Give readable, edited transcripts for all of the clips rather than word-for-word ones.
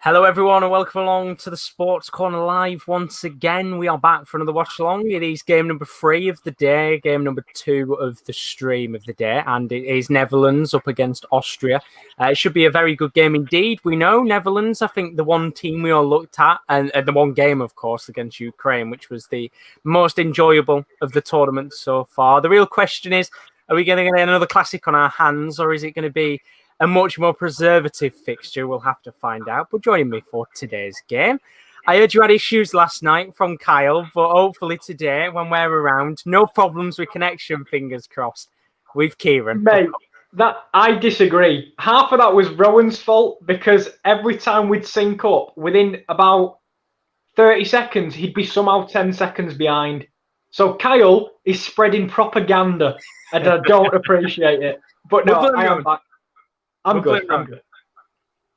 Hello, everyone, and welcome along to the Sports Corner Live. Once again, we are back for another watch-along. It is game number 3 of the day, game number 2 of the stream of the day, and it is Netherlands up against Austria. It should be a very good game indeed. We know Netherlands, I think the one team we all looked at, and the one game, of course, against Ukraine, which was the most enjoyable of the tournament so far. The real question is, are we going to get another classic on our hands, or is it going to be a much more preservative fixture? We'll have to find out. But joining me for today's game, I heard you had issues last night from Kyle, but hopefully today, when we're around, no problems with connection, fingers crossed, with Kieran. Mate, I disagree. Half of that was Rowan's fault because every time we'd sync up, within about 30 seconds, he'd be somehow 10 seconds behind. So Kyle is spreading propaganda, and I don't appreciate it. But no, I am back. I'm good.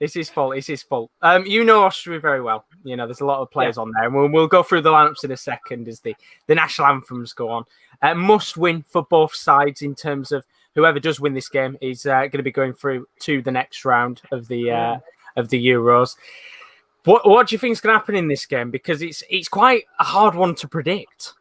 It's his fault. It's his fault. You know Austria very well. You know, there's a lot of players on there. And we'll go through the lineups in a second as the national anthems go on. Must win for both sides in terms of whoever does win this game is going to be going through to the next round of the Euros. What do you think is going to happen in this game? Because it's quite a hard one to predict.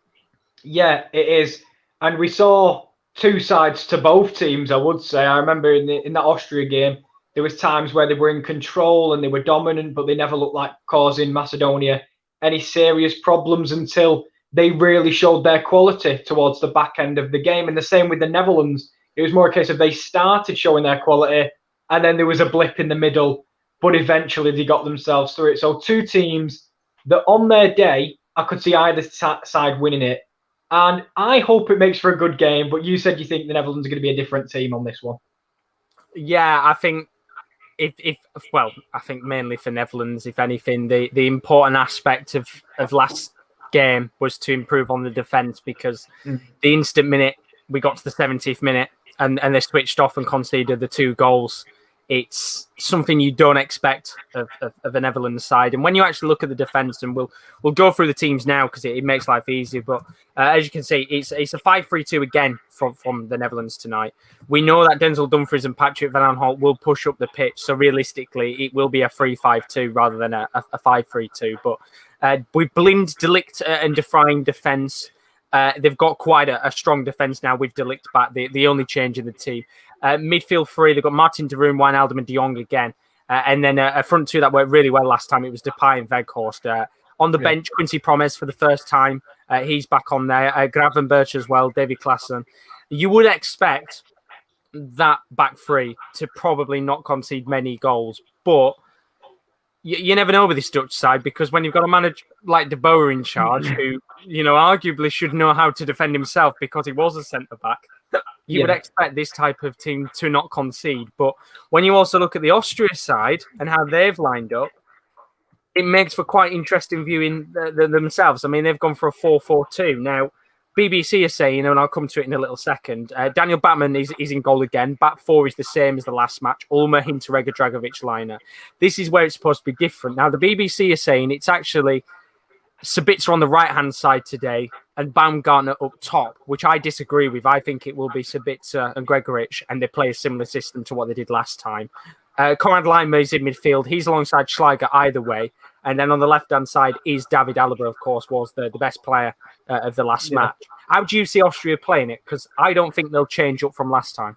Yeah, it is. And we saw two sides to both teams, I would say. I remember in that Austria game, there was times where they were in control and they were dominant, but they never looked like causing Macedonia any serious problems until they really showed their quality towards the back end of the game. And the same with the Netherlands. It was more a case of they started showing their quality and then there was a blip in the middle, but eventually they got themselves through it. So two teams that on their day, I could see either side winning it. And I hope it makes for a good game, but you said you think the Netherlands are going to be a different team on this one. Yeah, I think I think mainly for Netherlands, if anything, the important aspect of last game was to improve on the defence because the instant minute we got to the 70th minute and they switched off and conceded the 2 goals. It's something you don't expect of the Netherlands side. And when you actually look at the defence, and we'll go through the teams now because it makes life easier. But as you can see, it's a 5-3-2 again from the Netherlands tonight. We know that Denzel Dumfries and Patrick Van Aanholt will push up the pitch. So realistically, it will be a 3-5-2 rather than a 5-3-2. But we've blind De Ligt and De Vrij defence. They've got quite a strong defence now with De Ligt back, the only change in the team. Midfield 3, they've got Martin de Roon, Wijnaldum and de Jong again. And then a front 2 that worked really well last time. It was Depay and Weghorst. On the bench, Quincy Promes for the first time. He's back on there. Gravenberch as well, David Klaassen. You would expect that back 3 to probably not concede many goals. But you never know with this Dutch side because when you've got a manager like De Boer in charge who, arguably should know how to defend himself because he was a centre-back, you would expect this type of team to not concede. But when you also look at the Austria side and how they've lined up, it makes for quite interesting viewing themselves. I mean, they've gone for a 4-4-2. Now, BBC is saying, and I'll come to it in a little second, Daniel Batman is in goal again. Back 4 is the same as the last match. Ulmer, Hinteregger, Dragovic, Liner. This is where it's supposed to be different. Now, the BBC is saying it's actually Sabitzer on the right-hand side today and Baumgartner up top, which I disagree with. I think it will be Sabitzer and Gregoritsch, and they play a similar system to what they did last time. Konrad Laimer is in midfield. He's alongside Schleicher either way. And then on the left-hand side is David Alaba, of course, was the best player of the last match. How do you see Austria playing it? Because I don't think they'll change up from last time.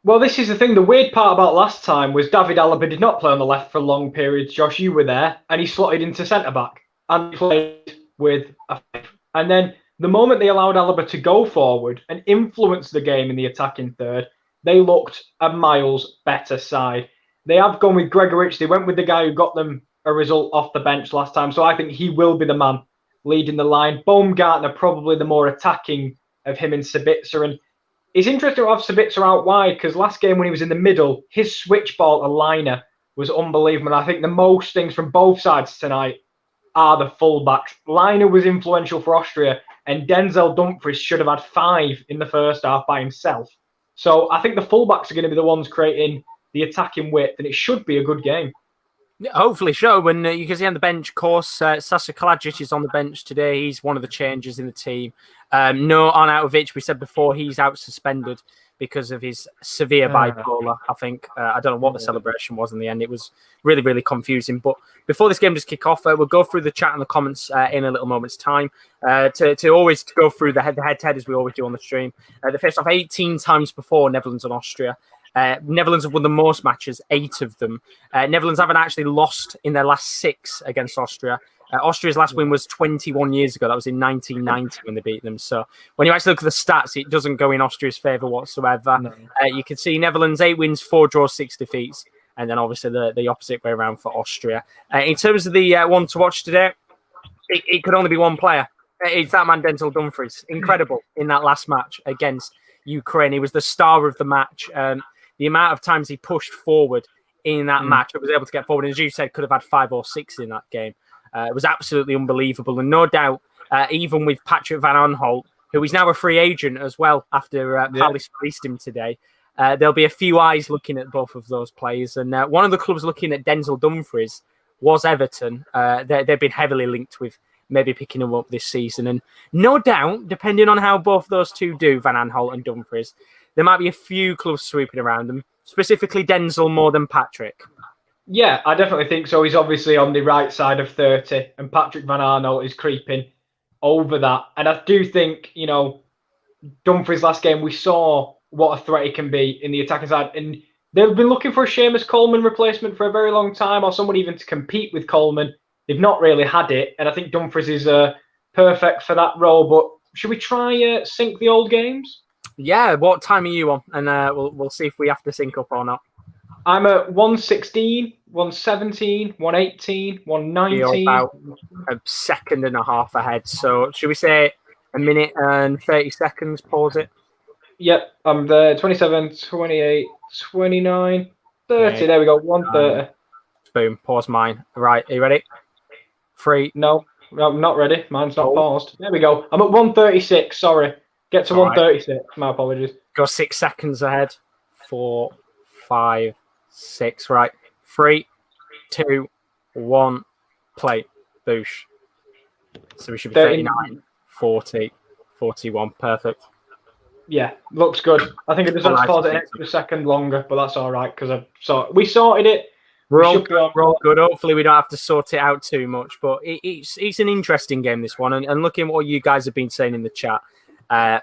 Well, this is the thing. The weird part about last time was David Alaba did not play on the left for long periods. Josh, you were there. And he slotted into centre-back and played with a 5. And then the moment they allowed Alaba to go forward and influence the game in the attacking third, they looked a miles better side. They have gone with Gregoritsch. They went with the guy who got them a result off the bench last time. So I think he will be the man leading the line. Baumgartner probably the more attacking of him and Sabitzer. And it's interesting to have Sabitzer out wide because last game when he was in the middle, his switch ball to Liner was unbelievable. And I think the most things from both sides tonight are the fullbacks. Liner was influential for Austria and Denzel Dumfries should have had 5 in the first half by himself. So I think the fullbacks are going to be the ones creating the attacking width and it should be a good game. Yeah, hopefully so. And you can see on the bench, of course, Sasa Kalajic is on the bench today. He's one of the changes in the team. No Arnautovic, we said before, he's out suspended because of his severe bipolar, I think. I don't know what the celebration was in the end. It was really, really confusing. But before this game just kick off, we'll go through the chat and the comments in a little moment's time to always go through the head-to-head as we always do on the stream. They faced off 18 times before, Netherlands and Austria. Netherlands have won the most matches, 8 of them. Netherlands haven't actually lost in their last 6 against Austria. Austria's last win was 21 years ago. That was in 1990 when they beat them. So when you actually look at the stats, it doesn't go in Austria's favour whatsoever. No. You can see Netherlands 8 wins, 4 draws, 6 defeats, and then obviously the opposite way around for Austria. In terms of the one to watch today, it could only be one player. It's that man, Denzel Dumfries. Incredible in that last match against Ukraine. He was the star of the match. The amount of times he pushed forward in that match, I was able to get forward. And as you said, could have had 5 or 6 in that game. It was absolutely unbelievable. And no doubt, even with Patrick Van Aanholt, who is now a free agent as well after Palace released him today, there'll be a few eyes looking at both of those players. And one of the clubs looking at Denzel Dumfries was Everton. They've been heavily linked with maybe picking him up this season. And no doubt, depending on how both those two do, Van Aanholt and Dumfries, there might be a few clubs swooping around them, specifically Denzel more than Patrick. Yeah, I definitely think so. He's obviously on the right side of 30, and Patrick Van Aanholt is creeping over that. And I do think, Dumfries' last game, we saw what a threat he can be in the attacking side. And they've been looking for a Seamus Coleman replacement for a very long time, or someone even to compete with Coleman. They've not really had it, and I think Dumfries is perfect for that role. But should we try sync the old games? Yeah, what time are you on? And we'll see if we have to sync up or not. I'm at 116, 117, 118, 119. You're about a second and a half ahead. So should we say a minute and 30 seconds? Pause it. Yep, I'm there. 27, 28, 29, 30. Okay. There we go. 130. Boom. Pause mine. Right. Are you ready? 3. No, I'm not ready. Mine's not paused. There we go. I'm at 136. Sorry. Get to 136. Right. My apologies. Go 6 seconds ahead. 4, 5, 6. Right. 3, 2, 1. Play. Boosh. So we should be 39, 40, 41. Perfect. Yeah, looks good. I think it just has to pause it an extra second longer, but that's all right because we sorted it. We're all good. Hopefully, we don't have to sort it out too much. But it's an interesting game, this one. And looking at what you guys have been saying in the chat,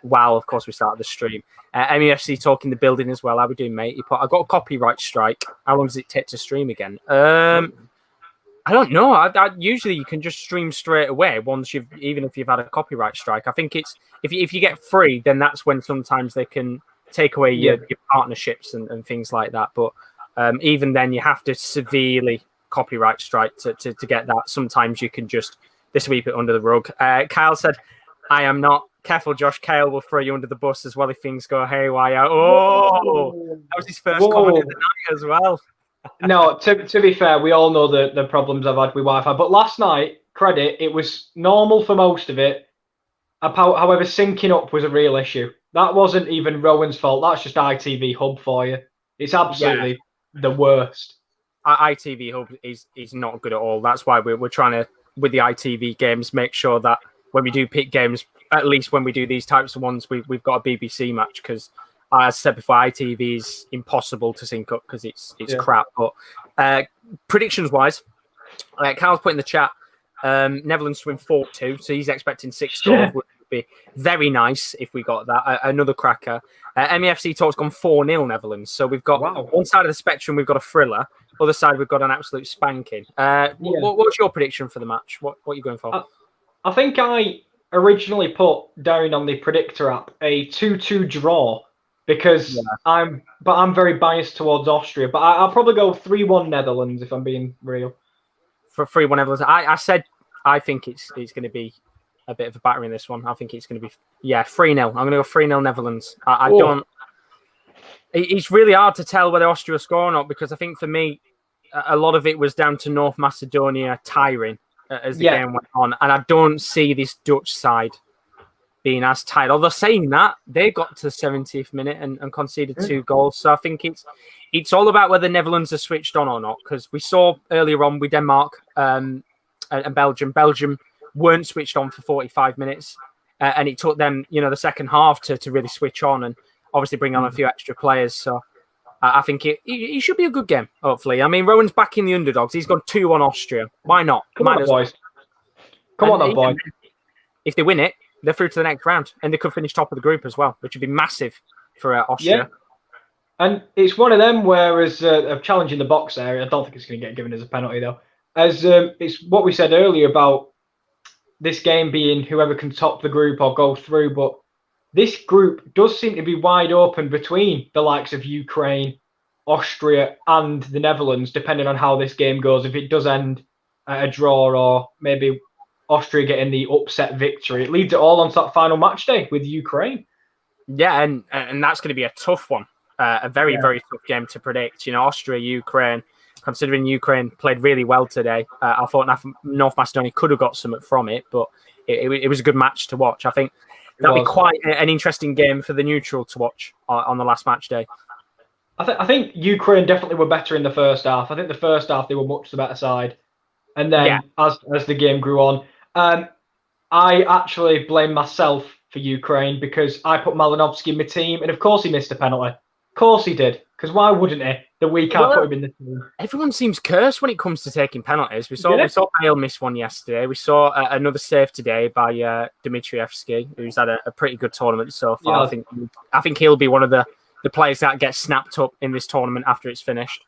while, of course, we started the stream. MEFC talking the building as well. How we doing, mate? I got a copyright strike. How long does it take to stream again? I don't know. Usually, you can just stream straight away once even if you've had a copyright strike. I think it's if you get free, then that's when sometimes they can take away your partnerships and things like that. But even then, you have to severely copyright strike to get that. Sometimes you can just sweep it under the rug. Kyle said, I am not. Careful, Josh. Kyle will throw you under the bus as well if things go haywire. Oh, that was his first comment of the night as well. No, to be fair, we all know the problems I've had with Wi-Fi. But last night, it was normal for most of it. However, syncing up was a real issue. That wasn't even Rowan's fault. That's just ITV Hub for you. It's absolutely the worst. ITV Hub is not good at all. That's why we're trying to, with the ITV games, make sure that when we do pick games, at least when we do these types of ones, we've got a BBC match because, as I said before, ITV is impossible to sync up because it's crap. But predictions-wise, Carl's put in the chat, Netherlands to win 4-2, so he's expecting 6 goals. Would be very nice if we got that. Another cracker. MEFC Talk's gone 4-0 Netherlands. So we've got one side of the spectrum, we've got a thriller. Other side, we've got an absolute spanking. What's your prediction for the match? What are you going for? I think I originally put down on the predictor app a 2-2 draw because I'm very biased towards Austria. But I'll probably go 3-1 Netherlands if I'm being real. For 3-1 Netherlands, I said I think it's going to be a bit of a battering in this one. I think it's going to be 3-0. I'm going to go 3-0 Netherlands. I don't. It's really hard to tell whether Austria score or not because I think for me, a lot of it was down to North Macedonia tiring as the game went on, and I don't see this Dutch side being as tight. Although saying that, they got to the 70th minute and conceded 2 goals. So I think it's all about whether Netherlands are switched on or not. Because we saw earlier on with Denmark and Belgium. Belgium weren't switched on for 45 minutes, and it took them, the second half to really switch on. And obviously bring on a few extra players. So I think it should be a good game, hopefully. I mean, Rowan's backing the underdogs. He's gone 2-1 Austria. Why not? Come on, boys. Come on, boy. If they win it, they're through to the next round, and they could finish top of the group as well, which would be massive for Austria. Yeah. And it's one of them, whereas of challenging the box area, I don't think it's going to get given as a penalty, though. As it's what we said earlier about this game being whoever can top the group or go through, but this group does seem to be wide open between the likes of Ukraine, Austria, and the Netherlands, depending on how this game goes. If it does end at a draw or maybe Austria getting the upset victory, it leads it all on to that final match day with Ukraine. Yeah, and that's going to be a tough one. A very, very tough game to predict. You know, Austria, Ukraine, considering Ukraine played really well today, I thought North Macedonia could have got something from it, but it was a good match to watch. I think that'll be quite an interesting game for the neutral to watch on the last match day. I think Ukraine definitely were better in the first half. I think the first half they were much the better side. And then as the game grew on, I actually blame myself for Ukraine because I put Malinovsky in my team, and of course he missed a penalty. Of course he did, because why wouldn't he? The week I put him in the team. Everyone seems cursed when it comes to taking penalties. We saw Bale miss one yesterday. We saw another save today by Dmitrievsky, who's had a pretty good tournament so far. Yeah. I think he'll be one of the players that gets snapped up in this tournament after it's finished.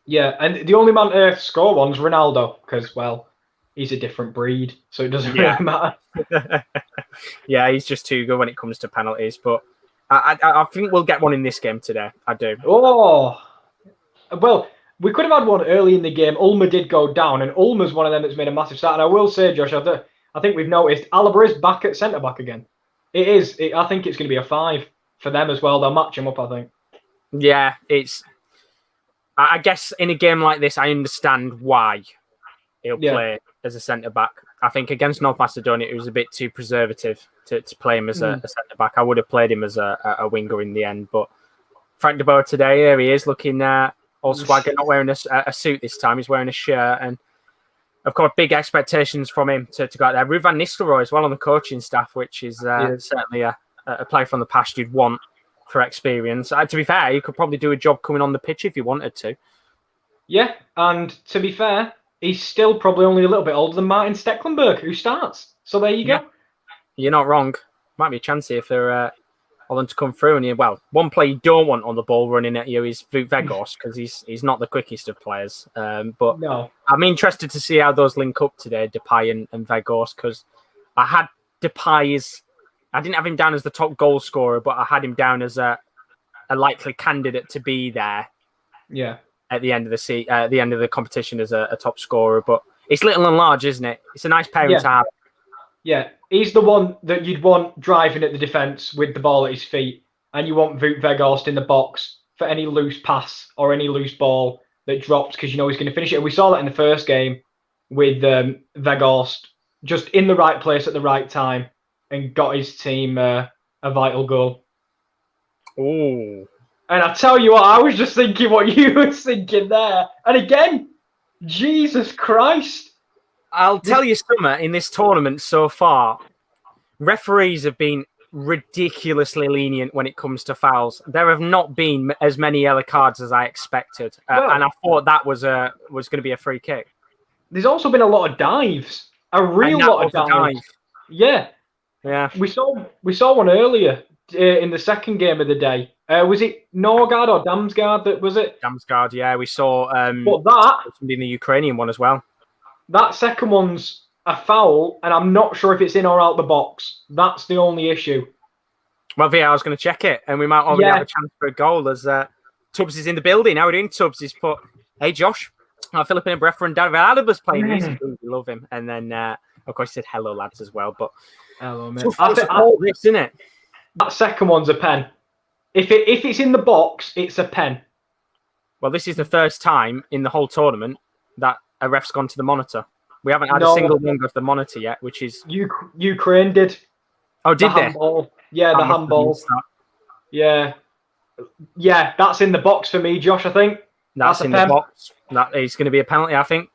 Yeah, and the only man to score one's Ronaldo, because, well, he's a different breed, so it doesn't really matter. Yeah, he's just too good when it comes to penalties, but I think we'll get one in this game today. I do. Oh, well, we could have had one early in the game. Ulmer did go down, and Ulmer's one of them that's made a massive start. And I will say, Josh, I think we've noticed Alaba is back at centre-back again. It is. I think it's going to be a 5 for them as well. They'll match him up, I think. Yeah, I guess in a game like this, I understand why he'll play as a centre-back. I think against North Macedonia, it was a bit too preservative to play him as a centre-back. I would have played him as a winger in the end. But Frank de Boer today, here he is, looking all swagger, not wearing a suit this time. He's wearing a shirt. And, of course, big expectations from him to go out there. Ruud van Nistelrooy as well on the coaching staff, which is certainly a player from the past you'd want for experience. To be fair, he could probably do a job coming on the pitch if he wanted to. Yeah, and to be fair, he's still probably only a little bit older than Martin Stecklenburg, who starts. So there you go. You're not wrong. Might be a chance here for Holland to come through. And one player you don't want on the ball running at you is Wout Weghorst, because he's not the quickest of players. But no. I'm interested to see how those link up today, Depay and Weghorst, because I had Depay I didn't have him down as the top goal scorer, but I had him down as a likely candidate to be there. Yeah. At the end of the competition as a top scorer, but it's little and large, isn't it? It's a nice pairing to have. Yeah, he's the one that you'd want driving at the defence with the ball at his feet, and you want Wout Weghorst in the box for any loose pass or any loose ball that drops, because you know he's going to finish it. And we saw that in the first game with Weghorst, just in the right place at the right time, and got his team a vital goal. Oh. And I tell you what, I was just thinking what you were thinking there. And again, Jesus Christ. I'll tell you something, in this tournament so far, referees have been ridiculously lenient when it comes to fouls. There have not been as many yellow cards as I expected. And I thought that was going to be a free kick. There's also been a lot of dives. A real lot of dives. Yeah. Yeah. We saw one earlier in the second game of the day. Was it Norgard or Damsgaard that was it? Damsgaard, yeah. We saw somebody in the Ukrainian one as well. That second one's a foul, and I'm not sure if it's in or out the box. That's the only issue. Well, VAR's going to check it, and we might already have a chance for a goal as Tubbs is in the building. How are we doing, Tubbs? He's put, hey, Josh, Filipino referee David Alaba's playing. We love him. And then, of course, he said hello, lads, as well. But hello, mate. This, isn't it? That second one's a pen. If it's in the box, it's a pen. Well, this is the first time in the whole tournament that a ref's gone to the monitor. We haven't had a single one go to the monitor yet, which is... Ukraine did. Oh, did they? Handball. Yeah, the handball. Yeah. Yeah, that's in the box for me, Josh, I think. That's in the box. That is going to be a penalty, I think.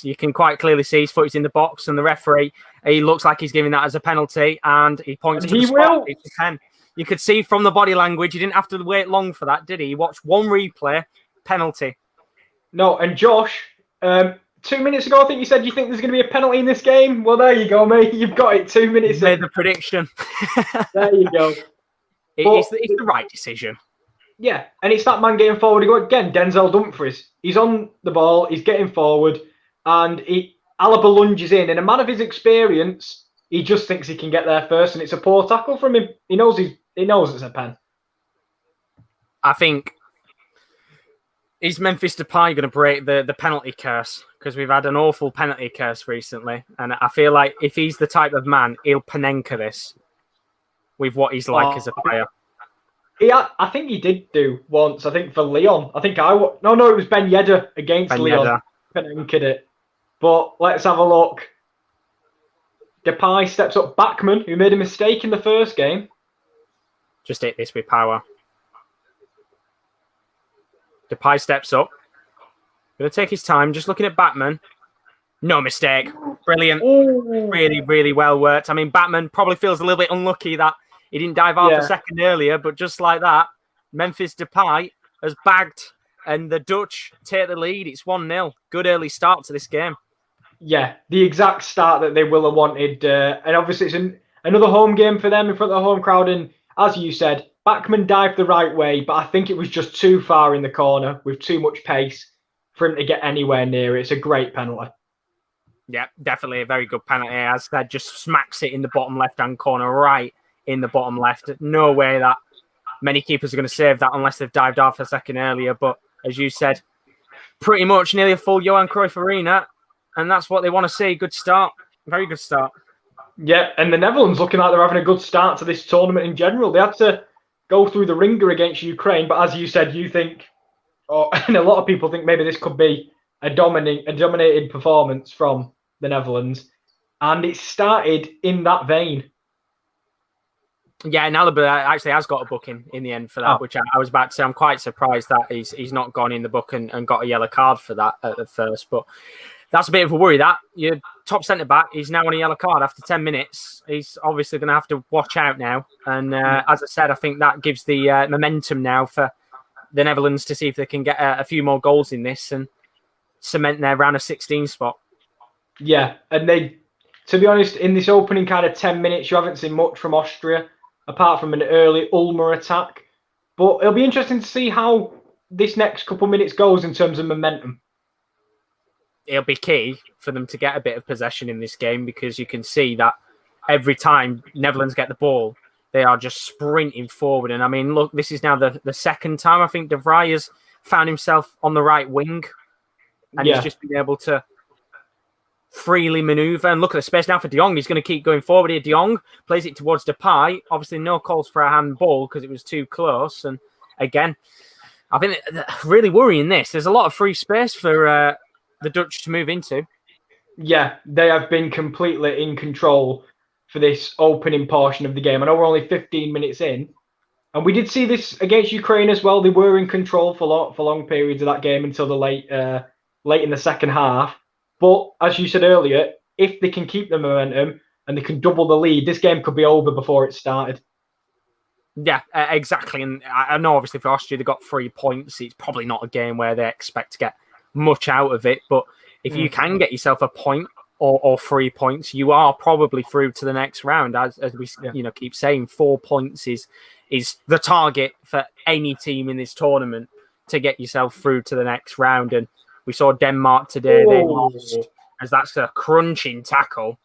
You can quite clearly see his foot is in the box, and the referee, he looks like he's giving that as a penalty, and he points to the spot. It's a pen. You could see from the body language, he didn't have to wait long for that, did he? He watched one replay, penalty. No, and Josh, 2 minutes ago, I think you said you think there's going to be a penalty in this game. Well, there you go, mate. You've got it 2 minutes. Made the prediction. There you go. It's the right decision. Yeah, and it's that man getting forward. Again, Denzel Dumfries. He's on the ball. He's getting forward, and Alaba lunges in. And a man of his experience, he just thinks he can get there first, and it's a poor tackle from him. He knows it's a pen. I think. Is Memphis Depay going to break the penalty curse? Because we've had an awful penalty curse recently. And I feel like if he's the type of man, he'll Panenka this with what he's like as a player. Yeah, I think he did do once. I think for Leon. It was Ben Yedder against Leon. Panenka it. But let's have a look. Depay steps up. Backman, who made a mistake in the first game. Just hit this with power. Depay steps up. Going to take his time. Just looking at Batman. No mistake. Brilliant. Ooh. Really, really well worked. I mean, Batman probably feels a little bit unlucky that he didn't dive half a second earlier, but just like that, Memphis Depay has bagged and the Dutch take the lead. It's 1-0. Good early start to this game. Yeah, the exact start that they will have wanted. And obviously it's another home game for them in front of the home crowd. And as you said, Backman dived the right way, but I think it was just too far in the corner with too much pace for him to get anywhere near it. It's a great penalty. Yeah, definitely a very good penalty. As that just smacks it in the bottom left-hand corner, right in the bottom left. No way that many keepers are going to save that unless they've dived half a second earlier. But as you said, pretty much nearly a full Johan Cruyff Arena, and that's what they want to see. Good start. Very good start. Yeah, and the Netherlands looking like they're having a good start to this tournament in general. They had to go through the ringer against Ukraine, but as you said, you think, and a lot of people think maybe this could be a dominated performance from the Netherlands, and it started in that vein. Yeah, and Alaba actually has got a booking in the end for that, which I was about to say. I'm quite surprised that he's not gone in the book and got a yellow card for that at the first, but that's a bit of a worry. That your top centre back is now on a yellow card after 10 minutes. He's obviously going to have to watch out now. And as I said, I think that gives the momentum now for the Netherlands to see if they can get a few more goals in this and cement their round of 16 spot. Yeah, and to be honest, in this opening kind of 10 minutes, you haven't seen much from Austria, apart from an early Ulmer attack. But it'll be interesting to see how this next couple of minutes goes in terms of momentum. It'll be key for them to get a bit of possession in this game because you can see that every time Netherlands get the ball, they are just sprinting forward. And I mean, look, this is now the second time I think De Vrij has found himself on the right wing and he's just been able to freely manoeuvre. And look at the space now for De Jong. He's going to keep going forward here. De Jong plays it towards Depay. Obviously, no calls for a handball because it was too close. And again, I think really worrying this. There's a lot of free space for the Dutch to move into. Yeah, they have been completely in control for this opening portion of the game. I know we're only 15 minutes in. And we did see this against Ukraine as well. They were in control for long periods of that game until the late in the second half. But as you said earlier, if they can keep the momentum and they can double the lead, this game could be over before it started. Yeah, exactly. And I know obviously for Austria, they got 3 points. It's probably not a game where they expect to get much out of it. But if you can get yourself a point or 3 points, you are probably through to the next round. As we keep saying, 4 points is the target for any team in this tournament to get yourself through to the next round. And we saw Denmark today. They lost, as that's a crunching tackle.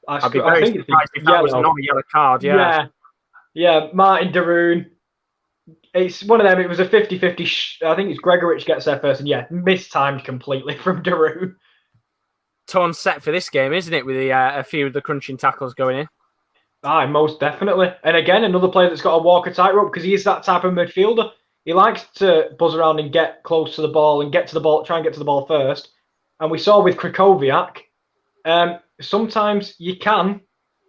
I'd be very surprised if that was not a yellow card. Yeah, Martin de Roon. It's one of them. It was a 50-50. I think it's Gregorich gets there first. And yeah, mistimed completely from de Roon. Tone set for this game, isn't it? With a few of the crunching tackles going in. Aye, most definitely. And again, another player that's got to walk a tightrope because he is that type of midfielder. He likes to buzz around and get close to the ball and try and get to the ball first. And we saw with Krychowiak, sometimes you can,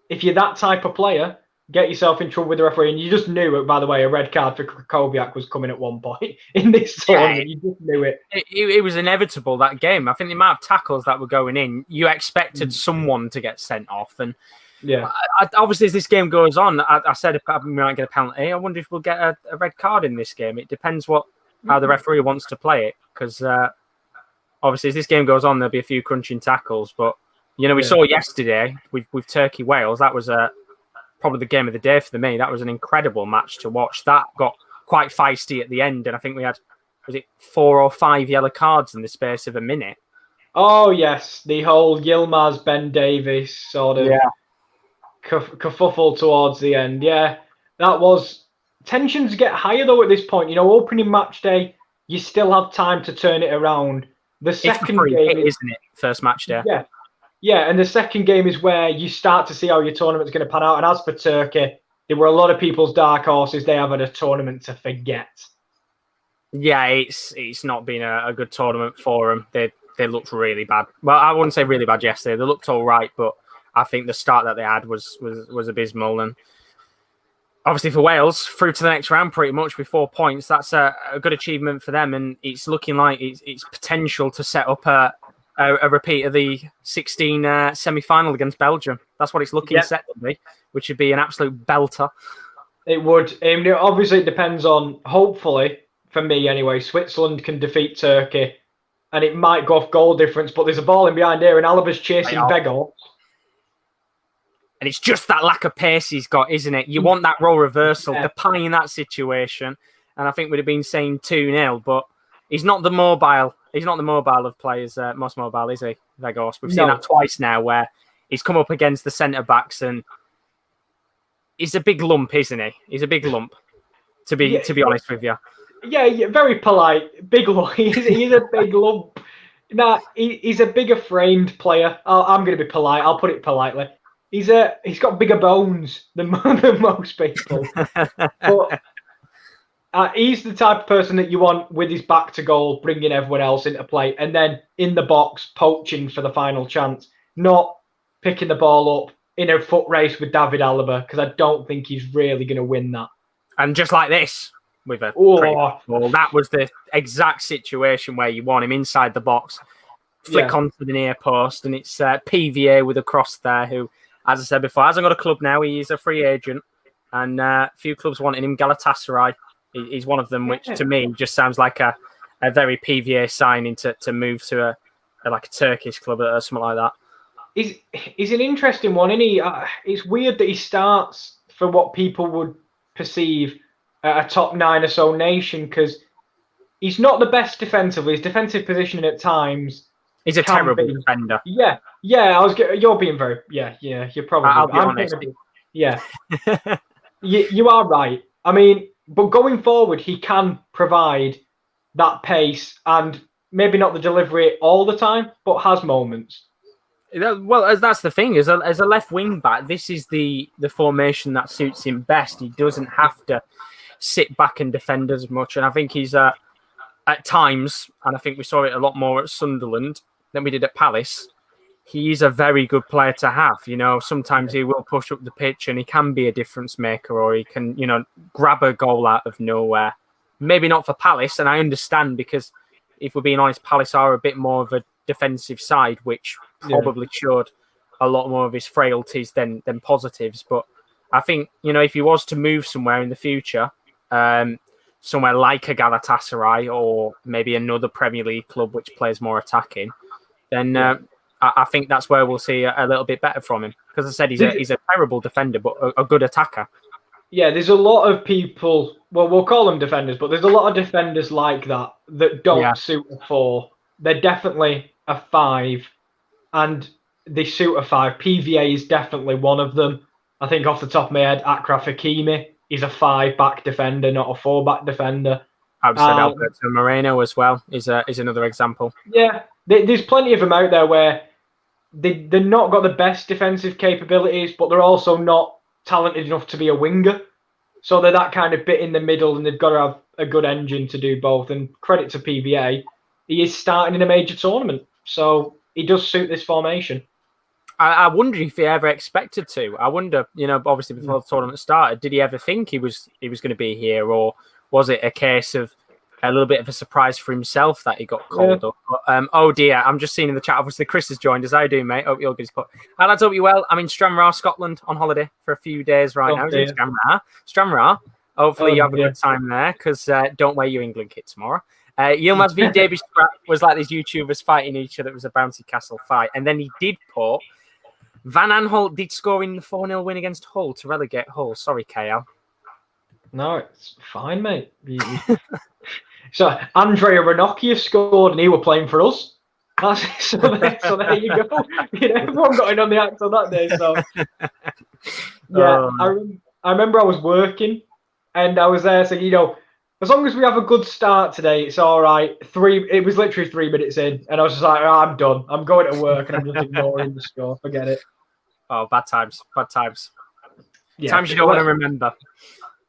if you're that type of player, get yourself in trouble with the referee. And you just knew it, by the way, a red card for Krychowiak was coming at one point in this tournament. You just knew it. It was inevitable, that game. I think the amount of tackles that were going in, you expected someone to get sent off. And Yeah. Obviously, as this game goes on, I said we might get a penalty. I wonder if we'll get a red card in this game. It depends how the referee wants to play it, because obviously, as this game goes on, there'll be a few crunching tackles. But we saw yesterday with Turkey Wales, that was probably the game of the day for me. That was an incredible match to watch. That got quite feisty at the end, and I think we had 4 or 5 yellow cards in the space of a minute. Oh yes, the whole Yilmaz Ben Davies sort of kerfuffle towards the end. Yeah, that was tensions get higher though at this point. Opening match day, you still have time to turn it around. The second game, isn't it? First match day. Yeah, and the second game is where you start to see how your tournament's going to pan out. And as for Turkey, they were a lot of people's dark horses. They have had a tournament to forget. Yeah, it's not been a good tournament for them. They looked really bad. Well, I wouldn't say really bad yesterday. They looked all right, but I think the start that they had was abysmal. And obviously for Wales, through to the next round pretty much with 4 points. That's a good achievement for them, and it's looking like it's potential to set up a repeat of the 16 semi-final against Belgium. That's what it's looking set to be, which would be an absolute belter. It would. Obviously, it depends on, hopefully, for me anyway, Switzerland can defeat Turkey, and it might go off goal difference, but there's a ball in behind here, and Alaba's chasing Begor. And it's just that lack of pace he's got, isn't it? You want that role reversal, the pie in that situation. And I think we'd have been saying 2-0, but he's not the mobile. He's not the mobile of players, most mobile, is he, Vegos? We've seen that twice now, where he's come up against the centre-backs, and he's a big lump, isn't he? He's a big lump, to be honest with you. Yeah, very polite. Big lump. He's a big lump. He's a bigger framed player. I'm going to be polite. I'll put it politely. He's got bigger bones than most people. But he's the type of person that you want with his back to goal, bringing everyone else into play, and then in the box, poaching for the final chance, not picking the ball up in a foot race with David Alaba, because I don't think he's really going to win that. And just like this, with a ball, that was the exact situation where you want him inside the box, flick onto the near post, and it's PVA with a cross there, who, as I said before, hasn't got a club now. He's a free agent, and a few clubs wanting him. Galatasaray, he's one of them, which to me just sounds like a very PVA signing to move to a Turkish club or something like that. He's an interesting one, isn't he? It's weird that he starts for what people would perceive a top 9 or so nation, because he's not the best defensively. His defensive positioning at times. He's a terrible defender. Yeah. You're being very. Yeah. You're probably. I'll be honest. You are right. I mean, but going forward, he can provide that pace and maybe not the delivery all the time, but has moments. Well, that's the thing. As a left wing back, this is the formation that suits him best. He doesn't have to sit back and defend as much, and I think he's at times, and I think we saw it a lot more at Sunderland than we did at Palace. He's a very good player to have. Sometimes he will push up the pitch and he can be a difference maker, or he can, grab a goal out of nowhere. Maybe not for Palace, and I understand, because if we're being honest, Palace are a bit more of a defensive side, which probably showed a lot more of his frailties than positives. But I think, if he was to move somewhere in the future, somewhere like a Galatasaray or maybe another Premier League club which plays more attacking, then I think that's where we'll see a little bit better from him. Because I said he's a terrible defender, but a good attacker. Yeah, there's a lot of people, well, we'll call them defenders, but there's a lot of defenders like that don't suit a 4. They're definitely a 5, and they suit a 5. PVA is definitely one of them. I think off the top of my head, Akraf Hakimi is a 5-back defender, not a 4-back defender. I would say Alberto Moreno as well is another example. Yeah, there's plenty of them out there where they're not got the best defensive capabilities, but they're also not talented enough to be a winger. So they're that kind of bit in the middle, and they've got to have a good engine to do both. And credit to PVA, he is starting in a major tournament, so he does suit this formation. I wonder if he ever expected to. I wonder, obviously before the tournament started, did he ever think he was going to be here, or was it a case of a little bit of a surprise for himself that he got called up. But, oh dear, I'm just seeing in the chat, obviously Chris has joined us. How you doing, mate? Hope you're good. Hi lads, hope you're well. I'm in Stranraer, Scotland on holiday for a few days right now. In Stranraer. Hopefully you have a good time there, because don't wear your England kit tomorrow. Yilmaz v Davy Scrap was like these YouTubers fighting each other. It was a bouncy castle fight. And then he did put Van Aanholt did score in the 4-0 win against Hull to relegate Hull. Sorry, KL. No, it's fine, mate. So Andrea Ranocchia scored and he were playing for us. So there you go. Everyone got in on the act on that day. So yeah, I remember I was working and I was there saying, as long as we have a good start today, it's all right. It was literally 3 minutes in, and I was just like, I'm done. I'm going to work, and I'm just ignoring the score. Forget it. Oh, bad times. Yeah, times you don't want to remember.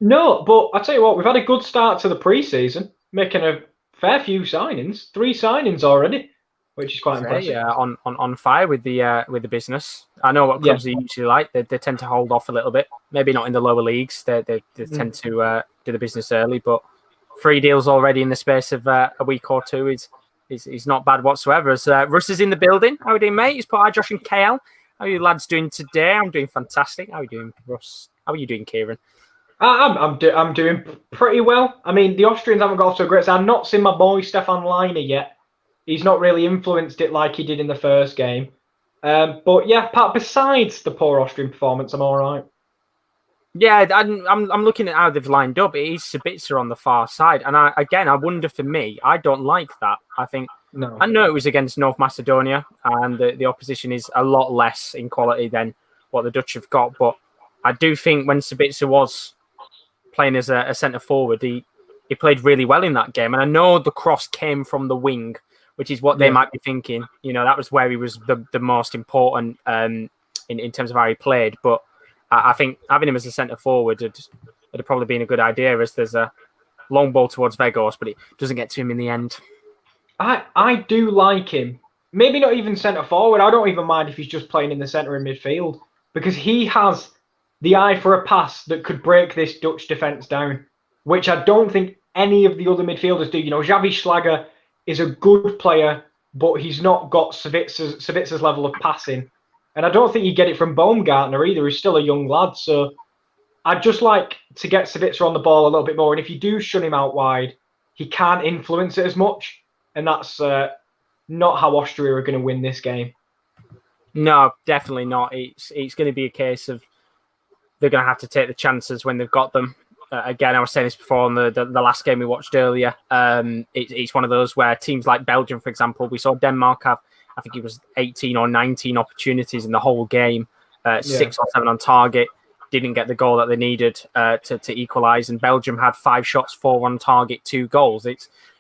No, but I tell you what, we've had a good start to the pre-season, making a fair few signings. 3 signings already, which is quite impressive. Yeah, on fire with the business. I know what clubs are usually like. They tend to hold off a little bit. Maybe not in the lower leagues. They tend to do the business early, but 3 deals already in the space of a week or two is not bad whatsoever. As Russ is in the building. How are you doing, mate? He's put hi, Josh and KL. How are you lads doing today? I'm doing fantastic. How are you doing, Russ? How are you doing, Kieran? I'm doing pretty well. I mean, the Austrians haven't got so great. So I've not seen my boy Stefan Leiner yet. He's not really influenced it like he did in the first game. But yeah, besides the poor Austrian performance, I'm all right. Yeah, I'm looking at how they've lined up. It is Sabitzer on the far side, and I wonder for me, I don't like that. I think I know it was against North Macedonia, and the opposition is a lot less in quality than what the Dutch have got. But I do think when Sabitzer was playing as a centre forward, he played really well in that game. And I know the cross came from the wing, which is what they might be thinking. That was where he was the most important in terms of how he played. But I think having him as a centre forward would have probably been a good idea, as there's a long ball towards Vegos, but it doesn't get to him in the end. I do like him. Maybe not even centre forward. I don't even mind if he's just playing in the centre in midfield, because he has the eye for a pass that could break this Dutch defence down, which I don't think any of the other midfielders do. Xavi Schlager is a good player, but he's not got Savitzer's level of passing. And I don't think you get it from Baumgartner either. He's still a young lad. So I'd just like to get Savitzer on the ball a little bit more. And if you do shut him out wide, he can't influence it as much. And that's not how Austria are going to win this game. No, definitely not. It's going to be a case of they're going to have to take the chances when they've got them. Again, I was saying this before on the last game we watched earlier. It's one of those where teams like Belgium, for example, we saw Denmark have, I think it was 18 or 19 opportunities in the whole game, 6 or 7 on target, didn't get the goal that they needed to equalise. And Belgium had 5 shots, 4 on target, 2 goals.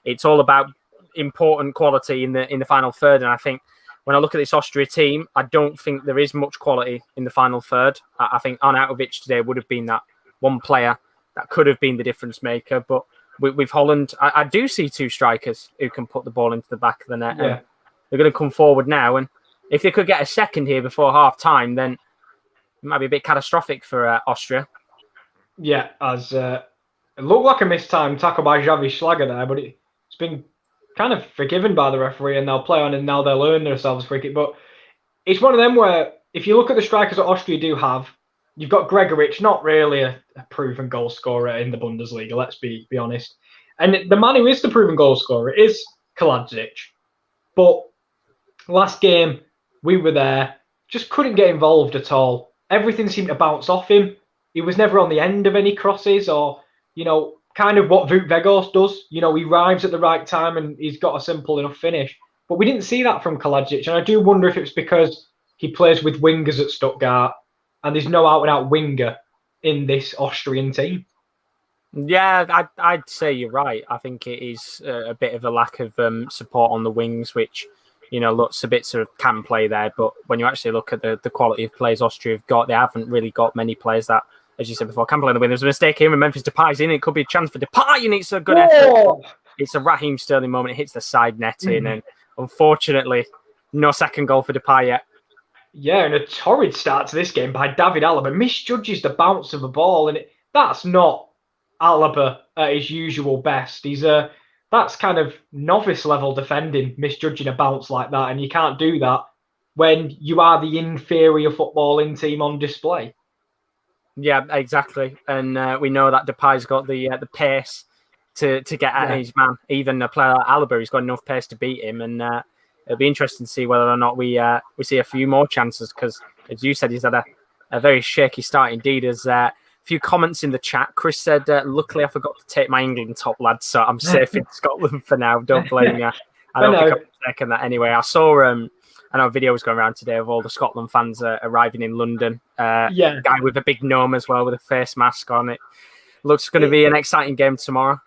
It's all about important quality in the final third. And I think when I look at this Austria team, I don't think there is much quality in the final third. I think Arnautovic today would have been that one player that could have been the difference maker. But with Holland, I do see 2 strikers who can put the ball into the back of the net. Yeah. They're going to come forward now, and if they could get a second here before half time, then it might be a bit catastrophic for Austria. Yeah, as it looked like a mistimed tackle by Xavi Schlager there, but it's been kind of forgiven by the referee, and they'll play on, and now they'll earn themselves a free kick. But it's one of them where, if you look at the strikers that Austria do have, you've got Gregoritsch, not really a proven goal scorer in the Bundesliga, let's be honest. And the man who is the proven goal scorer is Kaladzic. But last game, we were there, just couldn't get involved at all. Everything seemed to bounce off him. He was never on the end of any crosses, or, kind of what Wout Weghorst does. He arrives at the right time and he's got a simple enough finish. But we didn't see that from Kaladzic. And I do wonder if it's because he plays with wingers at Stuttgart and there's no out-and-out winger in this Austrian team. Yeah, I'd say you're right. I think it is a bit of a lack of support on the wings, which, Sabitzer can play there. But when you actually look at the quality of players Austria have got, they haven't really got many players that, as you said before, can play on the wing. There's a mistake here when Memphis Depay's in. It could be a chance for Depay, and it's a good effort. It's a Raheem Sterling moment. It hits the side netting, and unfortunately, no second goal for Depay yet. Yeah, and a torrid start to this game by David Alaba. Misjudges the bounce of the ball, and that's not Alaba at his usual best. He's that's kind of novice level defending, misjudging a bounce like that, and you can't do that when you are the inferior footballing team on display. Yeah, exactly. And we know that Depay's got the pace to get at his man. Even a player like Alaba, he's got enough pace to beat him. And it'll be interesting to see whether or not we see a few more chances because, as you said, he's had a very shaky start indeed. There's a few comments in the chat. Chris said, luckily I forgot to take my England top, lad, so I'm safe in Scotland for now. Don't blame me. I don't think I'm taking that anyway. I saw... I know a video was going around today of all the Scotland fans arriving in London. Guy with a big gnome as well with a face mask on. It looks going to be an exciting game tomorrow.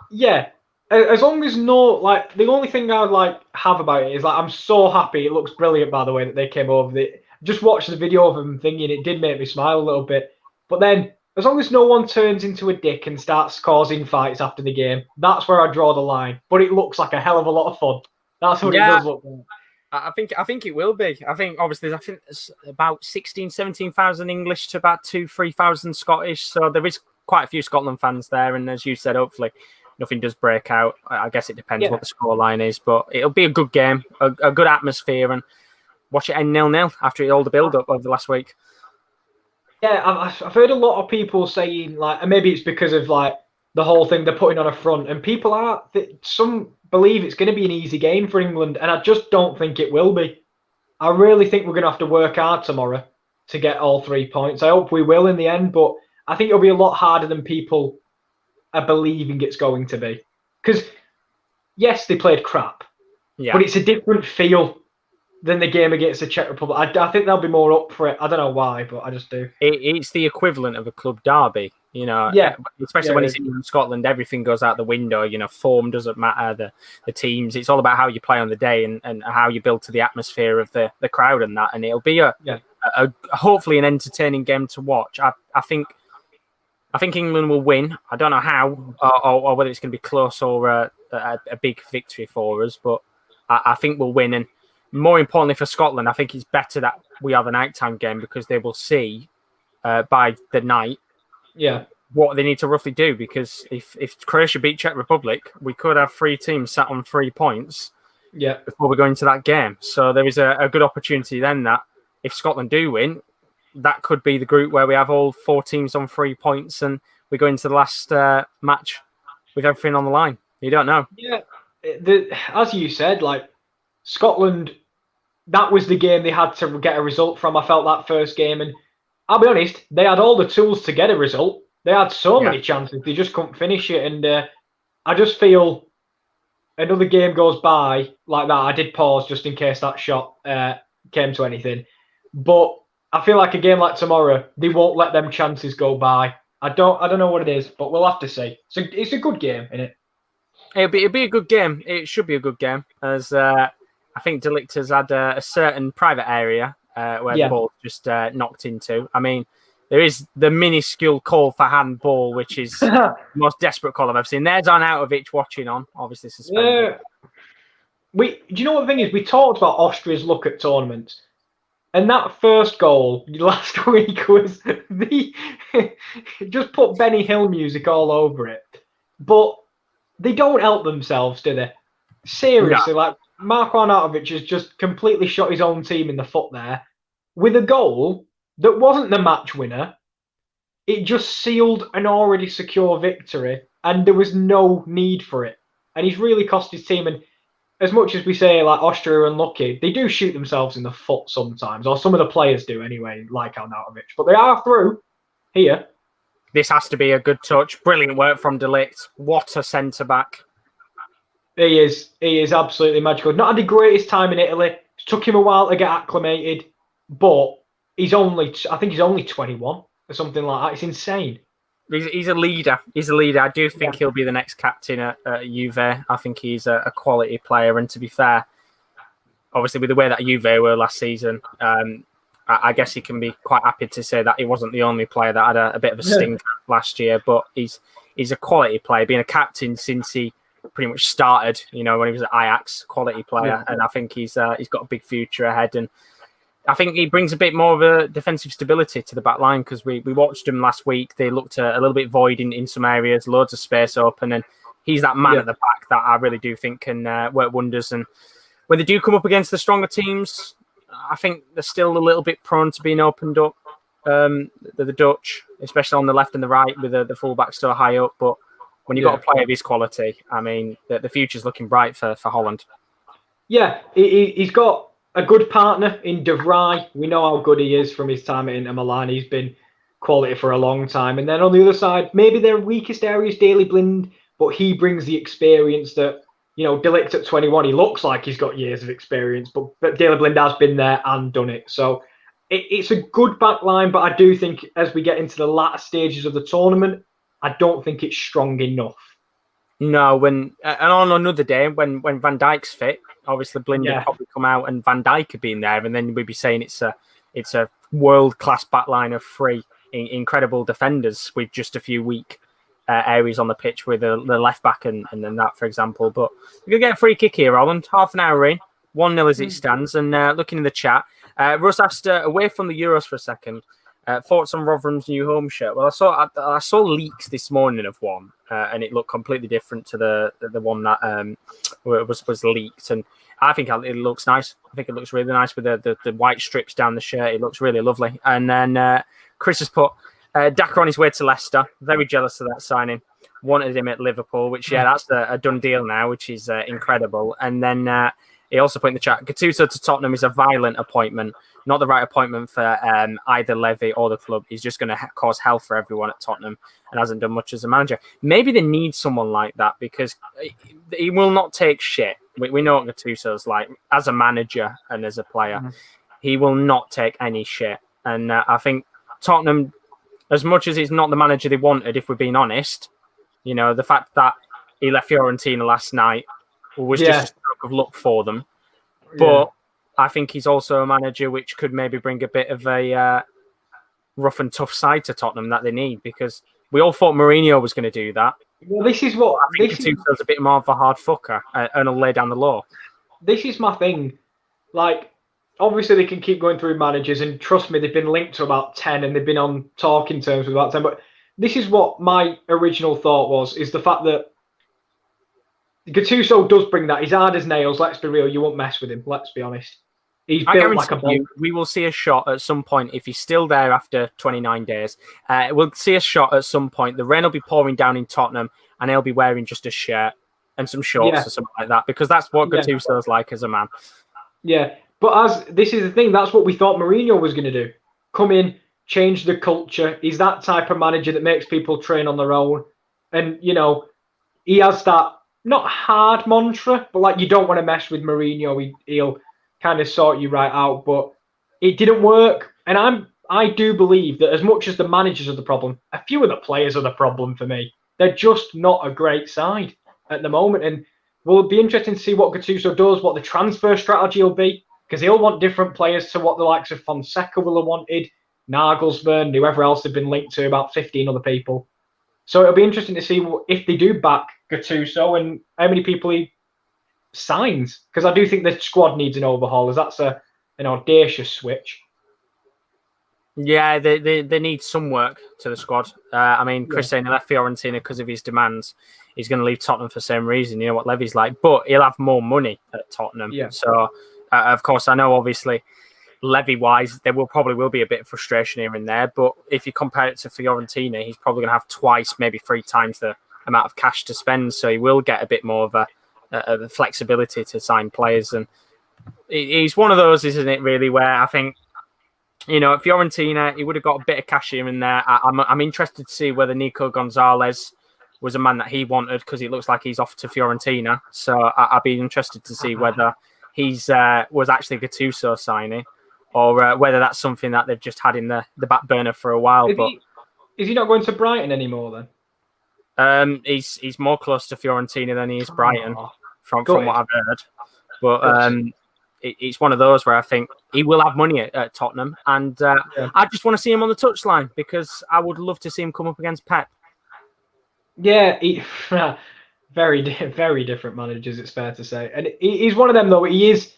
Yeah, as long as the only thing I would have about it is I'm so happy. It looks brilliant, by the way, that they came over. Just watched the video of them thinking it did make me smile a little bit. But then, as long as no one turns into a dick and starts causing fights after the game, that's where I draw the line. But it looks like a hell of a lot of fun. That's what it does look like. I think it will be. I think there's about 17,000 English to about 3,000 Scottish. So there is quite a few Scotland fans there. And as you said, hopefully nothing does break out. I guess it depends what the scoreline is. But it'll be a good game, a good atmosphere. And watch it end 0-0 after all the build-up over the last week. Yeah, I've heard a lot of people saying, and maybe it's because of, the whole thing they're putting on a front. And people some believe it's going to be an easy game for England, and I just don't think it will be. I really think we're going to have to work hard tomorrow to get all 3 points. I hope we will in the end, but I think it'll be a lot harder than people are believing it's going to be. Because, yes, they played crap, but it's a different feel than the game against the Czech Republic. I think they'll be more up for it. I don't know why, but I just do. It's the equivalent of a club derby. Especially when it's in Scotland, everything goes out the window. Form doesn't matter, the teams. It's all about how you play on the day and how you build to the atmosphere of the crowd and that. And it'll be a hopefully an entertaining game to watch. I think England will win. I don't know how or whether it's going to be close or a big victory for us, but I think we'll win. And more importantly for Scotland, I think it's better that we have a nighttime game because they will see by the night what they need to roughly do. Because if Croatia beat Czech Republic, we could have 3 teams sat on 3 points before we go into that game. So there is a good opportunity then that if Scotland do win, that could be the group where we have all 4 teams on 3 points and we go into the last match with everything on the line. You don't know. Yeah, as you said, Scotland, that was the game they had to get a result from. I felt that first game, and I'll be honest, they had all the tools to get a result. They had so many chances, they just couldn't finish it. And I just feel another game goes by like that. I did pause just in case that shot came to anything. But I feel like a game like tomorrow, they won't let them chances go by. I don't know what it is, but we'll have to see. So it's a good game, isn't it? It'll be a good game. It should be a good game, as I think De Ligt has had a certain private area where the ball just knocked into. I mean, there is the minuscule call for handball, which is the most desperate call I've ever seen. There's Arnautovic watching on, obviously suspended. Do you know what the thing is? We talked about Austria's look at tournaments. And that first goal last week was just put Benny Hill music all over it. But they don't help themselves, do they? Seriously, Marko Arnautovic has just completely shot his own team in the foot there with a goal that wasn't the match winner. It just sealed an already secure victory, and there was no need for it. And he's really cost his team. And as much as we say Austria are unlucky, they do shoot themselves in the foot sometimes, or some of the players do anyway, like Arnautovic. But they are through here. This has to be a good touch. Brilliant work from De Ligt. What a centre-back. He is absolutely magical. Not had the greatest time in Italy. It took him a while to get acclimated, but I think he's only 21 or something like that. It's insane. He's a leader. I do think he'll be the next captain at Juve. I think he's a quality player. And to be fair, obviously with the way that Juve were last season, I guess he can be quite happy to say that he wasn't the only player that had a bit of a stink last year. But he's a quality player, being a captain since he pretty much started. When he was at Ajax, quality player, and I think he's got a big future ahead. And I think he brings a bit more of a defensive stability to the back line because we watched them last week. They looked a little bit void in some areas, loads of space open, and he's that man at the back that I really do think can work wonders. And when they do come up against the stronger teams, I think they're still a little bit prone to being opened up. The Dutch, especially on the left and the right, with the fullback so high up. But when you've got a player of his quality, I mean, the future's looking bright for Holland. Yeah, he's got a good partner in De Vrij. We know how good he is from his time at Inter Milan. He's been quality for a long time. And then on the other side, maybe their weakest area is Daley Blind, but he brings the experience that, De Ligt at 21, he looks like he's got years of experience, but Daley Blind has been there and done it. So it's a good back line, but I do think as we get into the latter stages of the tournament, I don't think it's strong enough. No, and on another day, when Van Dijk's fit, obviously Blind would probably come out and Van Dijk could be in there, and then we'd be saying it's a world-class back line of three incredible defenders with just a few weak areas on the pitch with the left back and then that, for example. But we're going to get a free kick here, Holland. Half an hour in, 1-0 as it stands. And looking in the chat, Russ asked, away from the Euros for a second, thoughts on Rotherham's new home shirt. Well, I saw leaks this morning of one, and it looked completely different to the one that was leaked. And I think it looks nice. I think it looks really nice with the white strips down the shirt. It looks really lovely. And then Chris has put Daka on his way to Leicester. Very jealous of that signing. Wanted him at Liverpool, which, that's a done deal now, which is incredible. And then he also put in the chat, Gattuso to Tottenham is a violent appointment, not the right appointment for either Levy or the club. He's just going to cause hell for everyone at Tottenham and hasn't done much as a manager. Maybe they need someone like that because he will not take shit. We know what Gattuso's like as a manager and as a player. Mm-hmm. He will not take any shit. And I think Tottenham, as much as he's not the manager they wanted, if we're being honest, the fact that he left Fiorentina last night was just a stroke of luck for them. But I think he's also a manager which could maybe bring a bit of a rough and tough side to Tottenham that they need, because we all thought Mourinho was going to do that. Well, this is what I think Gattuso's a bit more of a hard fucker and will lay down the law. This is my thing. Like, obviously they can keep going through managers, and trust me, they've been linked to about 10 and they've been on talking terms with about 10. But this is what my original thought was, is the fact that Gattuso does bring that. He's hard as nails. Let's be real. You won't mess with him. Let's be honest. He's built like a bomb. We will see a shot at some point if he's still there after 29 days. We'll see a shot at some point. The rain will be pouring down in Tottenham, and he'll be wearing just a shirt and some shorts or something like that, because that's what Gattuso's like as a man. Yeah, but this is the thing. That's what we thought Mourinho was going to do. Come in, change the culture. He's that type of manager that makes people train on their own, and he has that. Not hard mantra, but like, you don't want to mess with Mourinho. He'll kind of sort you right out. But it didn't work. And I do believe that as much as the managers are the problem, a few of the players are the problem for me. They're just not a great side at the moment. And will be interesting to see what Gattuso does, what the transfer strategy will be, because he'll want different players to what the likes of Fonseca will have wanted, Nagelsmann, whoever else they've been linked to, about 15 other people. So it'll be interesting to see if they do back Gattuso and how many people he signs, because I do think the squad needs an overhaul, as that's an audacious switch. Yeah, they need some work to the squad. I mean, Chris saying he left Fiorentina because of his demands. He's going to leave Tottenham for the same reason. You know what Levy's like, but he'll have more money at Tottenham. Yeah. So, of course, I know obviously Levy-wise, there probably will be a bit of frustration here and there. But if you compare it to Fiorentina, he's probably going to have twice, maybe 3 times the amount of cash to spend. So he will get a bit more of a flexibility to sign players. And he's one of those, isn't it, really, where I think, at Fiorentina, he would have got a bit of cash here and there. I'm interested to see whether Nico Gonzalez was a man that he wanted, because it looks like he's off to Fiorentina. So I'd be interested to see whether he's was actually Gattuso signing, or whether that's something that they've just had in the back burner for a while. Is he not going to Brighton anymore then? He's more close to Fiorentina than he is Brighton, from what I've heard. But it's one of those where I think he will have money at Tottenham, and I just want to see him on the touchline, because I would love to see him come up against Pep. Yeah, very different managers, it's fair to say. And he's one of them, though. He is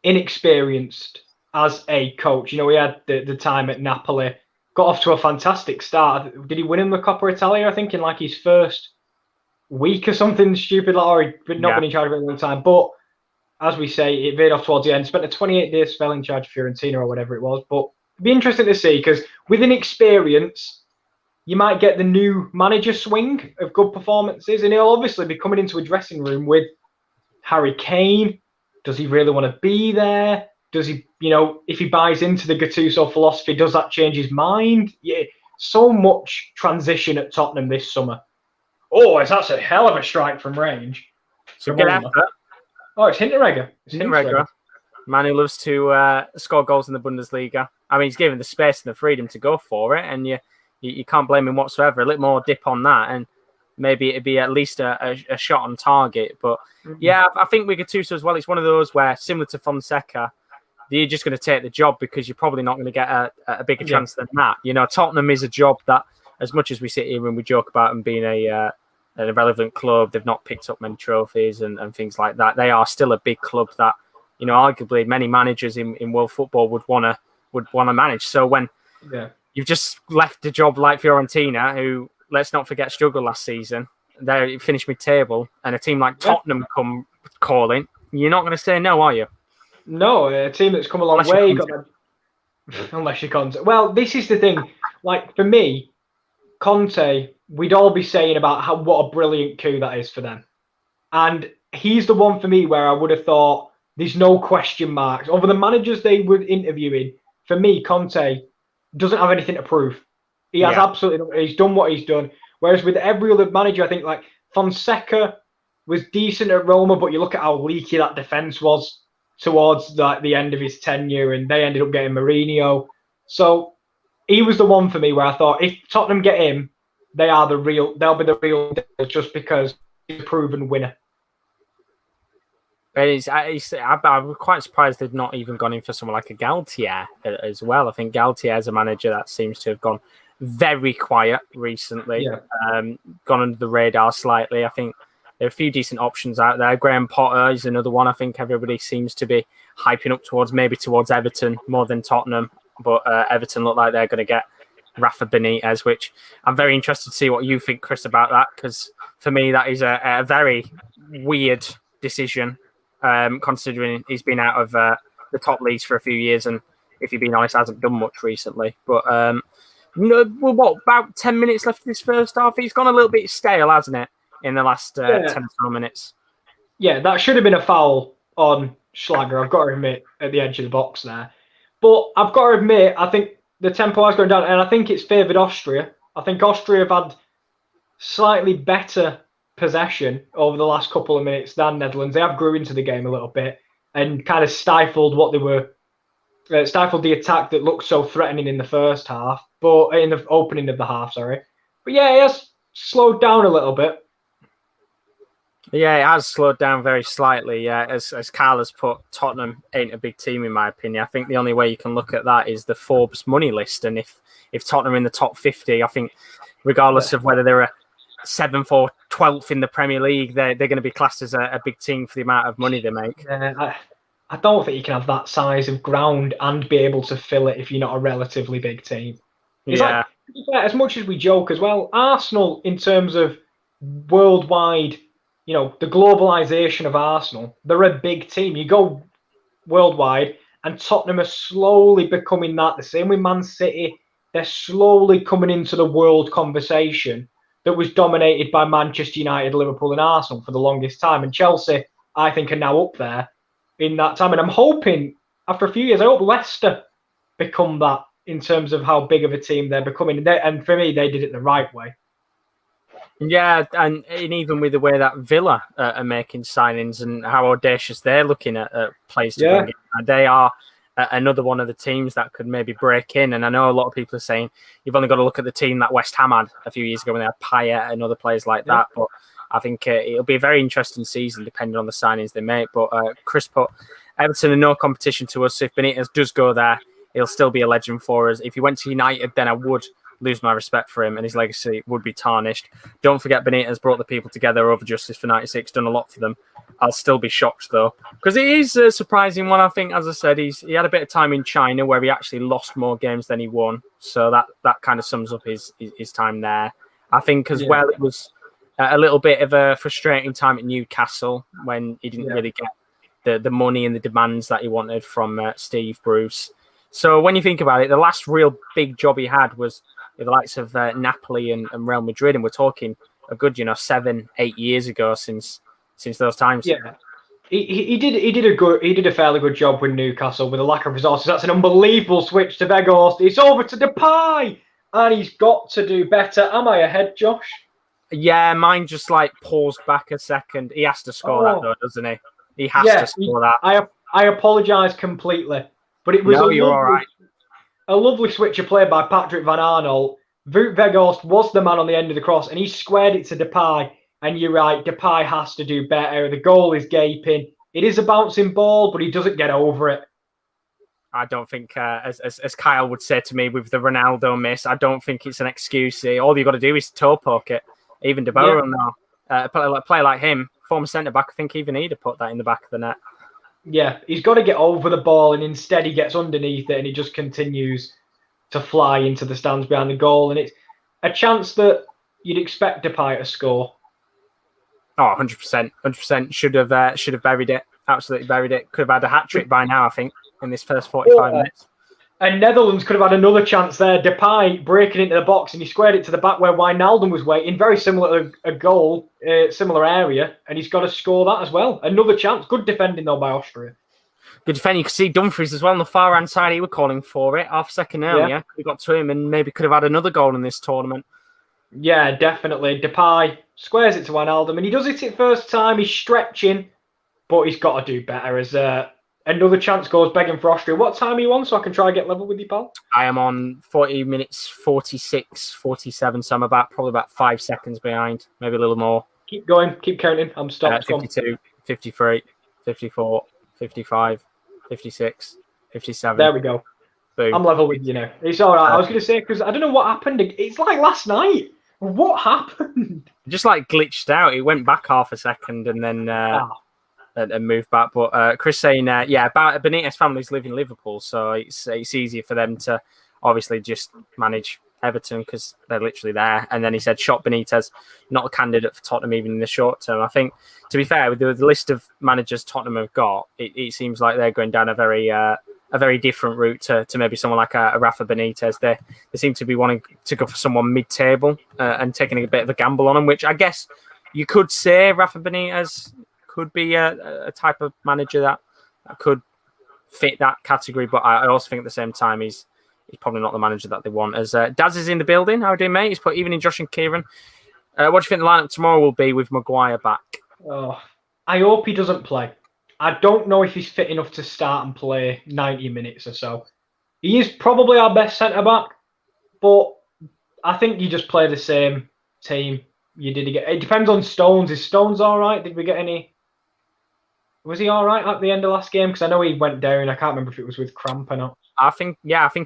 inexperienced as a coach. He had the time at Napoli, got off to a fantastic start. Did he win him the Coppa Italia, I think, in like his first week or something stupid, like, or he'd not been in charge for a long time. But as we say, it veered off towards the end. Spent a 28-day spell in charge of Fiorentina or whatever it was. But it'd be interesting to see, because with inexperience, you might get the new manager swing of good performances, and he'll obviously be coming into a dressing room with Harry Kane. Does he really want to be there? Does he, if he buys into the Gattuso philosophy, does that change his mind? Yeah, so much transition at Tottenham this summer. Oh, that's a hell of a strike from range. So good effort. Oh, it's Hinteregger. Hinteregger. Man who loves to score goals in the Bundesliga. I mean, he's given the space and the freedom to go for it, and you can't blame him whatsoever. A little more dip on that, and maybe it'd be at least a shot on target. But yeah, I think with Gattuso as well, it's one of those where, similar to Fonseca, you're just going to take the job because you're probably not going to get a bigger chance than that. Tottenham is a job that, as much as we sit here and we joke about them being an irrelevant club, they've not picked up many trophies and things like that. They are still a big club that, arguably many managers in world football would want to manage. So when you've just left a job like Fiorentina, who, let's not forget, struggled last season, they finished mid-table, and a team like Tottenham come calling, you're not going to say no, are you? No, a team that's come a long way. Unless you Conte. Well, this is the thing. Like, for me, Conte, we'd all be saying about what a brilliant coup that is for them. And he's the one for me where I would have thought there's no question marks. Over the managers they were interviewing, for me, Conte doesn't have anything to prove. He has absolutely, he's done what he's done. Whereas with every other manager, I think like Fonseca was decent at Roma, but you look at how leaky that defence was towards the end of his tenure, and they ended up getting Mourinho. So he was the one for me where I thought, if Tottenham get him, they'll be the real deal, just because he's a proven winner. I'm quite surprised they've not even gone in for someone like a Galtier as well. I think Galtier is a manager that seems to have gone very quiet recently, gone under the radar slightly. I think there are a few decent options out there. Graham Potter is another one. I think everybody seems to be hyping up towards Everton more than Tottenham. But Everton look like they're going to get Rafa Benitez, which I'm very interested to see what you think, Chris, about that. Because for me, that is a very weird decision, considering he's been out of the top leagues for a few years, and if you're being honest, hasn't done much recently. But about 10 minutes left of this first half? He's gone a little bit stale, hasn't it, in the last 10 or so minutes? Yeah, that should have been a foul on Schlager, I've got to admit, at the edge of the box there. But I've got to admit, I think the tempo has gone down, and I think it's favoured Austria. I think Austria have had slightly better possession over the last couple of minutes than Netherlands. They have grew into the game a little bit and kind of stifled the attack that looked so threatening in the first half, but in the opening of the half, sorry. But yeah, it has slowed down a little bit. Yeah, it has slowed down very slightly. Yeah, as Carl has put, Tottenham ain't a big team in my opinion. I think the only way you can look at that is the Forbes money list, and if Tottenham are in the top 50, I think regardless of whether they're a 7th or 12th in the Premier League, they're going to be classed as a big team for the amount of money they make. I don't think you can have that size of ground and be able to fill it if you're not a relatively big team. It's like, as much as we joke as well, Arsenal, in terms of worldwide, the globalization of Arsenal, they're a big team. You go worldwide, and Tottenham are slowly becoming that. The same with Man City. They're slowly coming into the world conversation that was dominated by Manchester United, Liverpool, and Arsenal for the longest time. And Chelsea, I think, are now up there in that time. And I'm hoping, after a few years, I hope Leicester become that in terms of how big of a team they're becoming. And for me, they did it the right way. Yeah, and even with the way that Villa are making signings and how audacious they're looking at players to bring in, they are another one of the teams that could maybe break in. And I know a lot of people are saying you've only got to look at the team that West Ham had a few years ago when they had Payet and other players like that. But I think it'll be a very interesting season depending on the signings they make. But Chris put Everton are no competition to us. If Benitez does go there, he'll still be a legend for us. If he went to United, then I would lose my respect for him and his legacy would be tarnished. Don't forget Benitez brought the people together over Justice for 96, done a lot for them. I'll still be shocked though, because it is a surprising one. I think, as I said, he had a bit of time in China where he actually lost more games than he won. So that kind of sums up his time there. I think as well, it was a little bit of a frustrating time at Newcastle when he didn't really get the money and the demands that he wanted from Steve Bruce. So when you think about it, the last real big job he had was with the likes of Napoli and Real Madrid, and we're talking a good 7-8 years ago since those times. Yeah. He did a fairly good job with Newcastle with a lack of resources. That's an unbelievable switch to Weghorst. It's over to Depay, and he's got to do better. Am I ahead, Josh? Yeah, mine just paused back a second. He has to score that though, doesn't he? He has to score that. I apologise completely, but it was a lovely switch of play by Patrick Van Aanholt. Wout Weghorst was the man on the end of the cross, and he squared it to Depay. And you're right, Depay has to do better. The goal is gaping. It is a bouncing ball, but he doesn't get over it. I don't think, as Kyle would say to me with the Ronaldo miss, I don't think it's an excuse. All you've got to do is toe poke it. Even De Boer will know. A player like him, former centre-back, I think even he'd have put that in the back of the net. Yeah, he's got to get over the ball, and instead he gets underneath it, and he just continues to fly into the stands behind the goal. And it's a chance that you'd expect Depay to score. Oh, 100%. 100%. Should have buried it. Absolutely buried it. Could have had a hat-trick by now, I think, in this first 45 minutes. And Netherlands could have had another chance there. Depay breaking into the box, and he squared it to the back where Wijnaldum was waiting. Very similar to a goal, similar area, and he's got to score that as well. Another chance. Good defending, though, by Austria. Good defending. You could see Dumfries as well on the far-hand side. He was calling for it. Half a second earlier. We got to him and maybe could have had another goal in this tournament. Yeah, definitely. Depay squares it to Wijnaldum, and he does it first time. He's stretching, but he's got to do better as another chance goes begging for Austria. What time are you on so I can try and get level with you, pal? I am on 40 minutes, 46, 47, so I'm probably about 5 seconds behind, maybe a little more. Keep going, keep counting. I'm stopped. 52, 53, 54, 55, 56, 57. There we go. Boom. I'm level with you now. It's all right. I was going to say, because I don't know what happened. It's like last night. What happened? Just glitched out. It went back half a second and then and moved back. But Chris saying, Benitez families live in Liverpool, so it's easier for them to obviously just manage Everton because they're literally there. And then he said, shot Benitez, not a candidate for Tottenham even in the short term. I think, to be fair, with the list of managers Tottenham have got, it seems like they're going down a very different route to maybe someone like a Rafa Benitez. They seem to be wanting to go for someone mid-table and taking a bit of a gamble on them, which I guess you could say Rafa Benitez could be a type of manager that could fit that category. But I also think at the same time he's probably not the manager that they want. As Daz is in the building, how are you doing, mate? He's put evening Josh and Kieran. What do you think the lineup tomorrow will be with Maguire back? Oh, I hope he doesn't play. I don't know if he's fit enough to start and play 90 minutes or so. He is probably our best centre-back, but I think you just play the same team you did again. It depends on Stones. Is Stones all right? Did we get any... Was he all right at the end of last game? Because I know he went down. I can't remember if it was with cramp or not. I think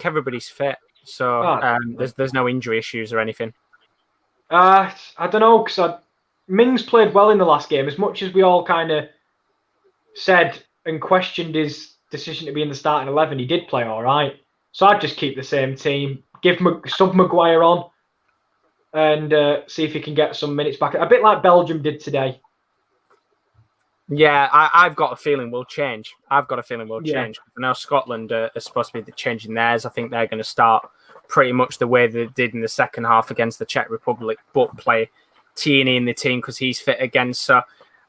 everybody's fit. So there's no injury issues or anything. I don't know, because Mings played well in the last game. As much as we all kind of said and questioned his decision to be in the starting 11, he did play all right. So I'd just keep the same team, sub Maguire on, and see if he can get some minutes back. A bit like Belgium did today. Yeah, I've got a feeling we'll change. I know Scotland are supposed to be changing theirs. I think they're going to start pretty much the way they did in the second half against the Czech Republic, but play Tierney in the team because he's fit again. So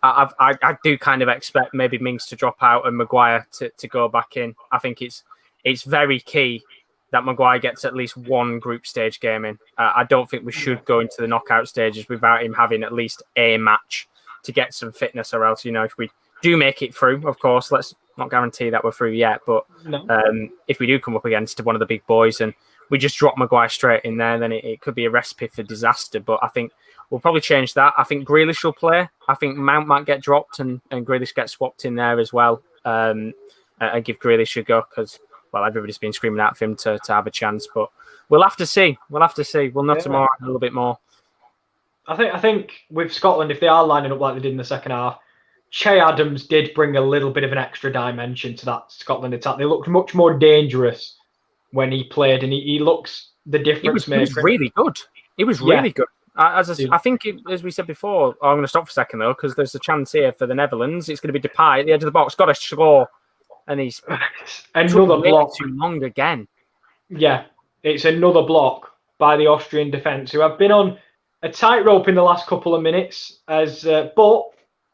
I do kind of expect maybe Mings to drop out and Maguire to go back in. I think it's very key that Maguire gets at least one group stage game in. I don't think we should go into the knockout stages without him having at least a match to get some fitness, or else, if we do make it through, of course, let's not guarantee that we're through yet, but if we do come up against one of the big boys and we just drop Maguire straight in there, then it could be a recipe for disaster. But I think we'll probably change that. I think Grealish will play. I think Mount might get dropped and Grealish gets swapped in there as well, and give Grealish a go because, well, everybody's been screaming out for him to have a chance. But we'll have to see. We'll know tomorrow a little bit more. I think with Scotland, if they are lining up like they did in the second half, Che Adams did bring a little bit of an extra dimension to that Scotland attack. They looked much more dangerous when he played, and he looks the difference maker. He was really good. He was really good. I think, as we said before, I'm going to stop for a second, though, because there's a chance here for the Netherlands. It's going to be Depay at the edge of the box. Got to score. And he's another block. Too long again. Yeah, it's another block by the Austrian defence, who have been on a tightrope in the last couple of minutes. But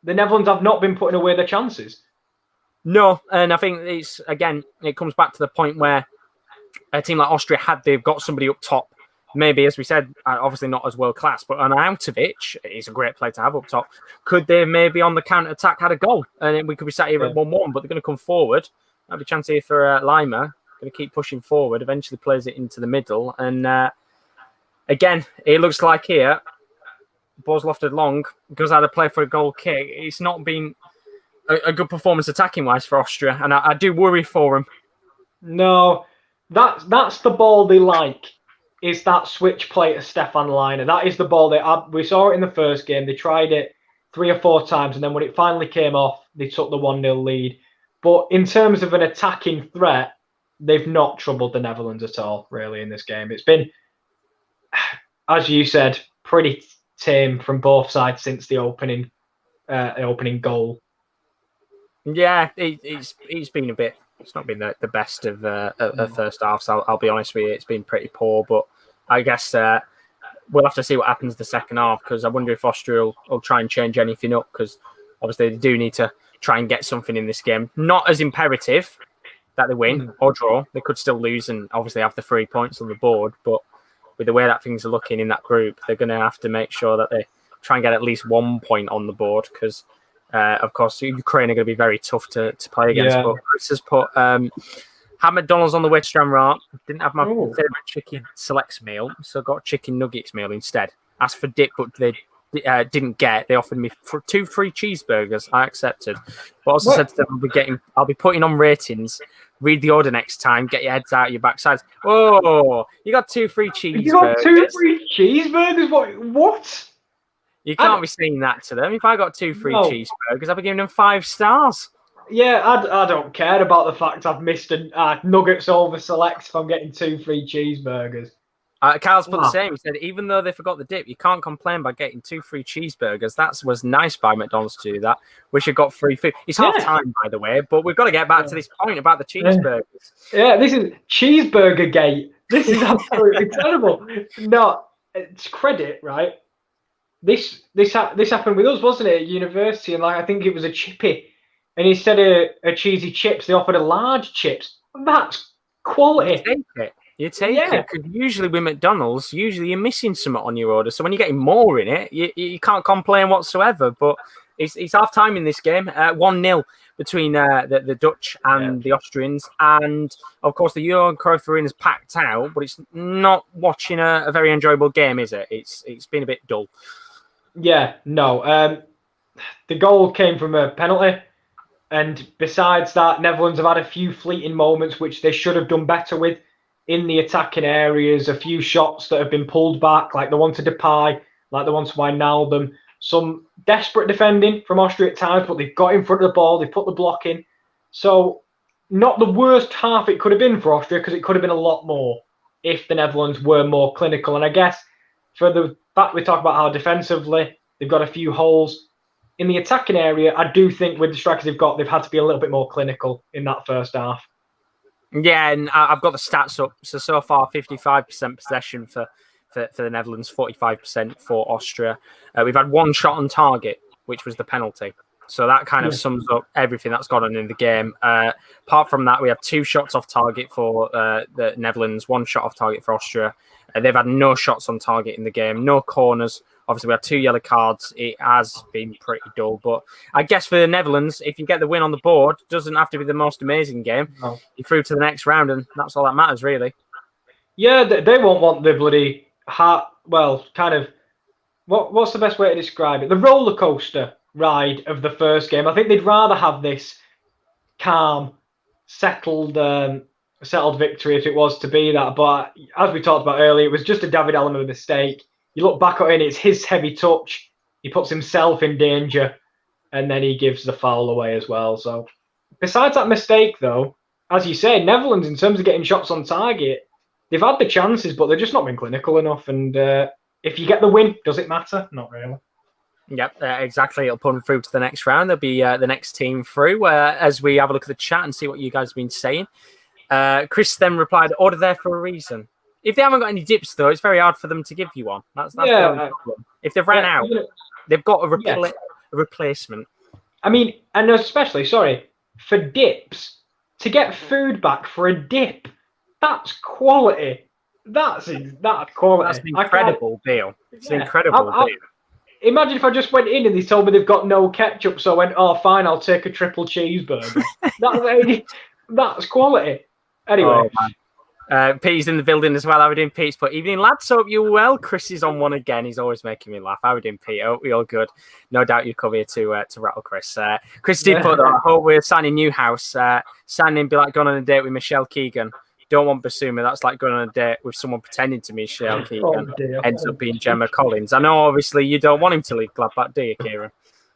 the Netherlands have not been putting away their chances. No, and I think it comes back to the point where a team like Austria they've got somebody up top. Maybe, as we said, obviously not as world class, but an Arnautovic is a great player to have up top. Could they maybe on the counter attack had a goal, and we could be sat here at 1-1, but they're going to come forward. That'd be a chance here for Lima. Going to keep pushing forward. Eventually plays it into the middle, and again, it looks like here, ball's lofted long, goes out of play for a goal kick. It's not been a good performance attacking wise for Austria, and I do worry for them. No, that's the ball they like. Is that switch play to Stefan Leiner. That is the ball we saw it in the first game. They tried it 3 or 4 times, and then when it finally came off, they took the 1-0 lead. But in terms of an attacking threat, they've not troubled the Netherlands at all, really, in this game. It's been, as you said, pretty tame from both sides since the opening goal. Yeah, it's been a bit. It's not been the best of first half. So I'll be honest with you, it's been pretty poor. But I guess we'll have to see what happens the second half, because I wonder if Austria will try and change anything up, because obviously they do need to try and get something in this game. Not as imperative that they win or draw. They could still lose and obviously have the 3 points on the board. But with the way that things are looking in that group, they're going to have to make sure that they try and get at least 1 point on the board, because of course, Ukraine are going to be very tough to play against. Yeah. But Chris has put had McDonald's on the way to Stranraer. Didn't have my favourite chicken selects meal, so got chicken nuggets meal instead. Asked for dip, but they didn't get. They offered me 2 free cheeseburgers. I accepted, but also said to them, I'll be putting on ratings. Read the order next time. Get your heads out of your backsides. Oh, you got 2 free cheeseburgers. You got 2 free cheeseburgers? What? You can't be saying that to them. If I got 2 free cheeseburgers, I'd be giving them 5 stars. Yeah, I don't care about the fact I've missed a nuggets over select if I'm getting 2 free cheeseburgers. Kyle's put the same. He said, even though they forgot the dip, you can't complain by getting 2 free cheeseburgers. That was nice by McDonald's to do that. Wish I got free food. It's half time, by the way, but we've got to get back to this point about the cheeseburgers. Yeah, this is cheeseburger gate. This is absolutely terrible. No, it's credit, right? This happened with us, wasn't it, at university? And I think it was a chippy. And instead of a cheesy chips, they offered a large chips. That's quality. You take it. Because usually with McDonald's, you're missing something on your order. So when you're getting more in it, you can't complain whatsoever. But it's half time in this game. 1-0 between the Dutch and the Austrians. And of course, the Johan Cruyff Arena is packed out, but it's not watching a very enjoyable game, is it? It's been a bit dull. Yeah, no. The goal came from a penalty. And besides that, Netherlands have had a few fleeting moments which they should have done better with in the attacking areas. A few shots that have been pulled back, like the one to Depay, like the one to Wijnaldum. Some desperate defending from Austria at times, but they've got in front of the ball. They put the block in. So not the worst half it could have been for Austria, because it could have been a lot more if the Netherlands were more clinical. And I guess for the fact we talk about how defensively they've got a few holes, in the attacking area, I do think with the strikers they've got, they've had to be a little bit more clinical in that first half. Yeah, and I've got the stats up. So far, 55% possession for the Netherlands, 45% for Austria. We've had 1 shot on target, which was the penalty. So that kind of sums up everything that's gone on in the game. Apart from that, we have 2 shots off target for the Netherlands, 1 shot off target for Austria. They've had no shots on target in the game, no corners. Obviously, we had 2 yellow cards. It has been pretty dull. But I guess for the Netherlands, if you get the win on the board, it doesn't have to be the most amazing game. No. You're through to the next round, and that's all that matters, really. Yeah, they won't want the bloody heart. Well, kind of. What's the best way to describe it? The roller coaster ride of the first game. I think they'd rather have this calm, settled victory if it was to be that. But as we talked about earlier, it was just a David Alaba mistake. You look back at it, it's his heavy touch. He puts himself in danger, and then he gives the foul away as well. So, besides that mistake, though, as you say, Netherlands, in terms of getting shots on target, they've had the chances, but they've just not been clinical enough. And if you get the win, does it matter? Not really. Yep, exactly. It'll put them through to the next round. There'll be the next team through as we have a look at the chat and see what you guys have been saying. Chris then replied, order there for a reason. If they haven't got any dips, though, it's very hard for them to give you one. That's the only problem. If they've ran out, they've got a replacement. I mean, and especially, for dips, to get food back for a dip, that's quality. That's quality. That's an incredible deal. It's an incredible deal. Imagine if I just went in and they told me they've got no ketchup, so I went, oh, fine, I'll take a triple cheeseburger. That's quality. Anyway. Pete's in the building as well. How are we doing, Pete? But evening, lads. Hope you're well. Chris is on one again. He's always making me laugh. How are we doing, Pete? Hope you're all good. No doubt you come here to rattle Chris. Chris did put that. I hope we're signing new house. Signing be like going on a date with Michelle Keegan. Don't want Basuma. That's like going on a date with someone pretending to be Michelle Keegan. Ends up being Gemma Collins. I know, obviously, you don't want him to leave Gladbach, do you, Kieran?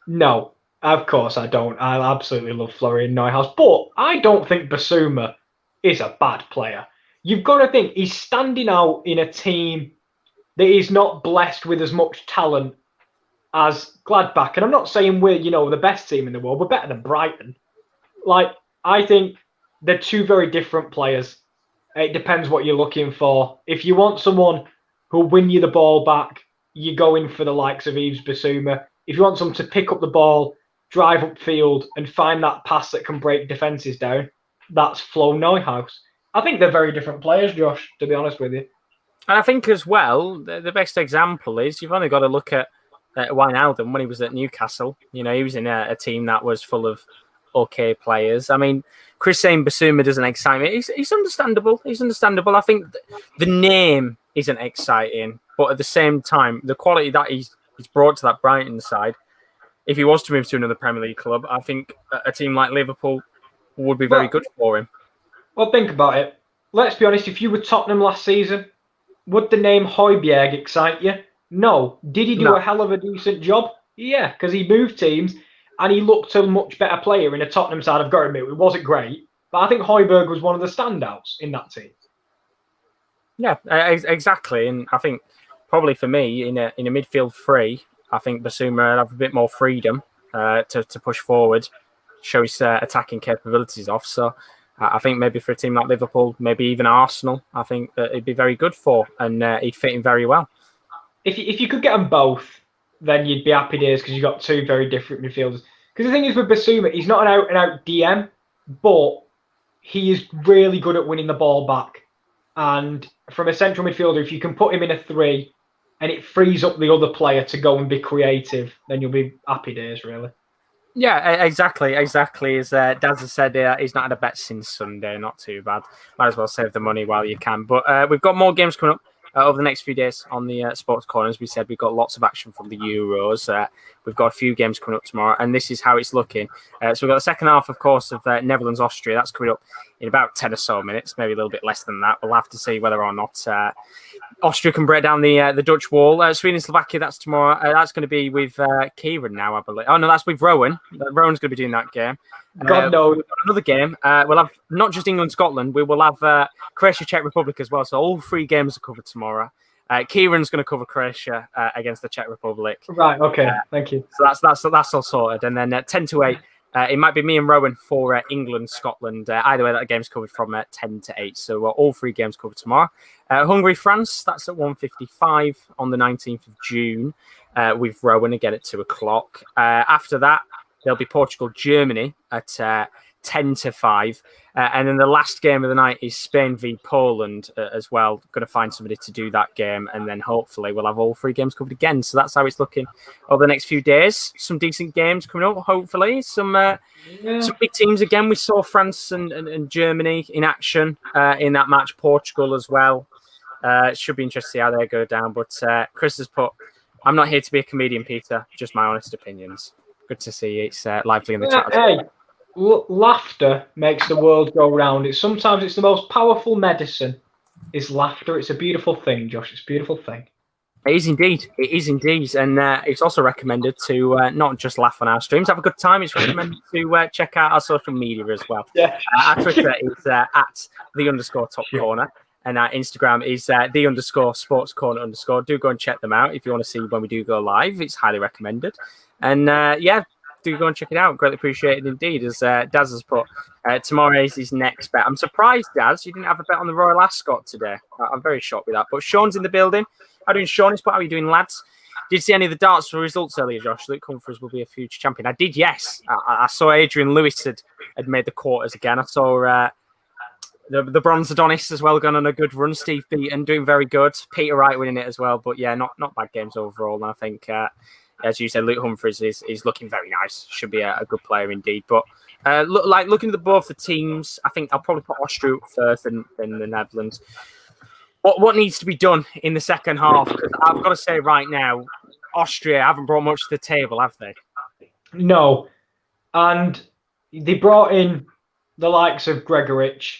No, of course I don't. I absolutely love Florian Neuhaus. But I don't think Basuma is a bad player. You've got to think he's standing out in a team that is not blessed with as much talent as Gladbach. And I'm not saying we're, the best team in the world. We're better than Brighton. I think they're two very different players. It depends what you're looking for. If you want someone who'll win you the ball back, you're going for the likes of Yves Bissouma. If you want someone to pick up the ball, drive upfield, and find that pass that can break defences down, that's Flo Neuhaus. I think they're very different players, Josh, to be honest with you. And I think as well, the best example is you've only got to look at Wijnaldum when he was at Newcastle. He was in a team that was full of okay players. I mean, Chris saying Basuma doesn't excite me. He's understandable. He's understandable. I think the name isn't exciting, but at the same time, the quality that he's brought to that Brighton side, if he was to move to another Premier League club, I think a team like Liverpool would be very good for him. Well, think about it. Let's be honest, if you were Tottenham last season, would the name Højbjerg excite you? No. Did he do a hell of a decent job? Yeah, because he moved teams and he looked a much better player in a Tottenham side. I've got to admit, it wasn't great, but I think Højbjerg was one of the standouts in that team. Yeah, exactly. And I think probably for me, in a midfield three, I think Basuma would have a bit more freedom to push forward, show his attacking capabilities off. So I think maybe for a team like Liverpool, maybe even Arsenal, I think that it'd be very good for, and he'd fit in very well. If you could get them both, then you'd be happy days because you've got two very different midfielders. Because the thing is with Basuma, he's not an out-and-out DM, but he is really good at winning the ball back. And from a central midfielder, if you can put him in a three and it frees up the other player to go and be creative, then you'll be happy days, really. Yeah, exactly. As Daz has said, he's not had a bet since Sunday. Not too bad. Might as well save the money while you can. But we've got more games coming up over the next few days on the Sports Corner. As we said, we've got lots of action from the Euros. We've got a few games coming up tomorrow, and this is how it's looking. So we've got the second half, of course, of Netherlands, Austria. That's coming up in about 10 or so minutes, maybe a little bit less than that. We'll have to see whether or not Austria can break down the Dutch wall. Sweden, Slovakia, that's tomorrow. That's going to be with Kieran now, I believe. Oh, no, that's with Rowan. Rowan's going to be doing that game. God knows. We've got another game. We'll have not just England, Scotland. We will have Croatia, Czech Republic as well. So all three games are covered tomorrow. Kieran's going to cover Croatia against the Czech Republic. Right, okay. Thank you. So that's all sorted. And then 10 to 8, it might be me and Rowan for England, Scotland. Either way, that game's covered from 10 to 8. So all three games covered tomorrow. Hungary, France, that's at 1:55 on the 19th of June with Rowan again at 2 o'clock. After that, there'll be Portugal, Germany at 10 to 5. And then the last game of the night is Spain v Poland as well. Going to find somebody to do that game. And then hopefully we'll have all three games covered again. So that's how it's looking over the next few days. Some decent games coming up, hopefully. Some big teams again. We saw France and Germany in action in that match. Portugal as well. It should be interesting to see how they go down. But Chris has put, I'm not here to be a comedian, Peter. Just my honest opinions. Good to see you. It's lively in the chat. Hey. Laughter makes the world go round. Sometimes it's the most powerful medicine is laughter. It's a beautiful thing, Josh. It's a beautiful thing. It is indeed. It is indeed. And it's also recommended to not just laugh on our streams, have a good time. It's recommended to check out our social media as well. Yeah. Our Twitter is at _top corner. and our Instagram is _sports corner_. Do go and check them out if you want to see when we do go live. It's highly recommended. And do go and check it out. Greatly appreciated indeed. As Daz has put, tomorrow is his next bet. I'm surprised, Daz, you didn't have a bet on the Royal Ascot today. I'm very shocked with that. But Sean's in the building. How are you doing, Sean? How are you doing, lads? Did you see any of the darts for results earlier, Josh? Luke Humphries will be a future champion. I did, yes. I saw Adrian Lewis had made the quarters again. I saw the Bronze Adonis as well going on a good run. Steve Beaton doing very good. Peter Wright winning it as well. But yeah, not bad games overall. And I think, as you said, Luke Humphries is looking very nice. Should be a good player indeed. But looking at both the teams, I think I'll probably put Austria first and then the Netherlands. What needs to be done in the second half? Because I've got to say right now, Austria haven't brought much to the table, have they? No. And they brought in the likes of Gregorich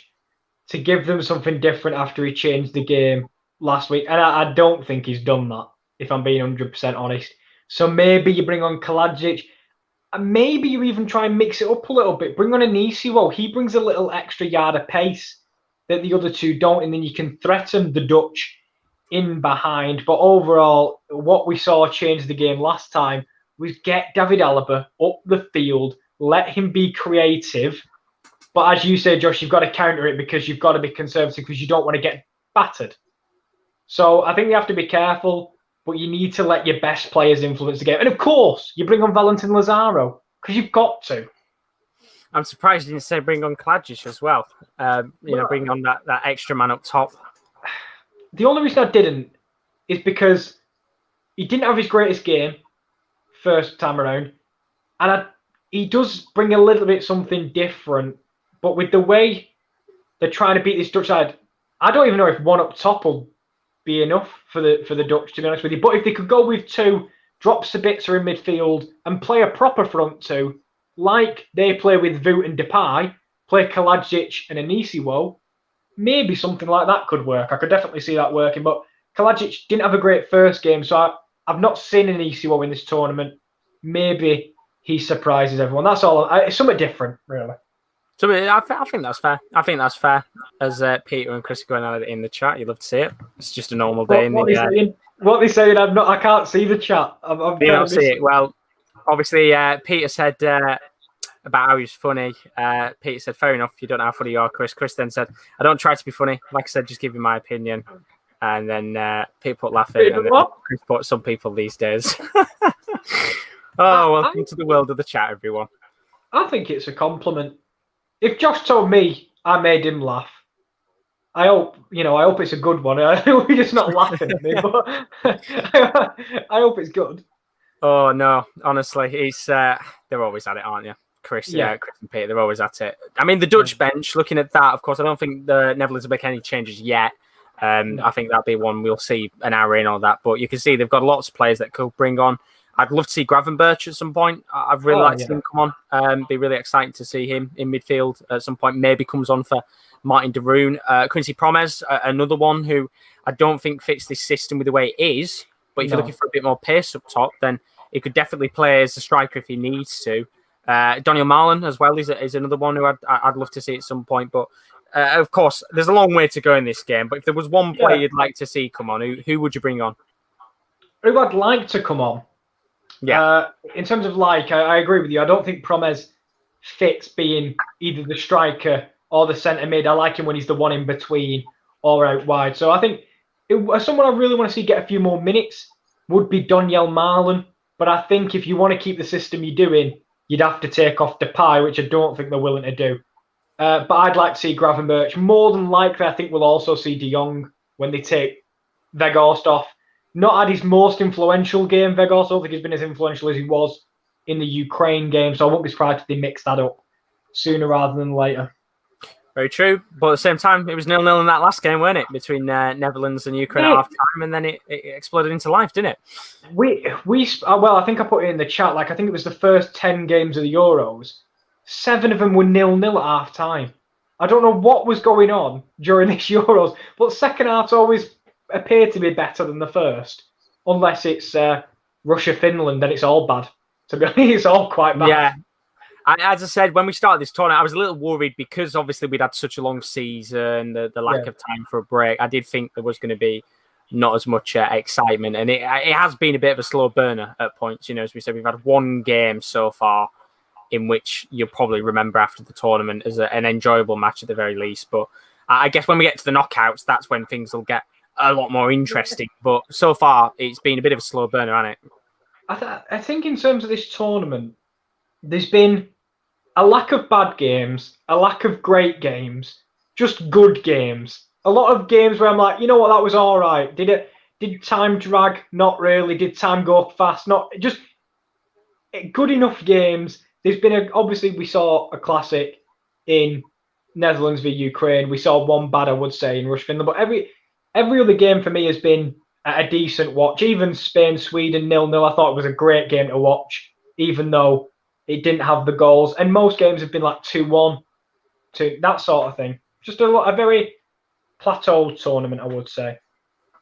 to give them something different after he changed the game last week. And I don't think he's done that, if I'm being 100% honest. So maybe you bring on Kalajic. And maybe you even try and mix it up a little bit. Bring on Anisiwo. He brings a little extra yard of pace that the other two don't, and then you can threaten the Dutch in behind. But overall, what we saw change the game last time was get David Alaba up the field, let him be creative. But as you say, Josh, you've got to counter it because you've got to be conservative because you don't want to get battered. So I think you have to be careful, but you need to let your best players influence the game. And of course, you bring on Valentin Lazaro because you've got to. I'm surprised you didn't say bring on Kladjic as well. Bring on that extra man up top. The only reason I didn't is because he didn't have his greatest game first time around. And he does bring a little bit something different. But with the way they're trying to beat this Dutch side, I don't even know if one up top will be enough for the Dutch, to be honest with you. But if they could go with two, drop Sabitzer in midfield and play a proper front two, like they play with Voot and Depay, play Kalajic and Anisiwo, maybe something like that could work. I could definitely see that working. But Kalajic didn't have a great first game, so I've not seen Anisiwo in this tournament. Maybe he surprises everyone. That's all. It's something different, really. So I think that's fair. I think that's fair. As Peter and Chris are going on in the chat, you'd love to see it. It's just a normal day. What are they saying? I can't see the chat. You don't see it. Well, obviously, Peter said about how he was funny. Peter said, fair enough, you don't know how funny you are, Chris. Chris then said, I don't try to be funny. Like I said, just give you my opinion. And then people laughing. And then Chris put some people these days. Welcome to the world of the chat, everyone. I think it's a compliment. If Josh told me I made him laugh, I hope it's a good one. We're just not laughing at me, but I hope it's good. Oh no, honestly, they're always at it, aren't you? Chris and Peter, they're always at it. I mean, the Dutch bench, looking at that, of course, I don't think the Netherlands will make any changes yet. I think that'll be one we'll see an hour in or that. But you can see they've got lots of players that could bring on. I'd love to see Gravenberch at some point. I'd really like to see him come on. Be really exciting to see him in midfield at some point. Maybe comes on for Martin de Roon. Quincy Promes, another one who I don't think fits this system with the way it is. But if you're looking for a bit more pace up top, then he could definitely play as a striker if he needs to. Daniel Marlon as well is another one who I'd love to see at some point. But of course, there's a long way to go in this game. But if there was one player you'd like to see come on, who would you bring on? Who I'd like to come on? Yeah. In terms of I agree with you. I don't think Promes fits being either the striker or the centre mid. I like him when he's the one in between or out wide. So I think someone I really want to see get a few more minutes would be Daniel Marlon. But I think if you want to keep the system you're doing, you'd have to take off Depay, which I don't think they're willing to do. But I'd like to see Gravenberch. More than likely, I think we'll also see De Jong when they take Weghorst off. Not at his most influential game, Weghorst. I don't think he's been as influential as he was in the Ukraine game, so I won't be surprised if they mix that up sooner rather than later. Very true. But at the same time, it was 0-0 in that last game, weren't it? Between Netherlands and Ukraine at half-time, and then it exploded into life, didn't it? I think I put it in the chat. I think it was the first 10 games of the Euros. 7 of them were 0-0 at half-time. I don't know what was going on during this Euros, but second half's always appear to be better than the first, unless it's Russia-Finland, then it's all bad. To be honest, it's all quite bad. Yeah, As I said, when we started this tournament, I was a little worried because obviously we'd had such a long season, the lack of time for a break. I did think there was going to be not as much excitement, and it has been a bit of a slow burner at points. As we said, we've had one game so far in which you'll probably remember after the tournament as an enjoyable match at the very least. But I guess when we get to the knockouts, that's when things will get a lot more interesting. But so far, it's been a bit of a slow burner, hasn't it? I think in terms of this tournament, there's been a lack of bad games, a lack of great games, just good games. A lot of games where I'm like, you know what, that was all right. Did time drag? Not really. Did time go fast? Not just good enough games. There's been obviously we saw a classic in Netherlands v Ukraine. We saw one bad, I would say, in Russia Finland. But every other game for me has been a decent watch. Even Spain Sweden 0-0, I thought it was a great game to watch, even though it didn't have the goals. And most games have been like 2-1, that sort of thing. Just a very plateaued tournament, I would say.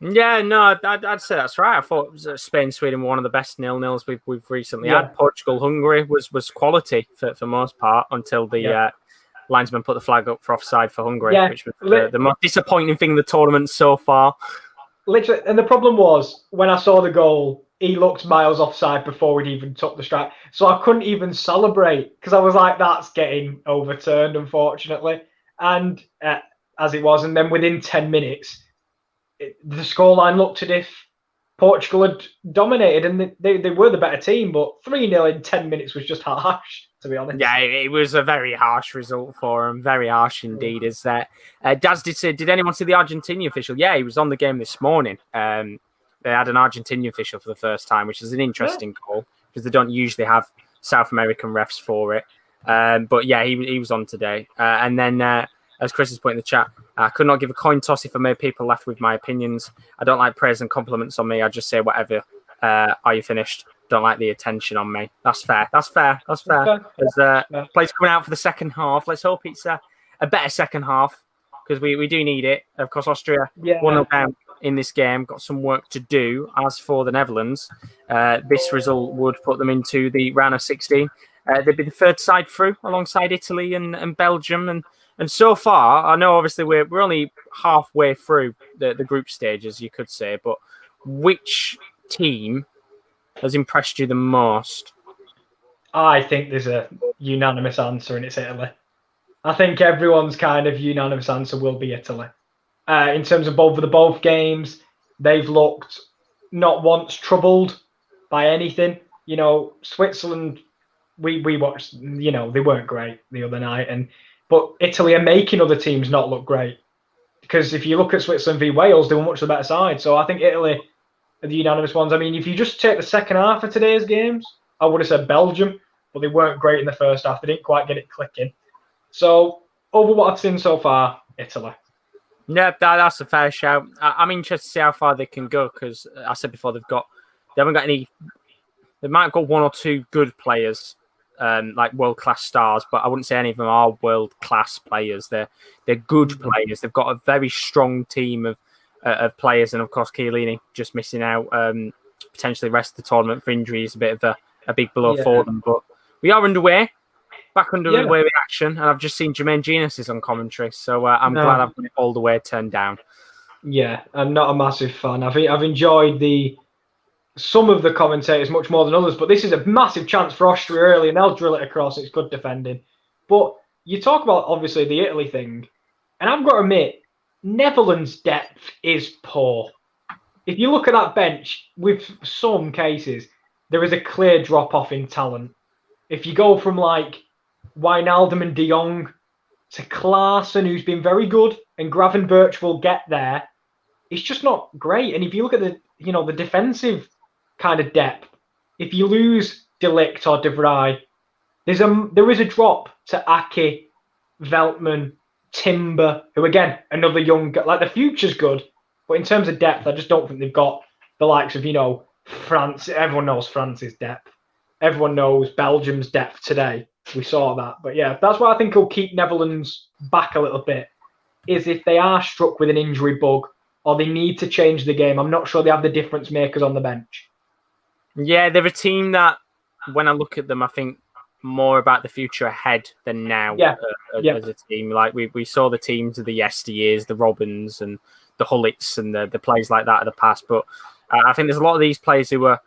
Yeah, no, I'd say that's right. I thought Spain Sweden were one of the best 0-0s we've recently had. Portugal Hungary was quality for most part until the linesman put the flag up for offside for Hungary, which was the most disappointing thing in the tournament so far. Literally, and the problem was when I saw the goal, he looked miles offside before he'd even took the strike. So I couldn't even celebrate because I was like, that's getting overturned, unfortunately. And as it was, and then within 10 minutes, the scoreline looked as if Portugal had dominated, and they were the better team, but 3-0 in 10 minutes was just harsh, to be honest. Yeah, it was a very harsh result for him. Very harsh indeed. Is that Daz did say, did anyone see the Argentinian official? Yeah, he was on the game this morning. They had an Argentinian official for the first time, which is an interesting call because they don't usually have South American refs for it. But yeah, he was on today. And then, as Chris has put in the chat, I could not give a coin toss if I made people laugh with my opinions. I don't like praise and compliments on me. I just say whatever. Are you finished? Don't like the attention on me. That's fair. That's fair. There's players coming out for the second half. Let's hope it's a better second half because we do need it. Of course, Austria 1-0 down in this game. Got some work to do. As for the Netherlands, this result would put them into the round of 16. They'd be the third side through alongside Italy and Belgium. And so far, I know obviously we're only halfway through the group stages, you could say, but which team has impressed you the most? I think there's a unanimous answer, and it's Italy. I think everyone's kind of unanimous answer will be Italy. In terms of both games, they've looked not once troubled by anything. Switzerland, we watched, they weren't great the other night, but Italy are making other teams not look great. Because if you look at Switzerland v Wales, they were much the better side. So I think Italy are the unanimous ones. I mean, if you just take the second half of today's games, I would have said Belgium, but they weren't great in the first half. They didn't quite get it clicking. So over what I've seen so far, Italy. Yeah, that's a fair shout. I'm interested to see how far they can go because I said before they haven't got any. They might have got one or two good players. Like world-class stars, but I wouldn't say any of them are world-class players. They're good players. They've got a very strong team of players, and of course, Chiellini just missing out, potentially rest of the tournament for injury is a bit of a big blow for them. But we are back underway with action, and I've just seen Jermaine Genius is on commentary, so I'm glad I've got it all the way turned down. Yeah, I'm not a massive fan. I've enjoyed some of the commentators much more than others, but this is a massive chance for Austria early, and they'll drill it across. It's good defending. But you talk about, obviously, the Italy thing, and I've got to admit, Netherlands' depth is poor. If you look at that bench, with some cases, there is a clear drop-off in talent. If you go from, like, Wijnaldum and de Jong to Klaassen, who's been very good, and Gravenberch will get there, it's just not great. And if you look at the defensive kind of depth, if you lose De Ligt or De Vrij, there is a drop to Ake, Veltman, Timber, who again, another young, like the future's good, but in terms of depth, I just don't think they've got the likes of, France. Everyone knows France's depth. Everyone knows Belgium's depth today. We saw that. But yeah, that's what I think will keep Netherlands back a little bit, is if they are struck with an injury bug or they need to change the game. I'm not sure they have the difference makers on the bench. Yeah, they're a team that, when I look at them, I think more about the future ahead than now as a team. Like we saw the teams of the yesteryears, the Robins and the Hullets and the players like that of the past. But I think there's a lot of these players who are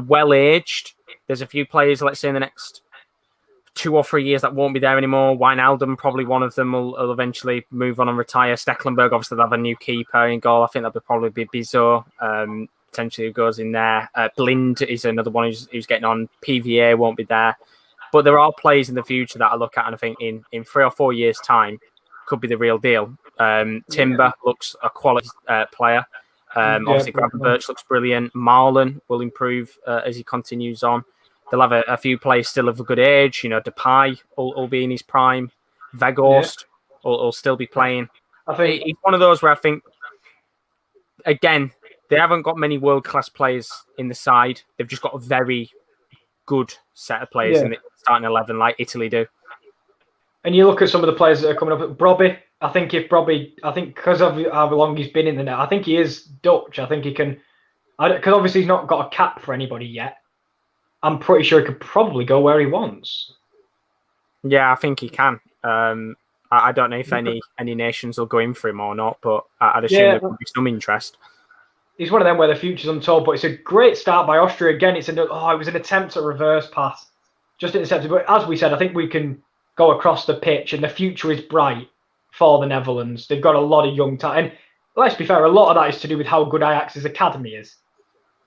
well-aged. There's a few players, let's say, in the next 2 or 3 years that won't be there anymore. Wijnaldum, probably one of them, will eventually move on and retire. Stecklenburg, obviously, they'll have a new keeper in goal. I think that'll probably be Bizot, potentially, who goes in there. Blind is another one who's getting on. PVA won't be there. But there are players in the future that I look at and I think in 3 or 4 years' time could be the real deal. Timber looks a quality player. Obviously, Gravenberch looks brilliant. Marlon will improve as he continues on. They'll have a few players still of a good age. You know, Depay will be in his prime. Weghorst will still be playing. I think it's one of those where I think, again, they haven't got many world-class players in the side. They've just got a very good set of players in the starting 11, like Italy do. And you look at some of the players that are coming up. Brobby, I think because of how long he's been in the net, I think he is Dutch. I think he can, because obviously he's not got a cap for anybody yet. I'm pretty sure he could probably go where he wants. Yeah, I think he can. I don't know if any nations will go in for him or not, but I'd assume there could be some interest. He's one of them where the future's untold, but it's a great start by Austria. Again, it was an attempt at reverse pass. Just intercepted. But as we said, I think we can go across the pitch and the future is bright for the Netherlands. They've got a lot of young talent. And let's be fair, a lot of that is to do with how good Ajax's academy is.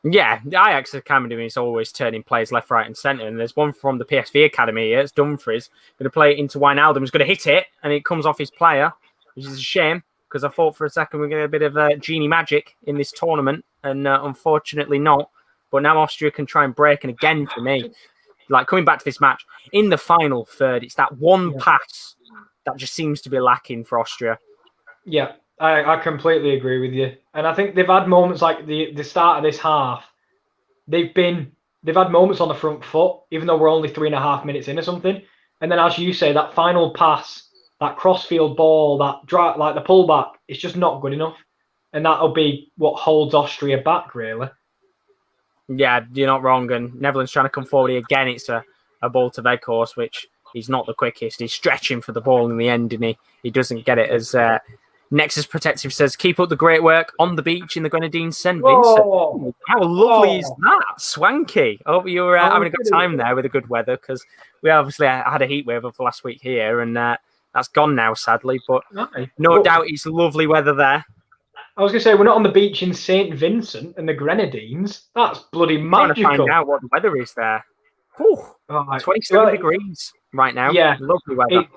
Yeah, the Ajax Academy is always turning players left, right, and centre. And there's one from the PSV Academy here. It's Dumfries. Going to play it into Wijnaldum. He's going to hit it, and it comes off his player, which is a shame because I thought for a second we're going to get a bit of genie magic in this tournament, and unfortunately not. But now Austria can try and break. And again, for me, like coming back to this match, in the final third, it's that one pass that just seems to be lacking for Austria. Yeah. I completely agree with you, and I think they've had moments like the start of this half. They've had moments on the front foot, even though we're only 3.5 minutes in or something. And then, as you say, that final pass, that crossfield ball, that drive, like the pullback, it's just not good enough, and that'll be what holds Austria back, really. Yeah, you're not wrong. And Netherlands trying to come forward again. It's a ball to Weghorst, which he's not the quickest. He's stretching for the ball in the end, and he doesn't get it as. Nexus Protective says, keep up the great work on the beach in the Grenadines, St. Vincent. Whoa. How lovely is that? Swanky. Hope you were having a good time there with the good weather, because we obviously had a heat wave of last week here, and that's gone now, sadly. But no doubt it's lovely weather there. I was going to say, we're not on the beach in St. Vincent and the Grenadines. That's bloody magical. Trying to find out what the weather is there. Whew. 27 degrees right now. Yeah. Lovely weather.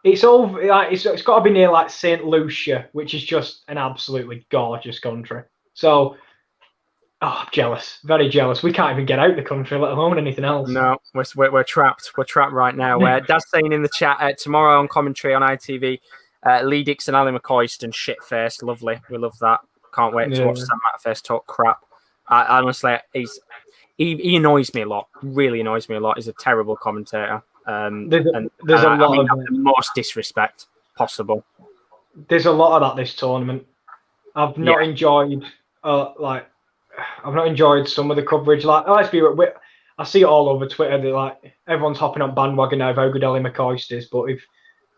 It's over. It's got to be near like St. Lucia, which is just an absolutely gorgeous country. So, I'm jealous, very jealous. We can't even get out the country, let alone anything else. No, we're trapped. We're trapped right now. Dad's saying in the chat tomorrow on commentary on ITV, Lee Dixon, Ali McCoyston, shit-faced, lovely. We love that. Can't wait to watch Sam Matterface talk crap. Honestly, he annoys me a lot. Really annoys me a lot. He's a terrible commentator. There's a lot of the most disrespect possible. There's a lot of that this tournament. I've not enjoyed I've not enjoyed some of the coverage. Like, let's be real, I see it all over Twitter that like everyone's hopping on bandwagon now of how good Ellie McCoist is, but if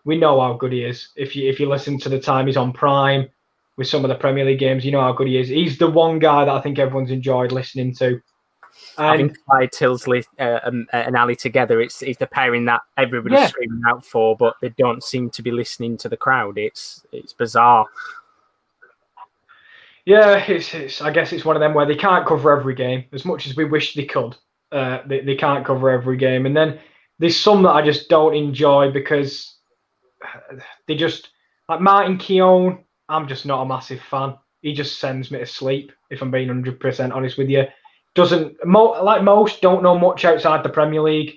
we know how good he is, if you listen to the time he's on Prime with some of the Premier League games, you know how good he is. He's the one guy that I think everyone's enjoyed listening to. Having Clyde Tilsley and Ali together, it's the pairing that everybody's screaming out for, but they don't seem to be listening to the crowd. It's bizarre. Yeah, it's. I guess it's one of them where they can't cover every game as much as we wish they could. They can't cover every game, and then there's some that I just don't enjoy because they just like Martin Keown. I'm just not a massive fan. He just sends me to sleep. If I'm being 100% honest with you. Like most, don't know much outside the Premier League.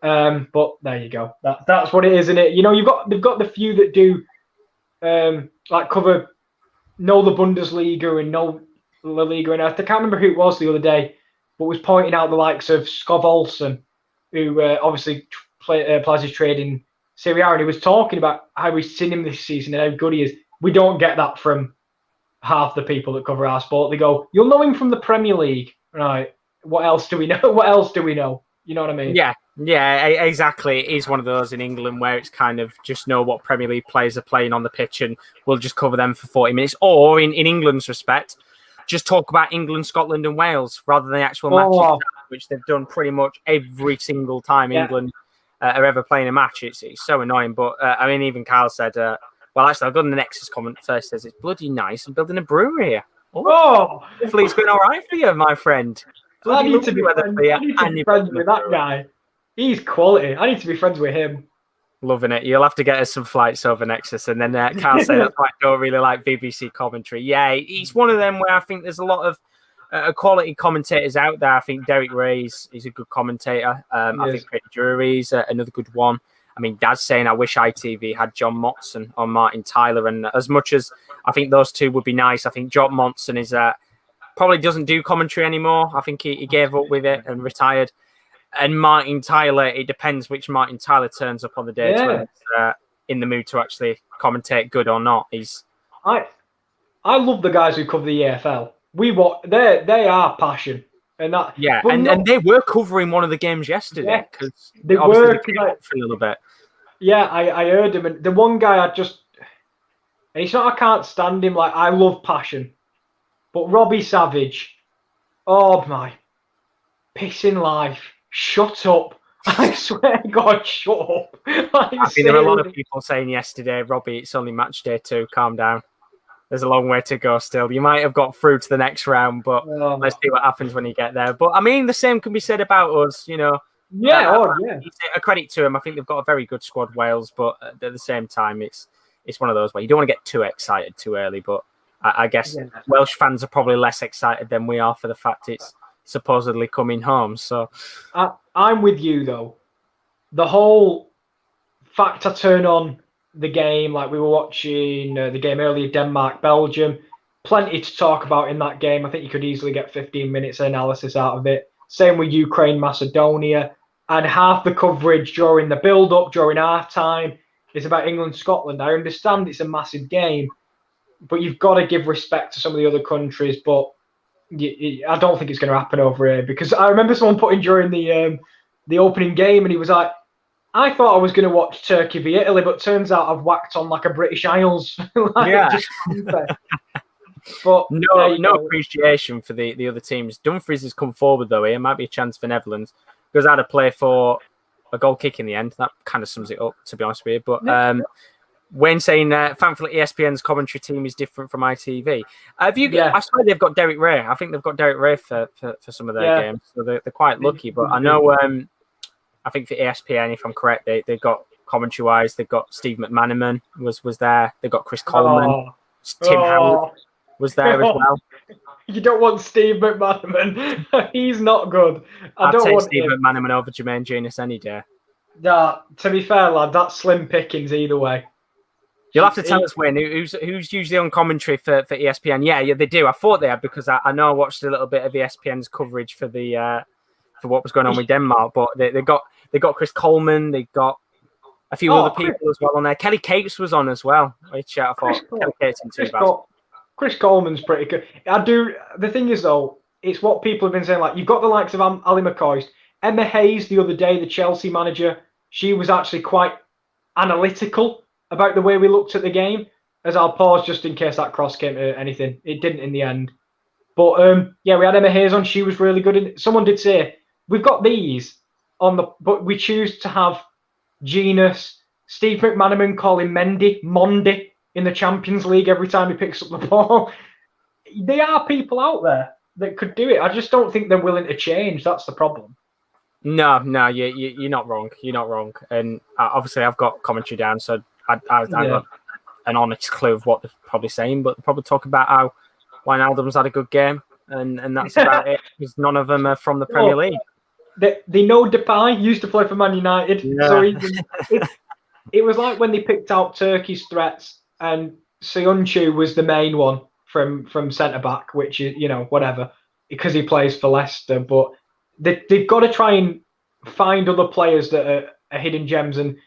But there you go. That's what it is, isn't it? You know, they've got the few that do like cover, know the Bundesliga and know La Liga. And I can't remember who it was the other day, but was pointing out the likes of Skov Olsen, who obviously plays his trade in Serie A, and he was talking about how he's seen him this season and how good he is. We don't get that from half the people that cover our sport. They go, you'll know him from the Premier League. Right. What else do we know? What else do we know? You know what I mean? Yeah. Yeah, exactly. It is one of those in England where it's kind of just know what Premier League players are playing on the pitch and we'll just cover them for 40 minutes. Or in England's respect, just talk about England, Scotland and Wales rather than the actual matches, which they've done pretty much every single time England are ever playing a match. It's so annoying. But, I mean, even Kyle said, well, actually, I'll go to the Nexus comment first. Says it's bloody nice. I'm building a brewery here. Hopefully it's going all right for you, my friend. I need to be friends with that guy. He's quality. I need to be friends with him. Loving it. You'll have to get us some flights over Nexus. And then Carl said that's why I don't really like BBC commentary. Yeah, he's one of them where I think there's a lot of quality commentators out there. I think Derek Ray is a good commentator. I think Craig Drury's another good one. I mean, Dad's saying I wish ITV had John Motson or Martin Tyler. And as much as I think those two would be nice, I think John Motson is probably doesn't do commentary anymore. I think he gave up with it and retired. And Martin Tyler, it depends which Martin Tyler turns up on the day when he's in the mood to actually commentate, good or not. I love the guys who cover the EFL. They are passion, and that and they were covering one of the games yesterday because they were for a little bit. Yeah, I heard him, and the one guy and it's not I can't stand him. Like I love passion, but Robbie Savage, oh my, pissing life. Shut up. I swear to God, shut up. I think there were a lot of people saying yesterday, Robbie, it's only match day 2, calm down. There's a long way to go still. You might have got through to the next round, but let's see what happens when you get there. But, I mean, the same can be said about us, you know. A credit to them. I think they've got a very good squad, Wales, but at the same time, it's one of those where you don't want to get too excited too early, but I guess Welsh fans are probably less excited than we are for the fact it's supposedly coming home. So I'm with you though. The whole fact I turn on the game, like we were watching the game earlier, Denmark, Belgium, plenty to talk about in that game. I think you could easily get 15 minutes of analysis out of it. Same with Ukraine, Macedonia, and half the coverage during the build-up, during half-time, is about England, Scotland. I understand it's a massive game, but you've got to give respect to some of the other countries, but I don't think it's going to happen over here, because I remember someone putting during the opening game, and he was like, I thought I was going to watch Turkey v Italy, but turns out I've whacked on like a British Isles. But no appreciation for the other teams. Dumfries has come forward though. Here might be a chance for Netherlands. Goes out to play for a goal kick in the end. That kind of sums it up, to be honest with you. But Wayne saying, thankfully, ESPN's commentary team is different from ITV. I swear they've got Derek Ray. I think they've got Derek Ray for some of their games, so they're quite lucky. But I know, I think for ESPN, if I'm correct, they got commentary-wise, they've got Steve McManaman was there. They've got Chris Coleman. Tim Howard was there as well. You don't want Steve McManaman. He's not good. I'd take Steve McManaman over Jermaine Genius any day. To be fair, lad, that's slim pickings either way. You'll have to tell us, Wayne, who's usually on commentary for ESPN. Yeah, they do. I thought they had, because I know I watched a little bit of ESPN's coverage for for what was going on with Denmark. But they got Chris Coleman. They got a few other people as well on there. Kelly Cates was on as well, which I thought Kelly Cates isn't too bad. Chris Coleman's pretty good. The thing is though, it's what people have been saying. Like, you've got the likes of Ali McCoist, Emma Hayes the other day, the Chelsea manager. She was actually quite analytical about the way we looked at the game. As I'll pause just in case that cross came to anything. It didn't in the end. But we had Emma Hayes on. She was really good. And someone did say, we've got these but we choose to have Genus, Steve McManaman calling Mondi in the Champions League every time he picks up the ball. There are people out there that could do it. I just don't think they're willing to change. That's the problem. No, you're not wrong. You're not wrong. And obviously, I've got commentary down, so I've got an honest clue of what they're probably saying. But they'll probably talk about how Wijnaldum's had a good game, and that's about it. Because none of them are from the Premier League. They know Depay used to play for Man United, so it was like when they picked out Turkey's threats, and Söyüncü was the main one from centre back, which is whatever, because he plays for Leicester. But they've got to try and find other players that are hidden gems, and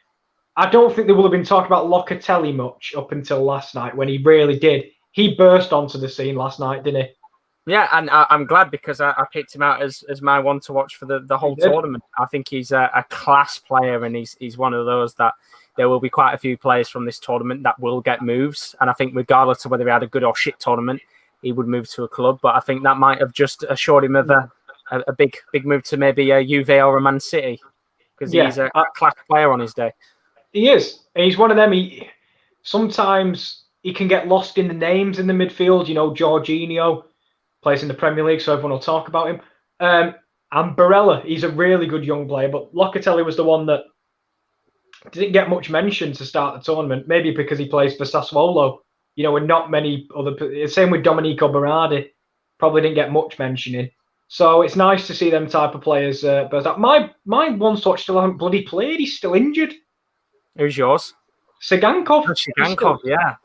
I don't think they will have been talking about Locatelli much up until last night when he really did. He burst onto the scene last night, didn't he? Yeah, and I'm glad because I picked him out as my one to watch for the whole tournament. I think he's a class player, and he's one of those that there will be quite a few players from this tournament that will get moves. And I think regardless of whether he had a good or shit tournament, he would move to a club. But I think that might have just assured him of a big move to maybe a Juve or a Man City, because he's a class player on his day. He is. And he's one of them. Sometimes he can get lost in the names in the midfield. You know, Jorginho plays in the Premier League, so everyone will talk about him. And Barella, he's a really good young player, but Locatelli was the one that didn't get much mention to start the tournament, maybe because he plays for Sassuolo, you know, and not many other. Same with Domenico Berardi, probably didn't get much mentioning. So it's nice to see them type of players. But my one such still haven't bloody played. He's still injured. Who's yours? Sigankov. Yeah.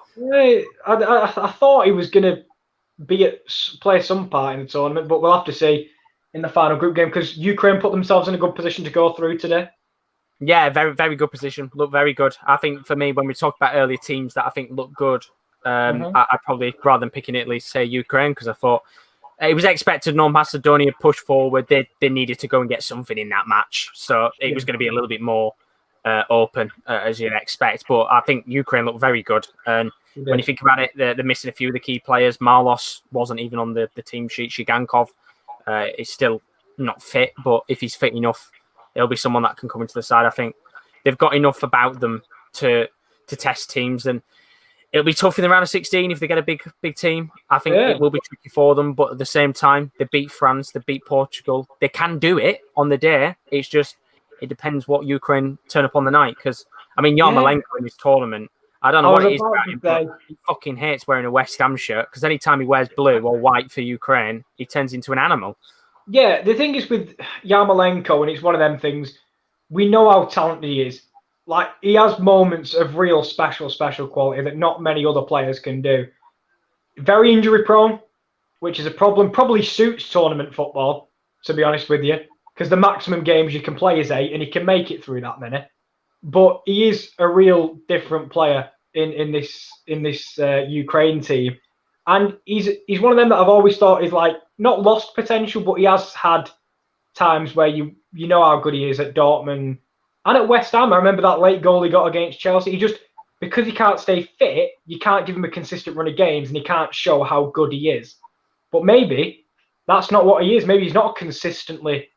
I thought he was going to play some part in the tournament, but we'll have to see in the final group game because Ukraine put themselves in a good position to go through today. Yeah, very, very good position. Look very good. I think for me, when we talked about earlier teams that I think look good, I'd probably, rather than picking Italy, say Ukraine, because I thought it was expected North Macedonia push forward. They needed to go and get something in that match. So it was going to be a little bit more open, as you'd expect. But I think Ukraine looked very good. And when you think about it, they're missing a few of the key players. Marlos wasn't even on the team sheet. Shigankov is still not fit, but if he's fit enough, it'll be someone that can come into the side. I think they've got enough about them to test teams, and it'll be tough in the round of 16 if they get a big team. I think it will be tricky for them, but at the same time, they beat France, they beat Portugal. They can do it on the day. It's just, it depends what Ukraine turn up on the night. Because, I mean, Yarmolenko in this tournament, I don't know what it is about him, but he fucking hates wearing a West Ham shirt, because anytime he wears blue or white for Ukraine, he turns into an animal. Yeah, the thing is with Yarmolenko, and it's one of them things, we know how talented he is. Like, he has moments of real special quality that not many other players can do. Very injury prone, which is a problem. Probably suits tournament football, to be honest with you, because the maximum games you can play is 8, and he can make it through that many. But he is a real different player in this Ukraine team, and he's one of them that I've always thought is like not lost potential, but he has had times where you know how good he is at Dortmund and at West Ham. I remember that late goal he got against Chelsea. He just, because he can't stay fit, you can't give him a consistent run of games, and he can't show how good he is. But maybe that's not what he is. Maybe he's not consistently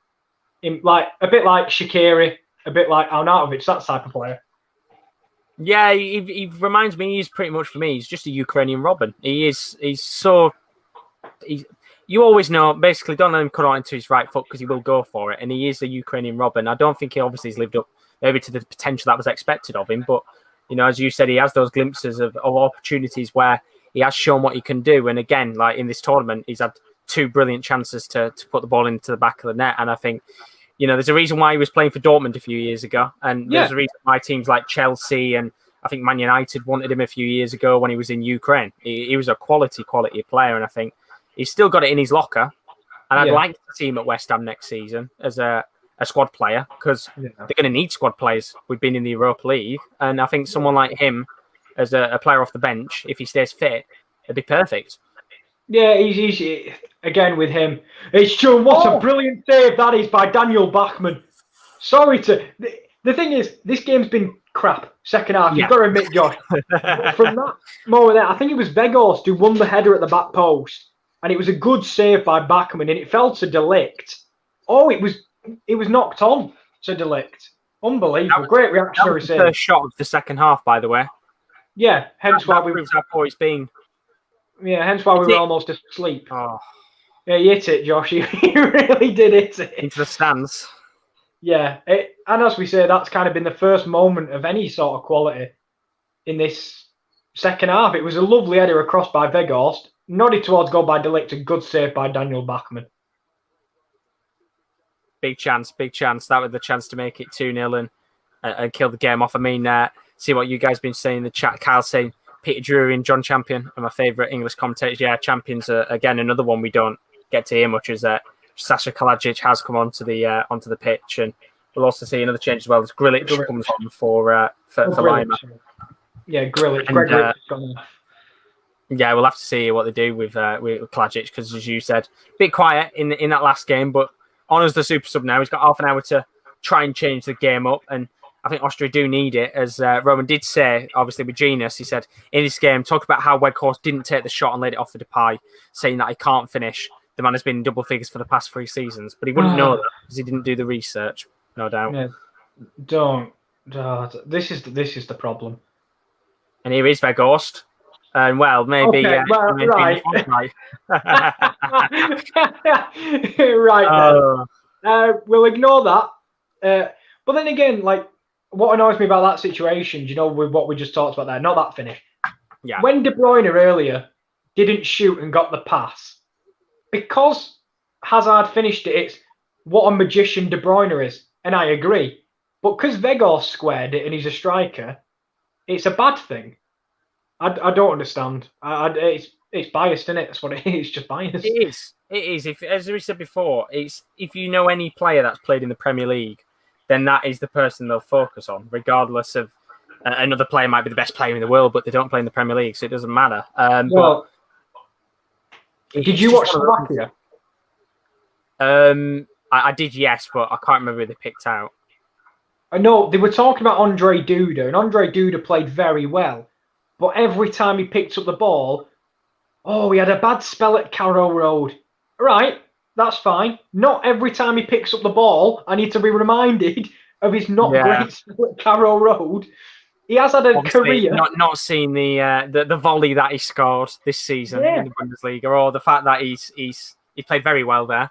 like a bit like Shaqiri, a bit like Arnautovic, that type of player. Yeah, he reminds me. He's pretty much, for me, he's just a Ukrainian Robin. He's you always know, basically, don't let him cut out into his right foot, because he will go for it. And he is a Ukrainian Robin. I don't think he obviously has lived up maybe to the potential that was expected of him. But, you know, as you said, he has those glimpses of opportunities where he has shown what he can do. And again, like in this tournament, he's had 2 brilliant chances to put the ball into the back of the net. And I think, you know, there's a reason why he was playing for Dortmund a few years ago. And there's a reason why teams like Chelsea and I think Man United wanted him a few years ago when he was in Ukraine. He was a quality player. And I think he's still got it in his locker. And I'd like to see him at West Ham next season as a squad player, because they're going to need squad players. We've been in the Europa League. And I think someone like him as a player off the bench, if he stays fit, it'd be perfect. Yeah, he's again with him. It's true. What a brilliant save that is by Daniel Bachmann. Sorry to... The thing is, this game's been crap. Second half, you've got to admit, Josh. From that moment there, I think it was Weghorst who won the header at the back post, and it was a good save by Bachmann, and it fell to De Ligt. Oh, it was knocked on to De Ligt. Unbelievable. Great reactionary save. The first shot of the second half, by the way. Yeah, hence why we... How poor it's been. Yeah, hence why we were almost asleep. Oh. Yeah, you hit it, Josh. You really did hit it. Into the stands. Yeah, and as we say, that's kind of been the first moment of any sort of quality in this second half. It was a lovely header across by Weghorst, nodded towards goal by De Ligt, a good save by Daniel Bachmann. Big chance. That was the chance to make it 2-0 and kill the game off. I mean, see what you guys have been saying in the chat. Kyle saying Peter Drury and John Champion are my favourite English commentators. Yeah, Champions are, again, another one we don't get to hear much, is Sasha Kalajic has come onto the pitch, and we'll also see another change as well. As Grilic comes on for Lima. Yeah, Grilic. Greg Grilic has gone off. Yeah, we'll have to see what they do with Klajic because, as you said, a bit quiet in that last game. But on as the super sub now, he's got half an hour to try and change the game up, and I think Austria do need it. As Roman did say, obviously with Genius, he said in this game, talk about how Weghorst didn't take the shot and laid it off for Depay, saying that he can't finish. The man has been in double figures for the past 3 seasons, but he wouldn't know that because he didn't do the research, no doubt. Yeah, don't. This is the problem. And here is Weghorst. And well, maybe okay, right. Right. We'll ignore that. But then again, like, what annoys me about that situation, you know, with what we just talked about there, not that finish. Yeah. When De Bruyne earlier didn't shoot and got the pass, because Hazard finished it, it's what a magician De Bruyne is, and I agree. But because Weghorst squared it and he's a striker, it's a bad thing. I don't understand. It's biased, isn't it? That's what it is. It's just biased. It is. If, as we said before, it's if you know any player that's played in the Premier League, then that is the person they'll focus on, regardless of another player might be the best player in the world, but they don't play in the Premier League, so it doesn't matter. Well, did you watch Slovakia? I did, yes, but I can't remember who they picked out. I know they were talking about Andre Duda, and Andre Duda played very well. But every time he picked up the ball, he had a bad spell at Carrow Road. Right, that's fine. Not every time he picks up the ball, I need to be reminded of his not great spell at Carrow Road. He has had a career. Not seeing the volley that he scored this season in the Bundesliga, or the fact that he played very well there.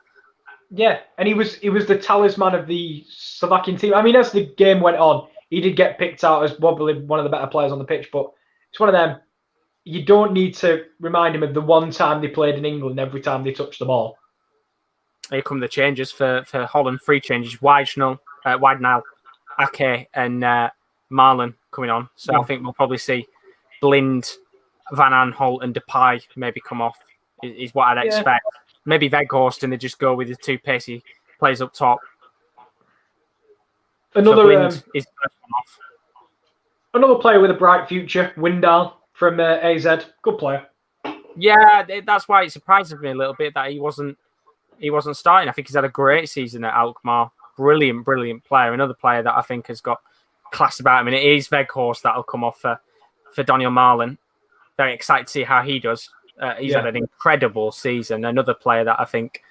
Yeah, and he was the talisman of the Slovakian team. I mean, as the game went on, he did get picked out as probably one of the better players on the pitch, but it's one of them. You don't need to remind him of the one time they played in England every time they touched the ball. Here come the changes for Holland. 3 changes. Widenal, Ake, and Marlon coming on. So I think we'll probably see Blind, Van Aanholt, and Depay maybe come off, is what I'd expect. Maybe Weghorst, and they just go with the 2 pacey players up top. Another Blind is the first one off. Another player with a bright future, Windal from AZ. Good player. Yeah, that's why it surprises me a little bit that he wasn't starting. I think he's had a great season at Alkmaar. Brilliant player. Another player that I think has got class about him, and it is Weghorst that'll come off for Daniel Marlon. Very excited to see how he does. He's had an incredible season. Another player that I think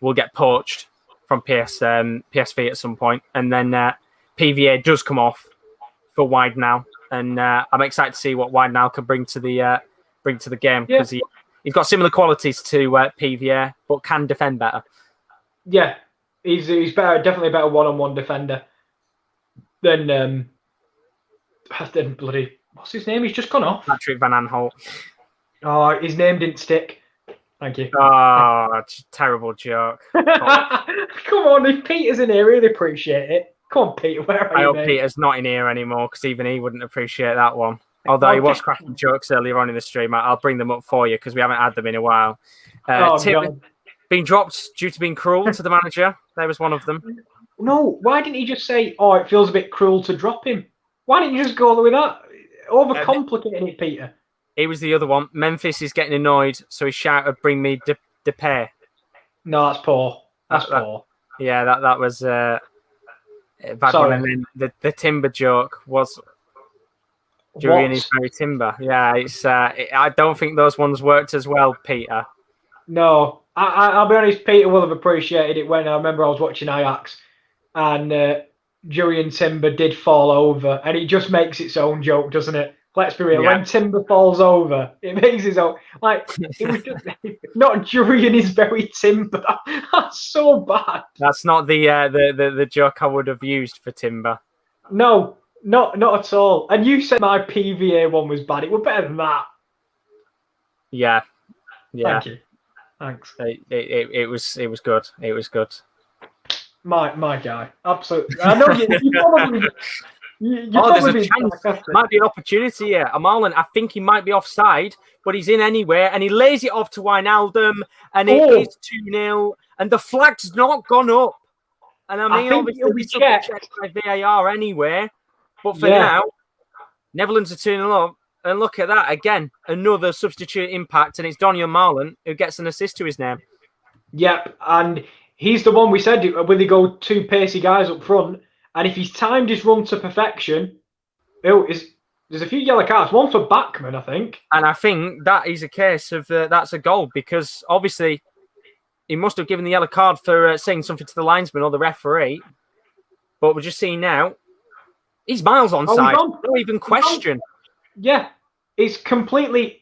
will get poached from PSV at some point. And then PVA does come off for Widenal, and I'm excited to see what Widenal can bring to the game, because he's got similar qualities to PVA, but can defend better. Yeah, he's better, definitely a better one-on-one defender than bloody, what's his name? He's just gone off. Patrick Van Aanholt. Oh, his name didn't stick. Thank you. Oh, that's a terrible joke. Come on, if Peter's in here, he'll appreciate it. Come on, Peter, where are you? I hope Peter's not in here anymore, because even he wouldn't appreciate that one. Although he was cracking jokes earlier on in the stream. I'll bring them up for you, because we haven't had them in a while. Tim being dropped due to being cruel to the manager. There was one of them. No, why didn't he just say, it feels a bit cruel to drop him? Why didn't you just go with that? Overcomplicating it, Peter. It was the other one. Memphis is getting annoyed, so he shouted, "Bring me Depay." No, that's poor. That's poor. Yeah, that was a bad one. And then the timber joke was Julian is very timber. Yeah, it's. I don't think those ones worked as well, Peter. No, I'll be honest. Peter will have appreciated it when I remember I was watching Ajax, and Julian Timber did fall over, and it just makes its own joke, doesn't it? Let's be real. Yeah. When Timber falls over, it makes his own. Like, it was just not Julian is very Timber. That's so bad. That's not the joke I would have used for Timber. No, not at all. And you said my PVA one was bad. It was better than that. Yeah. Thank you. Thanks. It was good. It was good. My guy, absolutely. I know you probably. There's a chance. Might be an opportunity here. Marlon, I think he might be offside, but he's in anywhere, and he lays it off to Wijnaldum, and it is 2-0, and the flag's not gone up. And I mean, obviously, it'll be checked by VAR anyway. But for now, Netherlands are 2-0 up, And look at that again, another substitute impact, and it's Daniel Marlon who gets an assist to his name. Yep, and he's the one we said when they go two pacey guys up front, and if he's timed his run to perfection, there's a few yellow cards. One for Bachmann, I think. And I think that is a case of that's a goal, because obviously he must have given the yellow card for saying something to the linesman or the referee. But we're just seeing now, he's miles onside. No even question. Yeah, it's completely...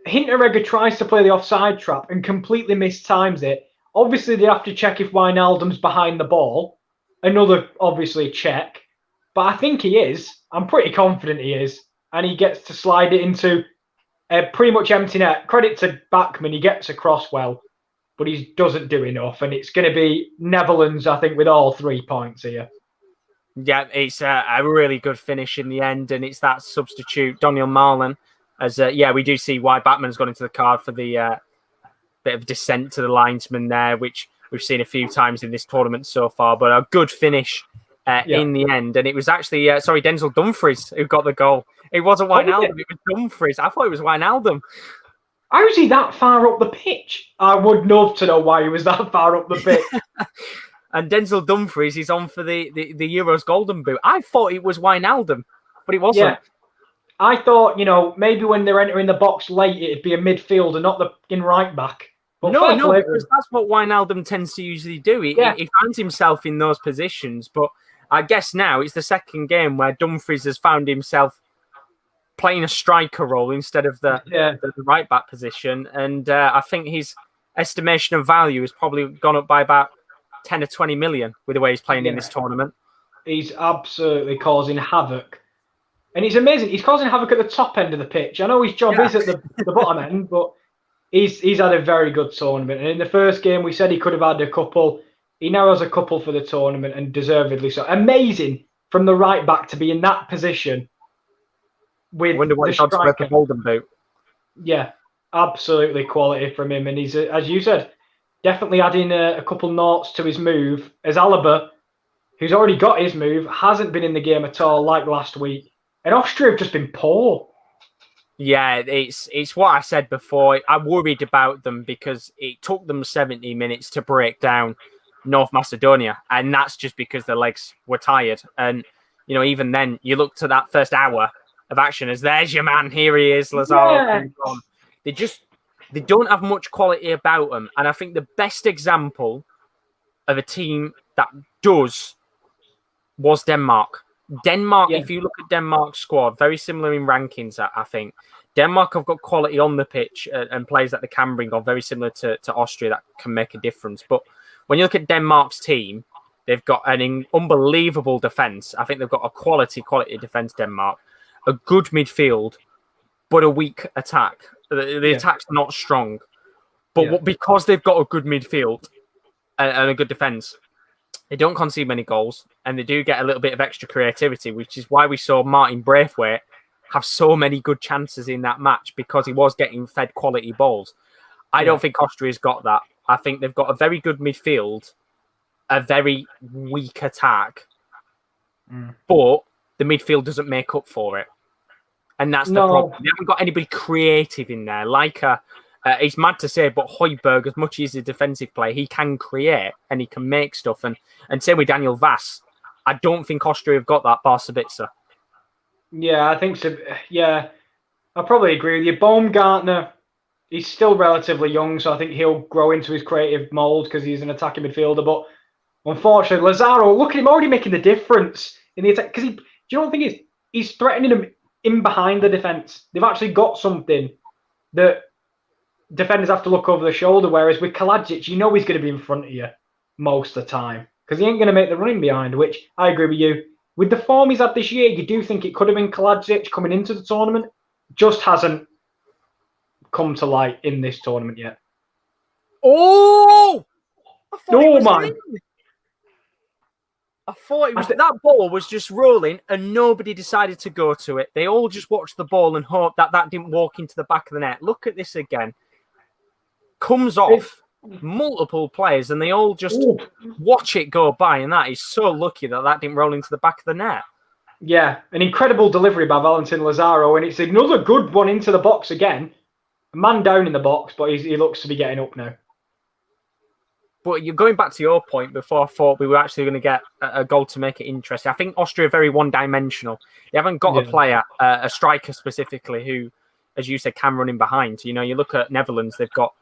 Hinteregger tries to play the offside trap and completely mistimes it. Obviously, they have to check if Wijnaldum's behind the ball. Another, obviously, check. But I think he is. I'm pretty confident he is. And he gets to slide it into a pretty much empty net. Credit to Bachmann, he gets across well. But he doesn't do enough. And it's going to be Netherlands, I think, with all 3 points here. Yeah, it's a really good finish in the end. And it's that substitute, Daniel Marlon. As we do see why Bachmann's gone into the card for the bit of dissent to the linesman there, which we've seen a few times in this tournament so far. But a good finish in the end. And it was actually, Denzel Dumfries who got the goal. It wasn't Wijnaldum, it was Dumfries. I thought it was Wijnaldum. How is he that far up the pitch? I would love to know why he was that far up the pitch. And Denzel Dumfries is on for the Euros Golden Boot. I thought it was Wijnaldum, but it wasn't. Yeah. I thought, maybe when they're entering the box late, it'd be a midfielder, not the in right back. But no, because that's what Wijnaldum tends to usually do. He finds himself in those positions. But I guess now it's the second game where Dumfries has found himself playing a striker role instead of the right back position. And I think his estimation of value has probably gone up by about 10 or 20 million with the way he's playing in this tournament. He's absolutely causing havoc. And it's amazing. He's causing havoc at the top end of the pitch. I know his job is at the bottom end, but he's had a very good tournament. And in the first game, we said he could have had a couple. He now has a couple for the tournament, and deservedly so. Amazing from the right back to be in that position with the striker. The Golden Boot. Yeah, absolutely quality from him. And he's, as you said, definitely adding a couple noughts to his move. As Alaba, who's already got his move, hasn't been in the game at all like last week. And Austria have just been poor. Yeah, it's what I said before. I worried about them because it took them 70 minutes to break down North Macedonia. And that's just because their legs were tired. And, even then, you look to that first hour of action as there's your man, here he is, Lazaro. Yeah. They don't have much quality about them. And I think the best example of a team that does was Denmark. If you look at Denmark's squad, very similar in rankings, I think. Denmark have got quality on the pitch and players that they can bring on, very similar to Austria that can make a difference. But when you look at Denmark's team, they've got an unbelievable defence. I think they've got a quality defence, Denmark. A good midfield, but a weak attack. The attack's not strong. But because they've got a good midfield and a good defence, they don't concede many goals, and they do get a little bit of extra creativity, which is why we saw Martin Braithwaite have so many good chances in that match, because he was getting fed quality balls. I don't think Austria's got that. I think they've got a very good midfield, a very weak attack, but the midfield doesn't make up for it. And that's the problem. They haven't got anybody creative in there. It's mad to say, but Højbjerg, as much as he's a defensive player, he can create and he can make stuff. And same with Daniel Vass. I don't think Austria have got that, bar Sabitzer. Yeah, I think so. Yeah, I probably agree with you. Baumgartner, he's still relatively young, so I think he'll grow into his creative mould because he's an attacking midfielder. But unfortunately, Lazaro, look at him already making the difference in the attack. Because do you know what the thing is? He's threatening them in behind the defence. They've actually got something that defenders have to look over the shoulder, whereas with Kalajic, he's going to be in front of you most of the time because he ain't going to make the running behind, which I agree with you. With the form he's had this year, you do think it could have been Kalajic coming into the tournament. Just hasn't come to light in this tournament yet. Oh! I thought it was that ball was just rolling and nobody decided to go to it. They all just watched the ball and hoped that didn't walk into the back of the net. Look at this again. Comes off multiple players and they all just watch it go by, and that is so lucky that didn't roll into the back of the net. Yeah, an incredible delivery by Valentin Lazaro, and it's another good one into the box again. A man down in the box, but he looks to be getting up now. But you're going back to your point before. I thought we were actually going to get a goal to make it interesting. I think Austria are very one-dimensional. They haven't got a player, a striker specifically, who, as you said, can run in behind. You know, you look at Netherlands; they've got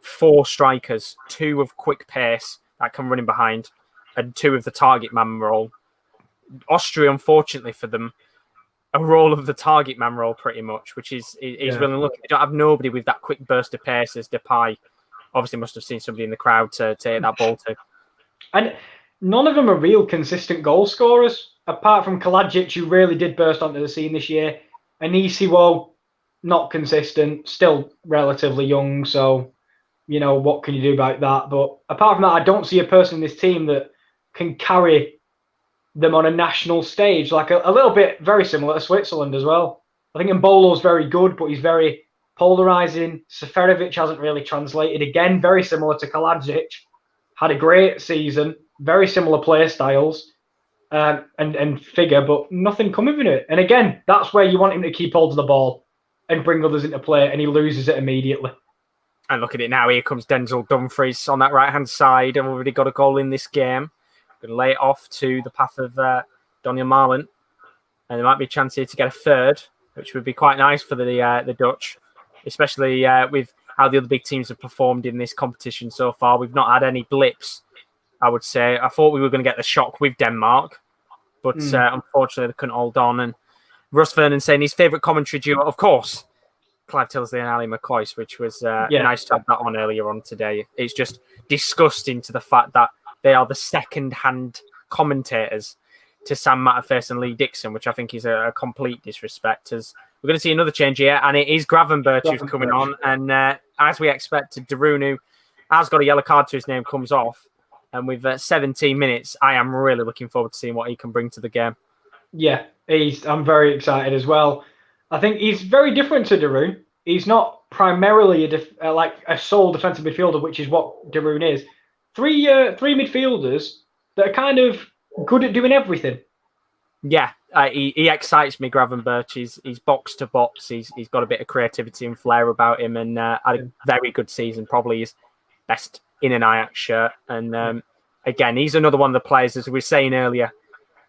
4 strikers, 2 of quick pace that can run in behind, and 2 of the target man role. Austria, unfortunately for them, a role of the target man role pretty much, which is really lucky. They don't have nobody with that quick burst of pace as Depay. Obviously must have seen somebody in the crowd to take that ball to. And none of them are real consistent goal scorers, apart from Kalajic, who really did burst onto the scene this year. Anisiwo, not consistent, still relatively young, so, you know, what can you do about that? But apart from that, I don't see a person in this team that can carry them on a national stage, like a little bit very similar to Switzerland as well. I think Mbolo's very good, but he's very polarizing. Seferovic hasn't really translated. Again, very similar to Kalajic. Had a great season, very similar play styles and figure, but nothing coming of it. And again, that's where you want him to keep hold of the ball and bring others into play, and he loses it immediately. And look at it now. Here comes Denzel Dumfries on that right-hand side. I've already got a goal in this game. Going to lay it off to the path of Daniel Marlin. And there might be a chance here to get a third, which would be quite nice for the Dutch, especially with how the other big teams have performed in this competition so far. We've not had any blips, I would say. I thought we were going to get the shock with Denmark, but unfortunately they couldn't hold on. And Russ Vernon saying his favourite commentary duo, of course, Clive Tilsley and Ali McCoy, which was nice to have that on earlier on today. It's just disgusting to the fact that they are the second-hand commentators to Sam Matterface and Lee Dixon, which I think is a complete disrespect. As we're going to see another change here, and it is Gravenberch who's coming on. And as we expected, Darunu has got a yellow card to his name, comes off. And with 17 minutes, I am really looking forward to seeing what he can bring to the game. Yeah, I'm very excited as well. I think he's very different to Darun. He's not primarily like a sole defensive midfielder, which is what Darun is. Three midfielders that are kind of good at doing everything. Yeah, he excites me, Gravenberch. He's box to box. He's got a bit of creativity and flair about him, and had a very good season. Probably his best in an Ajax shirt. And again, he's another one of the players, as we were saying earlier,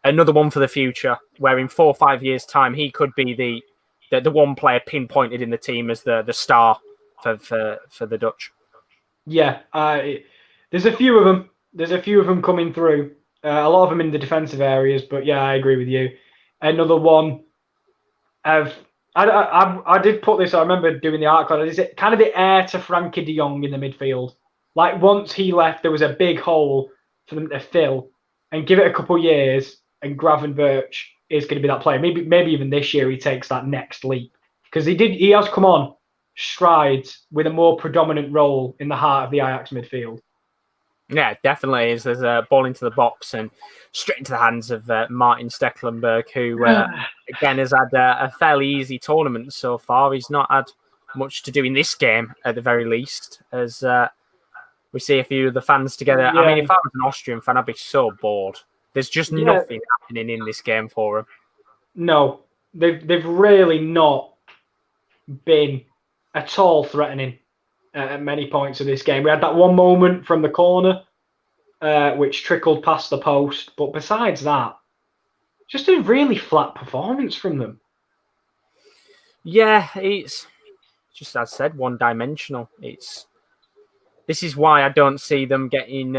another one for the future, where in 4 or 5 years' time he could be the one player pinpointed in the team as the star for the Dutch. Yeah, there's a few of them. There's a few of them coming through. A lot of them in the defensive areas, but yeah, I agree with you. Another one I did put this. I remember doing the article. Is it kind of the heir to Frankie De Jong in the midfield? Like once he left, there was a big hole for them to fill, and give it a couple of years, and Gravenberch is going to be that player. Maybe even this year he takes that next leap, because he has come on strides with a more predominant role in the heart of the Ajax midfield. Yeah, definitely is. There's a ball into the box and straight into the hands of Martin Stecklenburg, who again has had a fairly easy tournament so far. He's not had much to do in this game at the very least, as we see a few of the fans together. Yeah. I mean, if I was an Austrian fan, I'd be so bored. There's just nothing happening in this game for him. No, they've really not been at all threatening at many points of this game. We had that one moment from the corner, which trickled past the post. But besides that, just a really flat performance from them. Yeah, it's just, as I said, one-dimensional. This is why I don't see them getting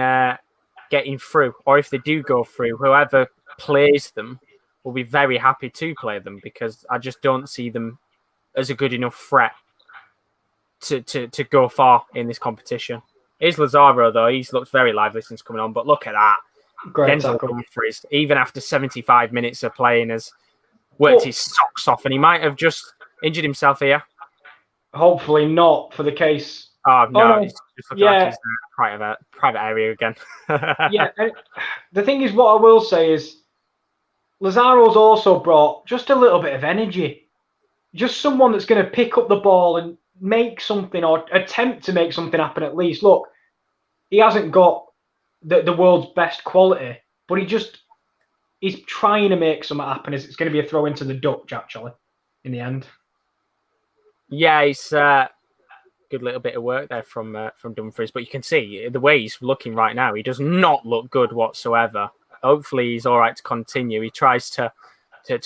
through. Or if they do go through, whoever plays them will be very happy to play them, because I just don't see them as a good enough threat to go far in this competition. Here's Lazaro, though. He's looked very lively since coming on, but look at that. Great Denzel Dumfries, even after 75 minutes of playing, has worked his socks off, and he might have just injured himself here. Hopefully not for the case. Oh, no. It's just looking like he's in a private area again. Yeah. The thing is, what I will say is Lazaro's also brought just a little bit of energy. Just someone that's going to pick up the ball and make something, or attempt to make something happen at least. Look, he hasn't got the world's best quality, but he's trying to make something happen. It's going to be a throw into the Dutch, actually, in the end. Yeah, it's good little bit of work there from Dumfries, but you can see the way he's looking right now. He does not look good whatsoever. Hopefully, he's all right to continue. He tries to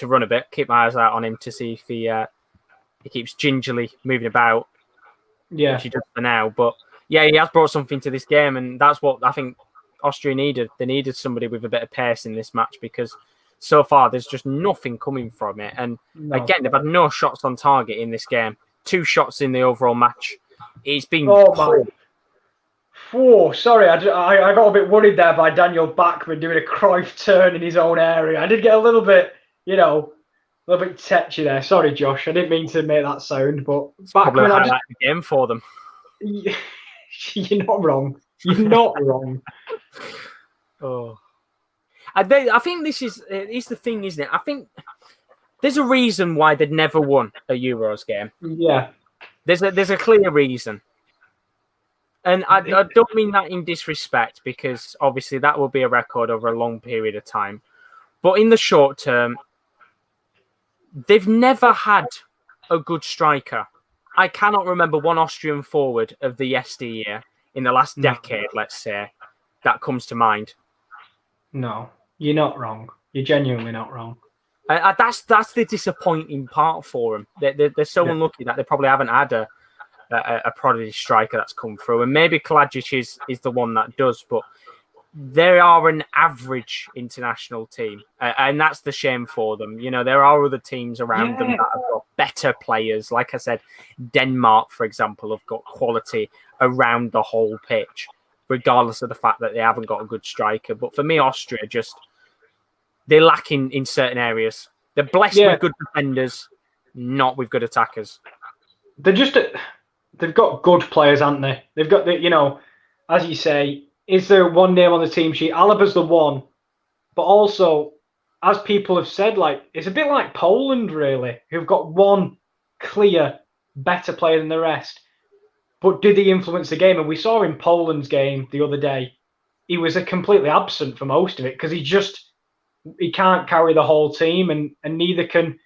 run a bit. Keep my eyes out on him to see if he keeps gingerly moving about. Yeah, which he does for now. But yeah, he has brought something to this game, and that's what I think Austria needed. They needed somebody with a bit of pace in this match because so far there's just nothing coming from it. And again, they've had no shots on target in this game. 2 shots in the overall match. It's been poor. Oh, sorry, I got a bit worried there by Daniel Bachmann doing a Cruyff turn in his own area. I did get a little bit, a little bit tetchy there. Sorry, Josh, I didn't mean to make that sound, but Bachmann, I like the game for them. You're not wrong. You're not wrong. Oh, I think this is the thing, isn't it? I think there's a reason why they'd never won a Euros game. Yeah, there's a clear reason. And I don't mean that in disrespect, because obviously that will be a record over a long period of time. But in the short term, they've never had a good striker. I cannot remember one Austrian forward of the yesteryear in the last decade, let's say, that comes to mind. No, you're not wrong. You're genuinely not wrong. That's the disappointing part for them. They're so unlucky that they probably haven't had a prodigy striker that's come through, and maybe Kalajic is the one that does, but they are an average international team, and that's the shame for them. There are other teams around them that have got better players. Like I said, Denmark, for example, have got quality around the whole pitch, regardless of the fact that they haven't got a good striker. But for me, Austria they're lacking in certain areas. They're blessed with good defenders, not with good attackers. They've got good players, haven't they? They've got as you say, is there one name on the team sheet? Alaba's the one, but also, as people have said, it's a bit like Poland, really, who've got one clear better player than the rest. But did he influence the game? And we saw in Poland's game the other day, he was completely absent for most of it because he can't carry the whole team, and neither can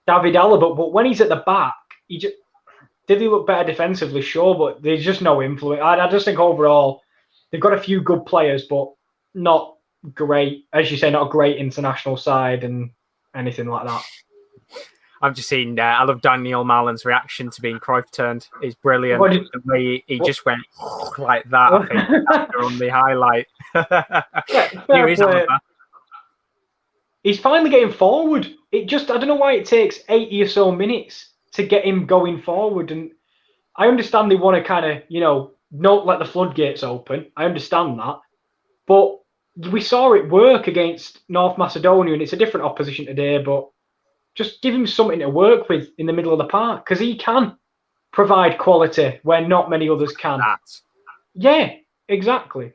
David Alaba. But when he's at the back, did he look better defensively? Sure, but there's just no influence. I just think overall, they've got a few good players, but not great, as you say, not a great international side and anything like that. I've just seen, I love Daniel Marlin's reaction to being Cruyff turned. It's brilliant. The way he just went like that, I think, on the highlight. Here is Alaba. He's finally getting forward. I don't know why it takes 80 or so minutes to get him going forward. And I understand they want to kind of, not let the floodgates open. I understand that. But we saw it work against North Macedonia, and it's a different opposition today, but just give him something to work with in the middle of the park, because he can provide quality where not many others can. Yeah, exactly.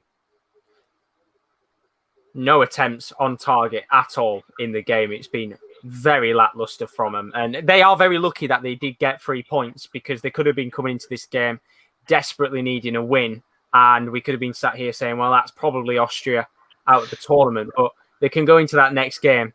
No attempts on target at all in the game. It's been very lackluster from them. And they are very lucky that they did get 3 points, because they could have been coming into this game desperately needing a win. And we could have been sat here saying, well, that's probably Austria out of the tournament. But they can go into that next game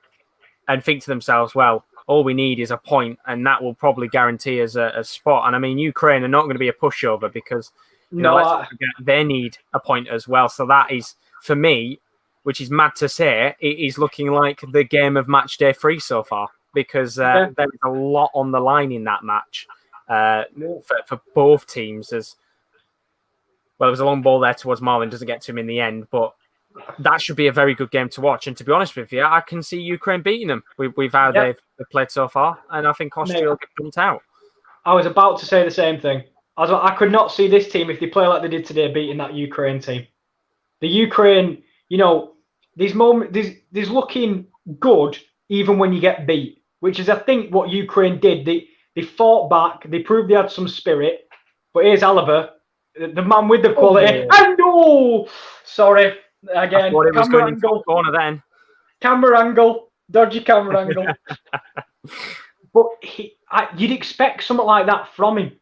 and think to themselves, well, all we need is a point, and that will probably guarantee us a spot. And I mean, Ukraine are not going to be a pushover, because let's not forget, they need a point as well. So that is, for me, which is mad to say, it is looking like the game of match day 3 so far, because there is a lot on the line in that match for both teams. There was a long ball there towards Marlin, doesn't get to him in the end, but that should be a very good game to watch. And to be honest with you, I can see Ukraine beating them with how they've played so far, and I think Austria will get dumped out. I was about to say the same thing. I could not see this team, if they play like they did today, beating that Ukraine team. The Ukraine, these looking good even when you get beat, which is, I think, what Ukraine did. They fought back. They proved they had some spirit. But here's Alaba, the man with the quality. And sorry. Again, I it was going into the corner then. Camera angle, dodgy camera angle. But you'd expect something like that from him.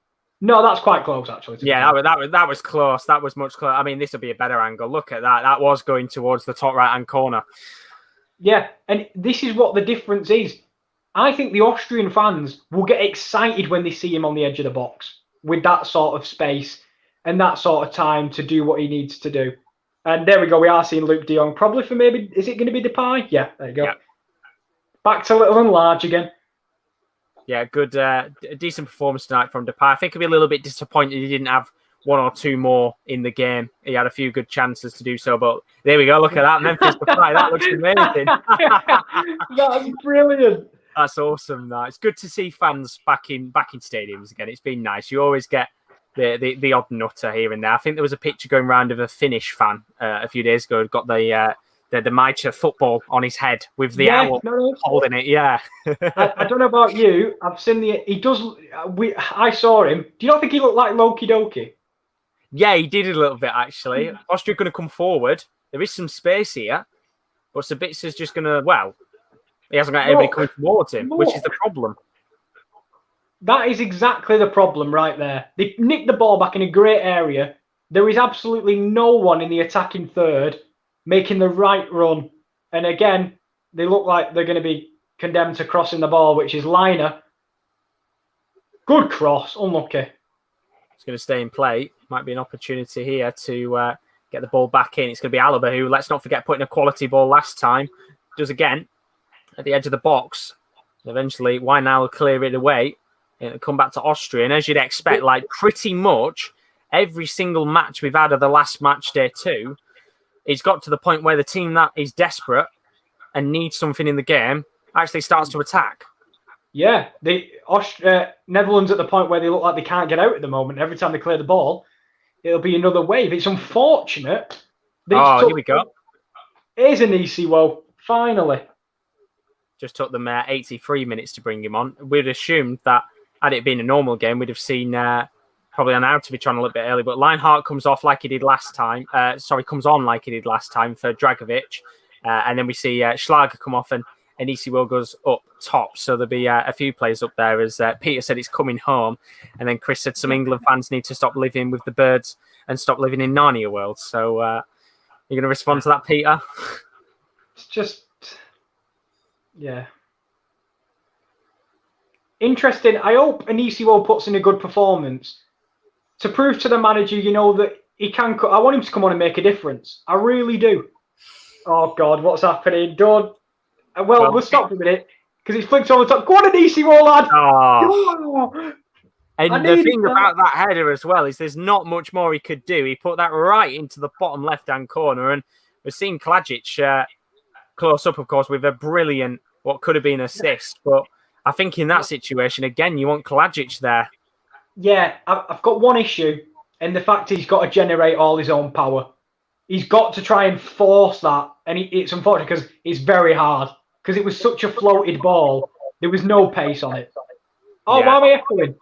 No, that's quite close, actually. Yeah, that was close. That was much closer. I mean, this would be a better angle. Look at that. That was going towards the top right-hand corner. Yeah, and this is what the difference is. I think the Austrian fans will get excited when they see him on the edge of the box with that sort of space and that sort of time to do what he needs to do. And there we go. We are seeing Luke de Jong. Probably for maybe, is it going to be Depay? Yeah, there you go. Yeah. Back to little and large again. Yeah, good, decent performance tonight from Depay. I think he'll be a little bit disappointed he didn't have one or two more in the game. He had a few good chances to do so, but there we go. Look at that, Memphis Depay. That looks amazing. That's brilliant. That's awesome. That it's good to see fans back in stadiums again. It's been nice. You always get the odd nutter here and there. I think there was a picture going around of a Finnish fan a few days ago. Got the Macha football on his head with the owl holding it. Yeah. I don't know about you. I've seen he does. I saw him. Do you not think he looked like Loki Doki? Yeah, he did a little bit actually. Austria going to come forward. There is some space here, but Sabitza's just going to he hasn't got anybody coming towards him, which is the problem. That is exactly the problem right there. They nicked the ball back in a great area. There is absolutely no one in the attacking third making the right run. And again, they look like they're going to be condemned to crossing the ball, which is Liner. Good cross, unlucky. It's going to stay in play. Might be an opportunity here to get the ball back in. It's going to be Alaba, who, let's not forget, put in a quality ball last time. Does again at the edge of the box. Eventually, Wynal will clear it away and come back to Austria. And as you'd expect, like pretty much every single match we've had of the last match day 2, it's got to the point where the team that is desperate and needs something in the game actually starts to attack. Yeah, the Netherlands at the point where they look like they can't get out at the moment. Every time they clear the ball, it'll be another wave. It's unfortunate. Here we go. Here's an easy woe, finally. Just took them 83 minutes to bring him on. We'd assumed that had it been a normal game, we'd have seen probably an Arnautovic on a little bit early, but Lineheart comes on like he did last time for Dragovic. And then we see Schlager come off and Isiwo goes up top. So there'll be a few players up there, as Peter said it's coming home. And then Chris said some England fans need to stop living with the birds and stop living in Narnia world. So you're going to respond to that, Peter? It's just, yeah. Interesting. I hope Anisiwo puts in a good performance to prove to the manager, that he can. I want him to come on and make a difference. I really do. Oh, God, what's happening? Don't. Well, we'll stop for a minute because it's flicked over the top. Go on, Anisiwo, lad. Oh. And the thing about that header as well is there's not much more he could do. He put that right into the bottom left-hand corner, and we've seen Klajic close up, of course, with a brilliant, what could have been an assist, but I think in that situation, again, you want Klajic there. Yeah, I've got one issue, and the fact he's got to generate all his own power. He's got to try and force that, and it's unfortunate because it's very hard, because it was such a floated ball. There was no pace on it. Oh, yeah. Why am I echoing?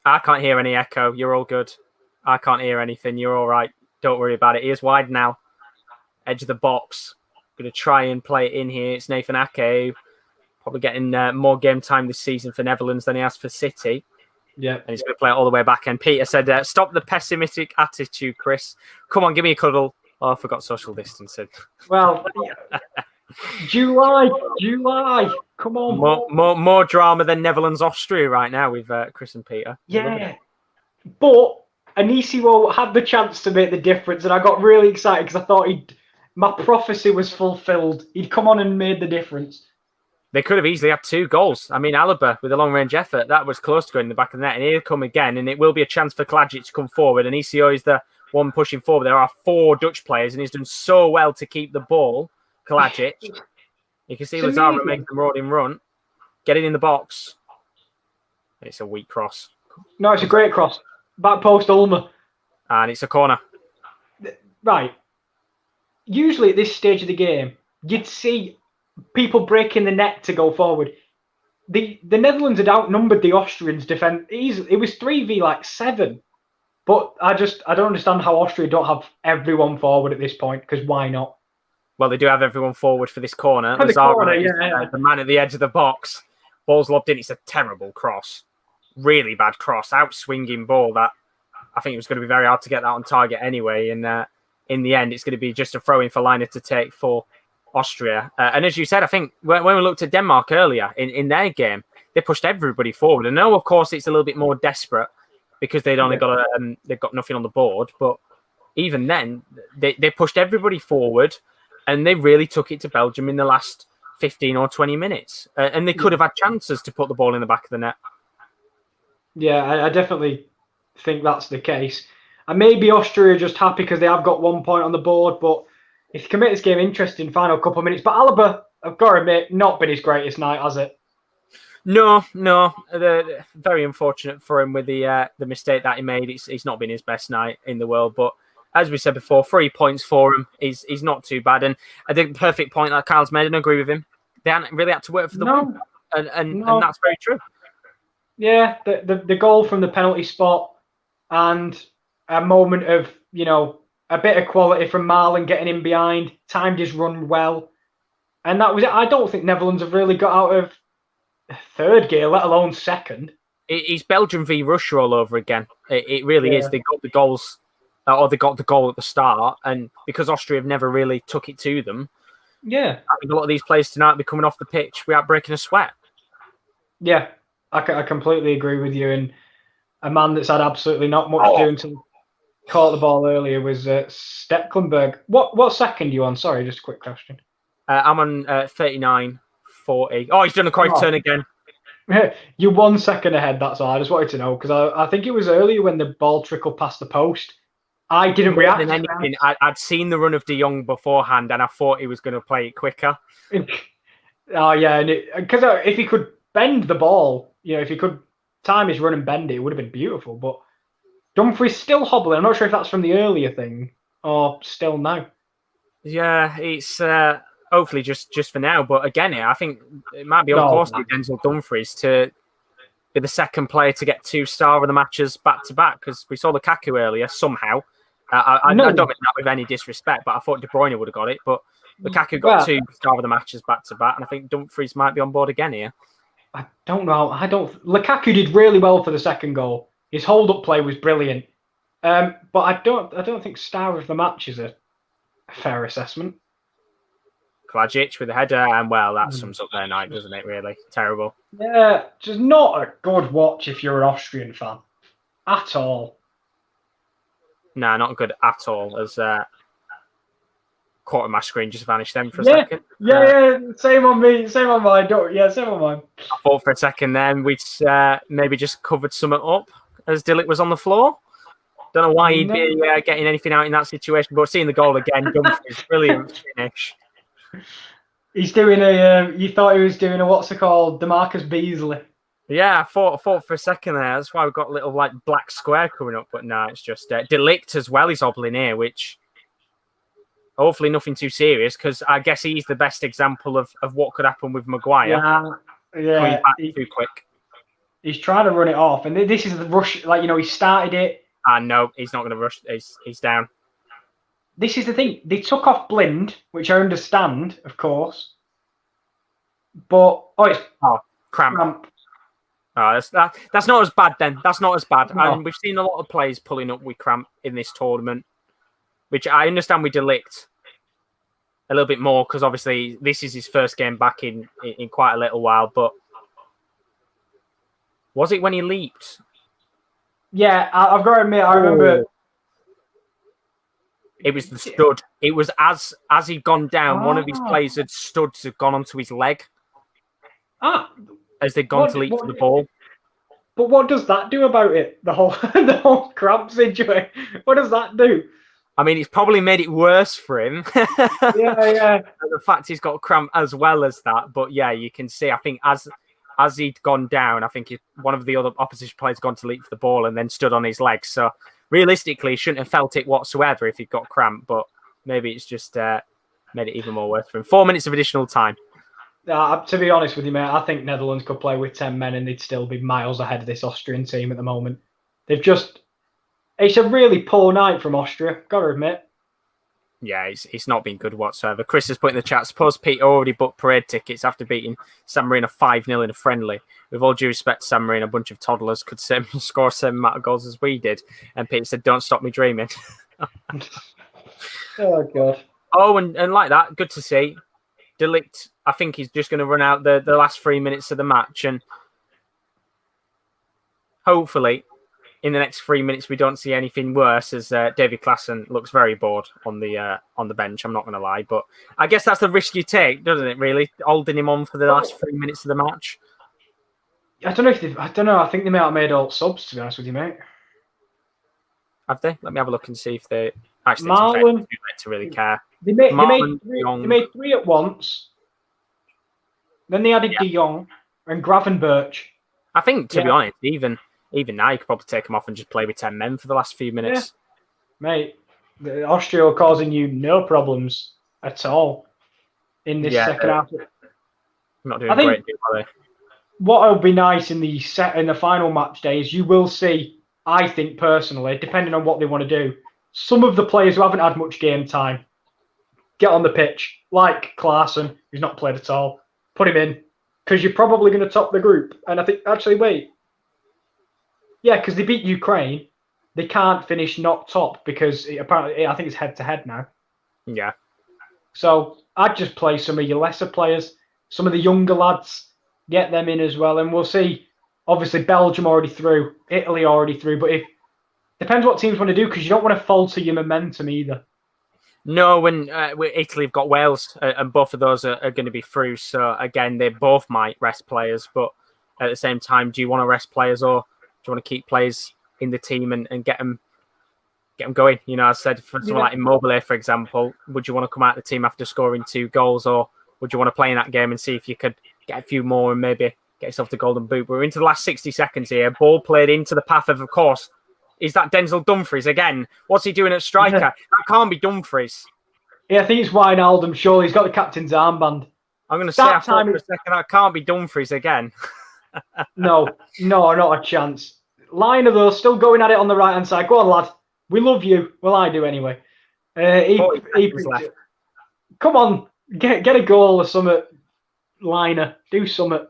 I can't hear any echo. You're all good. I can't hear anything. You're all right. Don't worry about it. He is wide now. Edge of the box. Going to try and play it in here. It's Nathan Ake. Probably getting more game time this season for Netherlands than he has for City. Yeah. And he's going to play it all the way back. And Peter said, stop the pessimistic attitude, Chris. Come on, give me a cuddle. Oh, I forgot social distancing. Well, July. Come on. More drama than Netherlands-Austria right now with Chris and Peter. Yeah. But Anisiwo had the chance to make the difference, and I got really excited because I thought my prophecy was fulfilled. He'd come on and made the difference. They could have easily had 2 goals. I mean, Alaba, with a long-range effort, that was close to going in the back of the net. And he'll come again, and it will be a chance for Klajic to come forward. And ECO is the one pushing forward. There are 4 Dutch players, and he's done so well to keep the ball, Klajic. You can see Lazaro make them run. Get it in the box. It's a weak cross. No, it's a great cross. Back post, Ulmer. And it's a corner. Right. Usually at this stage of the game, you'd see people breaking the net to go forward. The Netherlands had outnumbered the Austrians' defence. It was 3v7. But I don't understand how Austria don't have everyone forward at this point, because why not? Well, they do have everyone forward for this corner. The man at the edge of the box. Ball's lobbed in. It's a terrible cross. Really bad cross. Out-swinging ball that I think it was going to be very hard to get that on target anyway. And in the end, it's going to be just a throw-in for Liner to take for Austria. And as you said, I think when we looked at Denmark earlier in their game, they pushed everybody forward. And now, of course, it's a little bit more desperate because they've got nothing on the board. But even then, they pushed everybody forward, and they really took it to Belgium in the last 15 or 20 minutes. And they could have had chances to put the ball in the back of the net. Yeah, I definitely think that's the case. And maybe Austria are just happy because they have got 1 point on the board, but if you can make this game interesting, final couple of minutes. But Alaba, I've got to admit, not been his greatest night, has it? No. Very unfortunate for him with the mistake that he made. It's not been his best night in the world, but as we said before, 3 points for him is not too bad. And I think the perfect point that Kyle's made, and I agree with him. They haven't really had to work for the win, and that's very true. Yeah, the goal from the penalty spot and a moment of, a bit of quality from Marlon getting in behind, timed his run well. And that was it. I don't think Netherlands have really got out of third gear, let alone second. It's Belgium v Russia all over again. It really is. They got the goals, or they got the goal at the start, and because Austria have never really took it to them, I think a lot of these players tonight will be coming off the pitch without breaking a sweat. Yeah, I completely agree with you. And a man that's had absolutely not much to do until caught the ball earlier was Stecklenburg. What second are you on? Sorry, just a quick question. I'm on 39-40. Oh, he's done a Cruyff turn again. You're 1 second ahead, that's all. I just wanted to know, because I think it was earlier when the ball trickled past the post. I didn't react. More than anything, I'd seen the run of De Jong beforehand, and I thought he was going to play it quicker. Oh, yeah, because if he could bend the ball, if he could time his run and bend it would have been beautiful. But Dumfries still hobbling. I'm not sure if that's from the earlier thing or still now. Yeah, it's hopefully just for now. But again, I think it might be on course with Denzel Dumfries to be the second player to get 2 star of the matches back to back, because we saw Lukaku earlier somehow. I don't mean that with any disrespect, but I thought De Bruyne would have got it. But Lukaku got 2 star of the matches back to back, and I think Dumfries might be on board again here. I don't know. Lukaku did really well for the second goal. His hold-up play was brilliant. But I don't think star of the match is a fair assessment. Klajic with the header, and that sums up their night, doesn't it? Really terrible. Yeah, just not a good watch if you're an Austrian fan at all. No, not good at all. As quarter of my screen just vanished then for a second. Yeah, same on me, same on mine. Same on mine. I thought for a second then we'd maybe just covered something up as Dillick was on the floor. Don't know why he'd be getting anything out in that situation, but seeing the goal again, Dumfries, brilliant finish. He's doing you thought he was doing a, what's it called, DeMarcus Beasley. Yeah, I thought for a second there. That's why we've got a little black square coming up, but no, it's just Delict as well is hobbling here, which hopefully nothing too serious, because I guess he's the best example of what could happen with Maguire. Coming back too quick. He's trying to run it off, and this is the rush. He started it. No, he's not going to rush. He's down. This is the thing. They took off Blind, which I understand, of course. But it's cramp. Oh, that's not as bad then. That's not as bad. No. We've seen a lot of players pulling up with cramp in this tournament, which I understand we Delict a little bit more, because obviously this is his first game back in quite a little while. But was it when he leaped? Yeah, I've got to admit, I remember. It was the stud. It was as he'd gone down, one of his players had stood to gone onto his leg. As they'd gone to leap for the ball. But what does that do about it? The whole cramp situation. What does that do? I mean, it's probably made it worse for him. Yeah. The fact he's got cramp as well as that. But yeah, you can see, I think as he'd gone down, I think one of the other opposition players gone to leap for the ball and then stood on his legs. So realistically, he shouldn't have felt it whatsoever if he'd got cramp. But maybe it's just made it even more worse for him. 4 minutes of additional time. To be honest with you, mate, I think Netherlands could play with 10 men and they'd still be miles ahead of this Austrian team at the moment. It's a really poor night from Austria, got to admit. Yeah, it's not been good whatsoever. Chris has put in the chat, suppose Pete already booked parade tickets after beating San Marino 5-0 in a friendly. With all due respect to San Marino, a bunch of toddlers could score the same amount of goals as we did. And Pete said, don't stop me dreaming. Oh, God. Oh, and like that, good to see. De Ligt, I think he's just going to run out the last 3 minutes of the match, and hopefully in the next 3 minutes we don't see anything worse, as David Klaassen looks very bored on the bench. I'm not going to lie, but I guess that's the risk you take, doesn't it? Really, holding him on for the last 3 minutes of the match. I don't know. I think they might have made all subs, to be honest with you, mate. Have they? Let me have a look and see if they actually Marlon, to really care. They made 3 at once. Then they added De Jong and Gravenberch. I think, to be honest, even now, you could probably take him off and just play with 10 men for the last few minutes. Yeah. Mate, Austria are causing you no problems at all in this second half. Not doing a great deal, are they? What will be nice in the final match day is you will see, I think personally, depending on what they want to do, some of the players who haven't had much game time get on the pitch, like Klaassen, who's not played at all. Put him in, because you're probably going to top the group. And I think, actually, wait. Yeah, because they beat Ukraine. They can't finish not top because apparently, I think it's head-to-head now. Yeah. So I'd just play some of your lesser players, some of the younger lads, get them in as well. And we'll see. Obviously, Belgium already through, Italy already through. But depends what teams want to do, because you don't want to falter your momentum either. No, when Italy have got Wales, and both of those are going to be through. So again, they both might rest players, but at the same time, do you want to rest players, or do you want to keep players in the team and get them going? You know, I said for someone like Immobile, for example, would you want to come out of the team after scoring 2 goals, or would you want to play in that game and see if you could get a few more and maybe get yourself the golden boot? We're into the last 60 seconds here. Ball played into the path of course. Is that Denzel Dumfries again? What's he doing at striker? That can't be Dumfries. Yeah, I think it's Wijnaldum. Surely he's got the captain's armband. I'm going to say after for a second, that can't be Dumfries again. No, not a chance. Liner, though, still going at it on the right-hand side. Go on, lad. We love you. Well, I do anyway. Come on, get a goal or something. Liner, do something.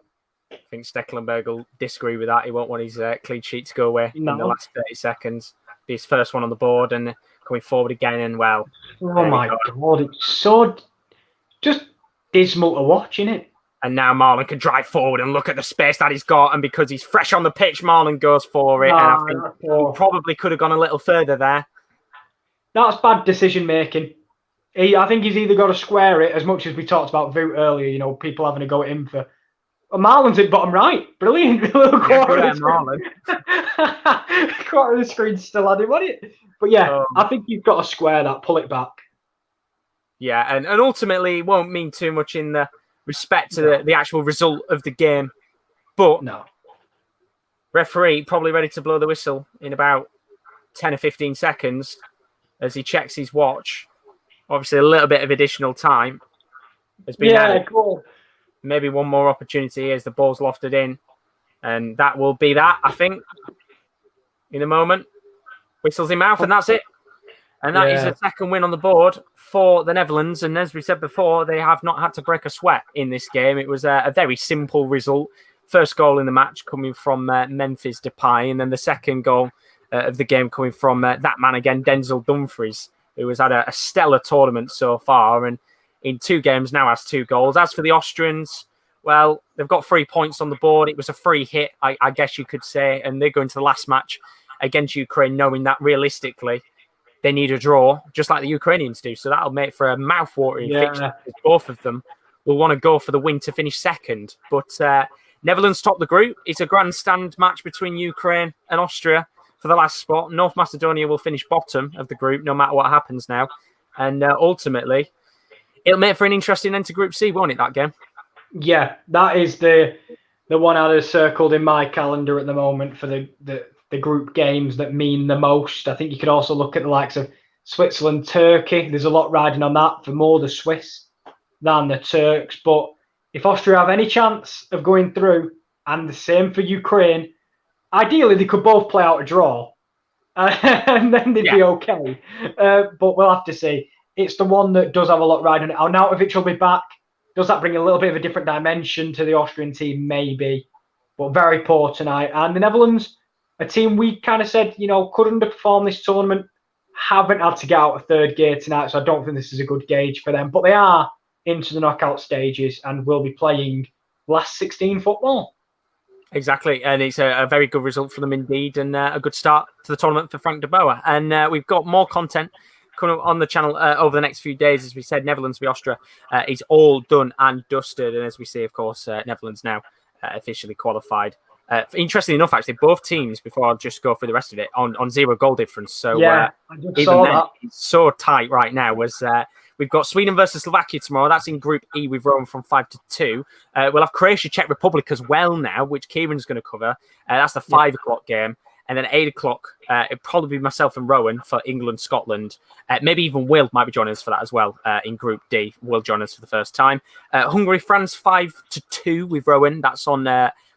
I think Stekelenburg will disagree with that. He won't want his clean sheet to go away in the last 30 seconds. Be his first one on the board and coming forward again. And well, oh my God, it's so just dismal to watch, isn't it? And now Marlon can drive forward and look at the space that he's got. And because he's fresh on the pitch, Marlon goes for it. And I think he probably could have gone a little further there. That's bad decision making. I think he's either got to square it, as much as we talked about Voot earlier, you know, people having to go at him for. Marlon's in bottom right. Brilliant. Quarter of the screen still had him on it. But yeah, I think you've got to square that, pull it back. Yeah, and ultimately it won't mean too much in the respect to the actual result of the game. But referee probably ready to blow the whistle in about 10 or 15 seconds as he checks his watch. Obviously, a little bit of additional time has been added. Cool. Maybe one more opportunity as the ball's lofted in. And that will be that, I think, in a moment. Whistles him out, and that's it. And that is a second win on the board for the Netherlands. And as we said before, they have not had to break a sweat in this game. It was a very simple result. First goal in the match coming from Memphis Depay. And then the second goal of the game coming from that man again, Denzel Dumfries, who has had a stellar tournament so far. And in 2 games now has 2 goals. As for the Austrians, well, they've got 3 points on the board. It was a free hit, I guess you could say. And they're going to the last match against Ukraine, knowing that realistically they need a draw, just like the Ukrainians do. So that'll make for a mouth-watering fixture. Both of them will want to go for the win to finish second. But Netherlands top the group. It's a grandstand match between Ukraine and Austria for the last spot. North Macedonia will finish bottom of the group, no matter what happens now. And ultimately, it'll make for an interesting end to Group C, won't it, that game? Yeah, that is the one I have circled in my calendar at the moment for the group games that mean the most. I think you could also look at the likes of Switzerland, Turkey. There's a lot riding on that for more the Swiss than the Turks. But if Austria have any chance of going through, and the same for Ukraine, ideally they could both play out a draw and then they'd be okay. But we'll have to see. It's the one that does have a lot riding on it. Arnautovic will be back. Does that bring a little bit of a different dimension to the Austrian team? Maybe. But very poor tonight. And the Netherlands, a team we kind of said, you know, could underperform this tournament, haven't had to get out of third gear tonight, so I don't think this is a good gauge for them. But they are into the knockout stages and will be playing last 16 football. Exactly, and it's a very good result for them indeed, and a good start to the tournament for Frank de Boer. And we've got more content coming up on the channel over the next few days. As we said, Netherlands v Austria is all done and dusted, and as we see, of course, Netherlands now officially qualified. Interestingly enough, actually, both teams, before I'll just go through the rest of it, on 0 goal difference. So I just saw that. It's so tight right now. We've got Sweden versus Slovakia tomorrow. That's in Group E. We've run from 5 to 2. We'll have Croatia, Czech Republic as well now, which Kieran's going to cover. That's the 5 o'clock game. And then 8 o'clock, it'll probably be myself and Rowan for England, Scotland. Maybe even Will might be joining us for that as well in Group D. Will join us for the first time. Hungary, France, 5 to 2 with Rowan. That's on...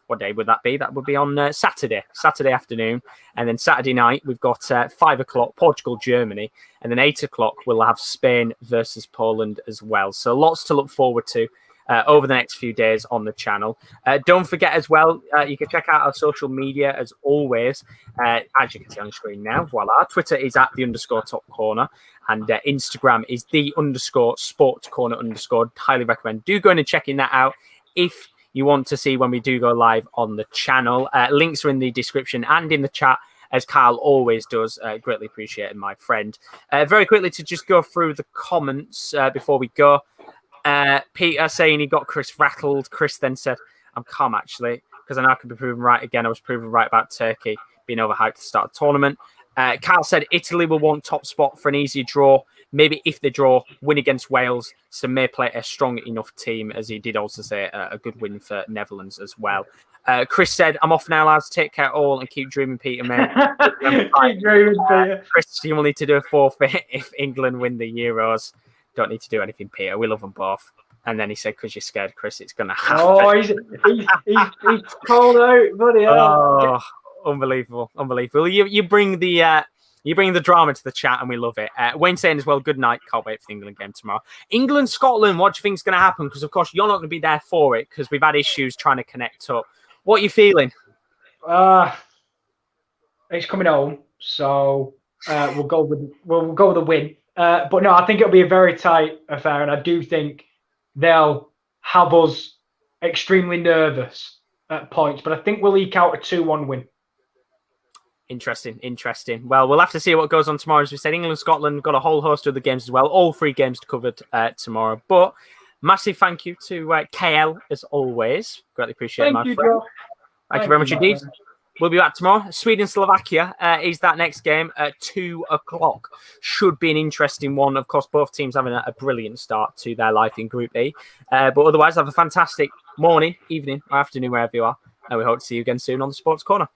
what day would that be? That would be on Saturday afternoon. And then Saturday night, we've got 5 o'clock, Portugal, Germany. And then 8 o'clock, we'll have Spain versus Poland as well. So lots to look forward to over the next few days on the channel. Don't forget as well, you can check out our social media as always. As you can see on the screen now, voila. Twitter is at @the_top_corner. And Instagram is _sportcorner_. Highly recommend. Do go in and checking that out if you want to see when we do go live on the channel. Links are in the description and in the chat, as Carl always does. Greatly appreciated, my friend. Very quickly to just go through the comments before we go. Peter saying he got Chris rattled. Chris then said, I'm calm actually, because I know I could be proven right again. I was proven right about Turkey being overhyped to start the tournament. Carl said Italy will want top spot for an easier draw. Maybe if they draw, win against Wales, so may play a strong enough team, as he did also say a good win for Netherlands as well. Chris said, I'm off now, lads. Take care all and keep dreaming, Peter, mate. Keep dreaming, Peter. Chris, you will need to do a forfeit if England win the Euros. Don't need to do anything, Peter. We love them both. And then he said, because you're scared, Chris, it's going to happen. Oh, he's called out, buddy. Oh, unbelievable. You bring the drama to the chat, and we love it. Wayne saying as well, good night. Can't wait for the England game tomorrow. England, Scotland, what do you think is going to happen? Because, of course, you're not going to be there for it because we've had issues trying to connect up. What are you feeling? It's coming home, so we'll go with the win. But no, I think it'll be a very tight affair, and I do think they'll have us extremely nervous at points. But I think we'll eke out a 2-1 win. Interesting. Well, we'll have to see what goes on tomorrow. As we said, England, Scotland got a whole host of the games as well. All 3 games covered tomorrow. But massive thank you to KL as always. Greatly appreciate it, my friend. Thank you very much indeed. We'll be back tomorrow. Sweden, Slovakia is that next game at 2 o'clock. Should be an interesting one. Of course, both teams having a brilliant start to their life in Group E. But otherwise, have a fantastic morning, evening, or afternoon, wherever you are. And we hope to see you again soon on the Sports Corner.